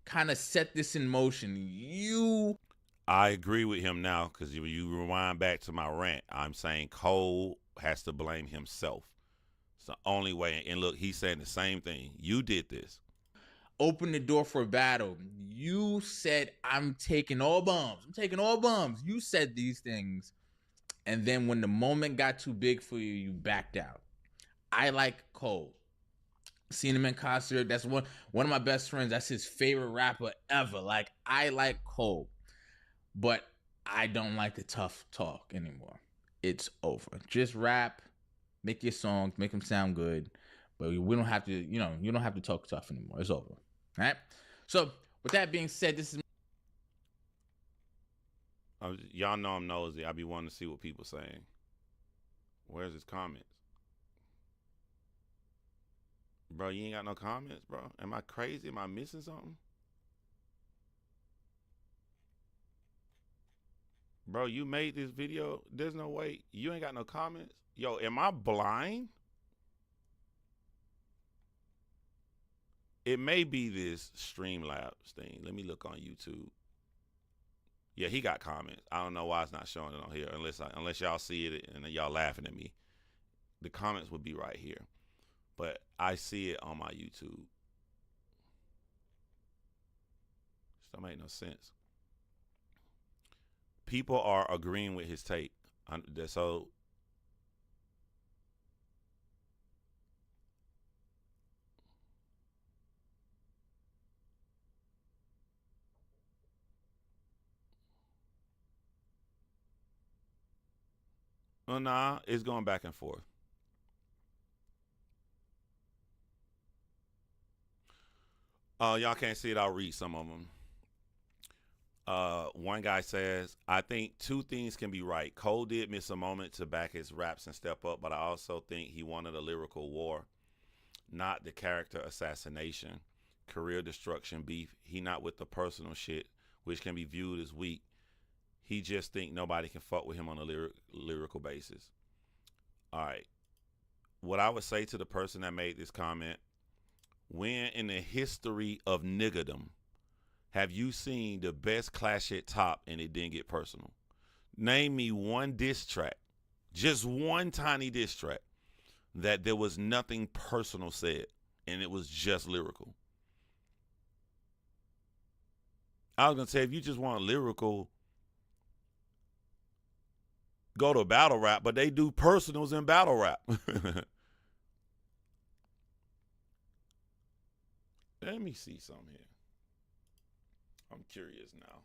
Speaker 15: kind of set this in motion.
Speaker 1: I agree with him now because you rewind back to my rant. I'm saying Cole has to blame himself. It's the only way. And look, he's saying the same thing. You did this.
Speaker 15: Open the door for a battle. You said, I'm taking all bombs. I'm taking all bombs. You said these things. And then when the moment got too big for you, you backed out. I like Cole. Seen him in concert. That's one of my best friends. That's his favorite rapper ever. Like, I like Cole. But I don't like the tough talk anymore. It's over. Just rap. Make your songs. Make them sound good. But we don't have to, you don't have to talk tough anymore. It's over. All right? So, with that being said, this is...
Speaker 1: Y'all know I'm nosy. I be wanting to see what people saying. Where's his comments? Bro, you ain't got no comments, bro? Am I crazy? Am I missing something? Bro, you made this video. There's no way. You ain't got no comments? Yo, am I blind? It may be this Streamlabs thing. Let me look on YouTube. Yeah, he got comments. I don't know why it's not showing it on here unless y'all see it and y'all laughing at me. The comments would be right here. But I see it on my YouTube. This don't make no sense. People are agreeing with his take. So Well, nah, it's going back and forth. Y'all can't see it. I'll read some of them. One guy says, I think two things can be right. Cole did miss a moment to back his raps and step up, but I also think he wanted a lyrical war, not the character assassination, career destruction beef. He not with the personal shit, which can be viewed as weak. He just think nobody can fuck with him on a lyrical basis. All right. What I would say to the person that made this comment, when in the history of niggerdom have you seen the best clash at top and it didn't get personal? Name me one diss track, just one tiny diss track, that there was nothing personal said and it was just lyrical. I was going to say, if you just want lyrical, go to battle rap, but they do personals in battle rap. Let me see something here. I'm curious now.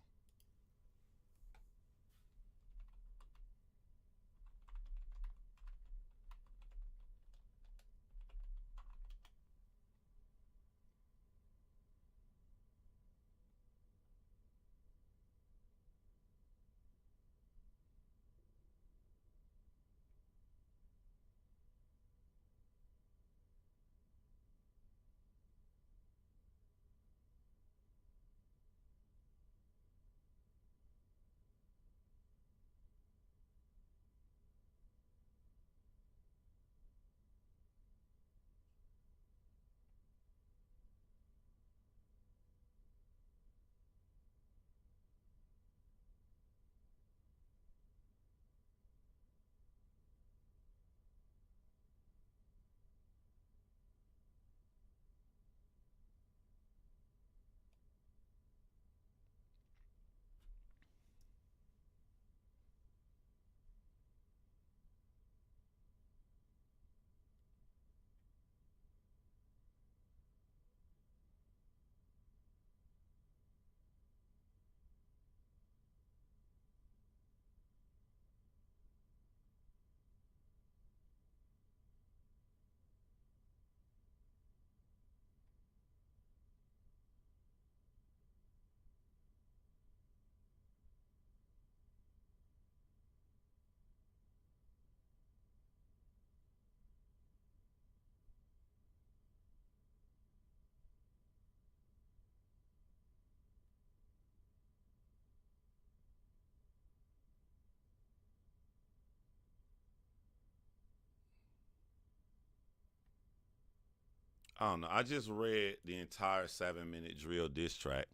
Speaker 1: I don't know. I just read the entire 7-minute drill diss track.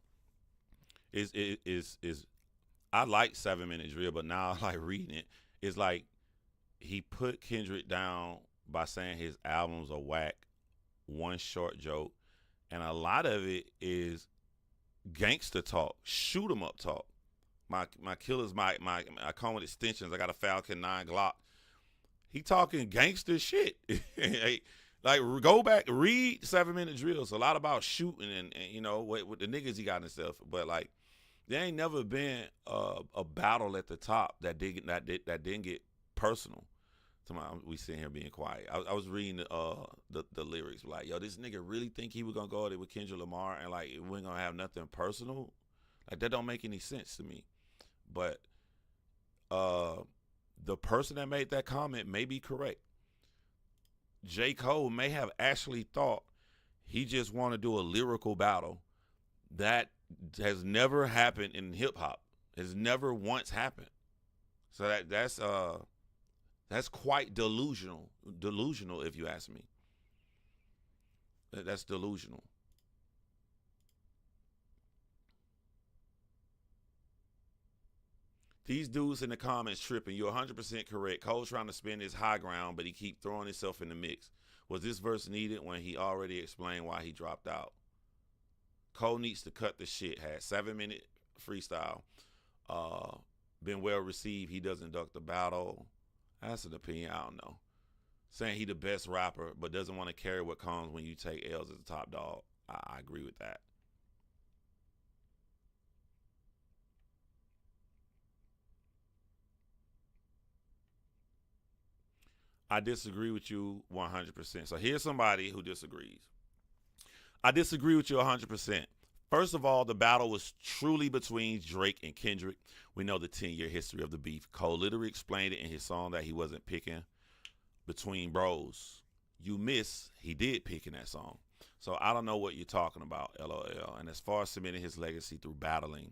Speaker 1: Is I like 7-minute drill, but now I like reading it. It's like he put Kendrick down by saying his albums are whack, one short joke, and a lot of it is gangster talk, shoot 'em up talk. My killers, I come with extensions. I got a Falcon 9 Glock. He talking gangster shit. Like, go back, read 7-minute drills. It's a lot about shooting and you know what the niggas he got himself. But like, there ain't never been a battle at the top that didn't get personal. We sitting here being quiet. I was reading the lyrics, like, yo, this nigga really think he was gonna go there with Kendrick Lamar and like we ain't gonna have nothing personal. Like, that don't make any sense to me. But the person that made that comment may be correct. J. Cole may have actually thought he just want to do a lyrical battle. That has never happened in hip hop. Has never once happened. So that's quite delusional. Delusional, if you ask me. That's delusional. These dudes in the comments tripping. You're 100% correct. Cole's trying to spin his high ground, but he keep throwing himself in the mix. Was this verse needed when he already explained why he dropped out? Cole needs to cut the shit. Had 7-minute freestyle. Been well received. He doesn't duck the battle. That's an opinion. I don't know. Saying he the best rapper, but doesn't want to carry what comes when you take L's as the top dog. I agree with that. I disagree with you 100%. So here's somebody who disagrees. I disagree with you 100%. First of all, the battle was truly between Drake and Kendrick. We know the 10-year history of the beef. Cole literally explained it in his song that he wasn't picking between bros. You miss, he did pick in that song. So I don't know what you're talking about, LOL. And as far as cementing his legacy through battling,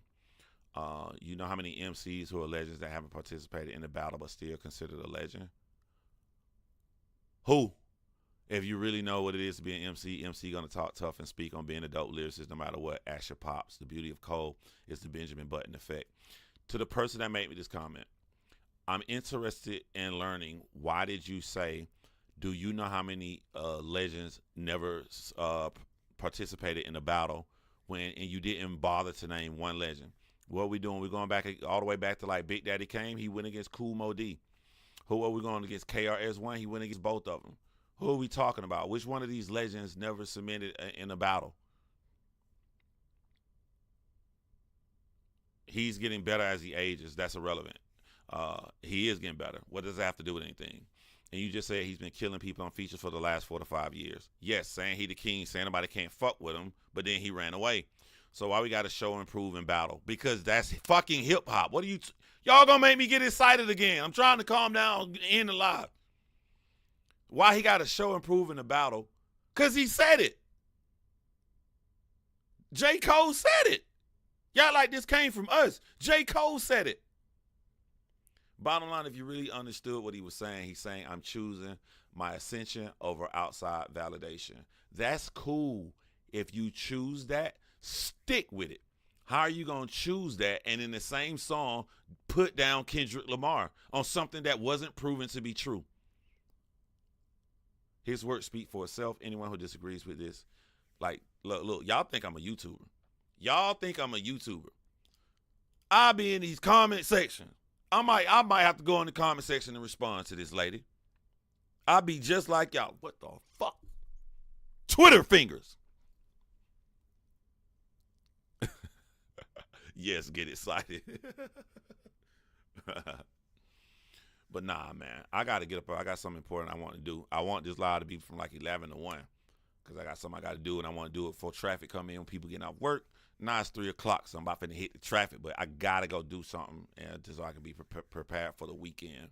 Speaker 1: you know how many MCs who are legends that haven't participated in the battle but still considered a legend? Who? If you really know what it is to be an MC gonna talk tough and speak on being a dope lyricist no matter what. Ask your pops. The beauty of Cole is the Benjamin Button effect. To the person that made me this comment, I'm interested in learning, why did you say, do you know how many legends never participated in the battle and you didn't bother to name one legend? What are we doing? We're going back all the way back to like Big Daddy Kane. He went against Kool Moe Dee. Who are we going against? KRS-One. He went against both of them. Who are we talking about? Which one of these legends never cemented in a battle? He's getting better as he ages. That's irrelevant. He is getting better. What does that have to do with anything? And you just said he's been killing people on features for the last 4 to 5 years. Yes, saying he the king, saying nobody can't fuck with him, but then he ran away. So why we got to show and prove in battle? Because that's fucking hip hop. What are you... Y'all gonna make me get excited again. I'm trying to calm down, end the live. Why he got to show and prove in the battle? Because he said it. J. Cole said it. Y'all like this came from us. J. Cole said it. Bottom line, if you really understood what he was saying, he's saying, I'm choosing my ascension over outside validation. That's cool. If you choose that, stick with it. How are you going to choose that and in the same song put down Kendrick Lamar on something that wasn't proven to be true? His work speak for itself. Anyone who disagrees with this, like, look, y'all think I'm a YouTuber. Y'all think I'm a YouTuber. I be in these comment sections. I might have to go in the comment section and respond to this lady. I be just like y'all. What the fuck? Twitter fingers. Yes, get excited. But nah, man, I got to get up. I got something important I want to do. I want this live to be from like 11 to 1 because I got something I got to do, and I want to do it before traffic come in when people getting off work. Now it's 3 o'clock, so I'm about to hit the traffic, but I got to go do something just so I can be prepared for the weekend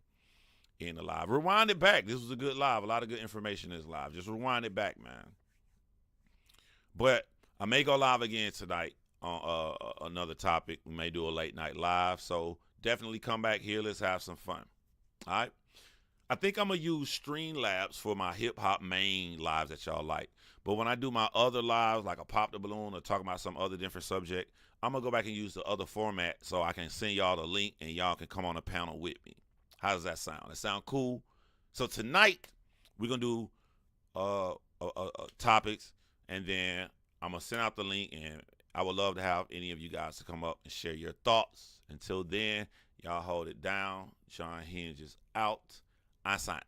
Speaker 1: in the live. Rewind it back. This was a good live. A lot of good information in this live. Just rewind it back, man. But I may go live again tonight on another topic. We may do a late night live, so definitely come back here. Let's have some fun. All right. I think I'm going to use Streamlabs for my hip-hop main lives that y'all like. But when I do my other lives, like a Pop the Balloon or talk about some other different subject, I'm going to go back and use the other format so I can send y'all the link and y'all can come on a panel with me. How does that sound? That sound cool? So tonight, we're going to do topics, and then I'm going to send out the link, and I would love to have any of you guys to come up and share your thoughts. Until then, y'all hold it down. Jonhinged is out. I signed.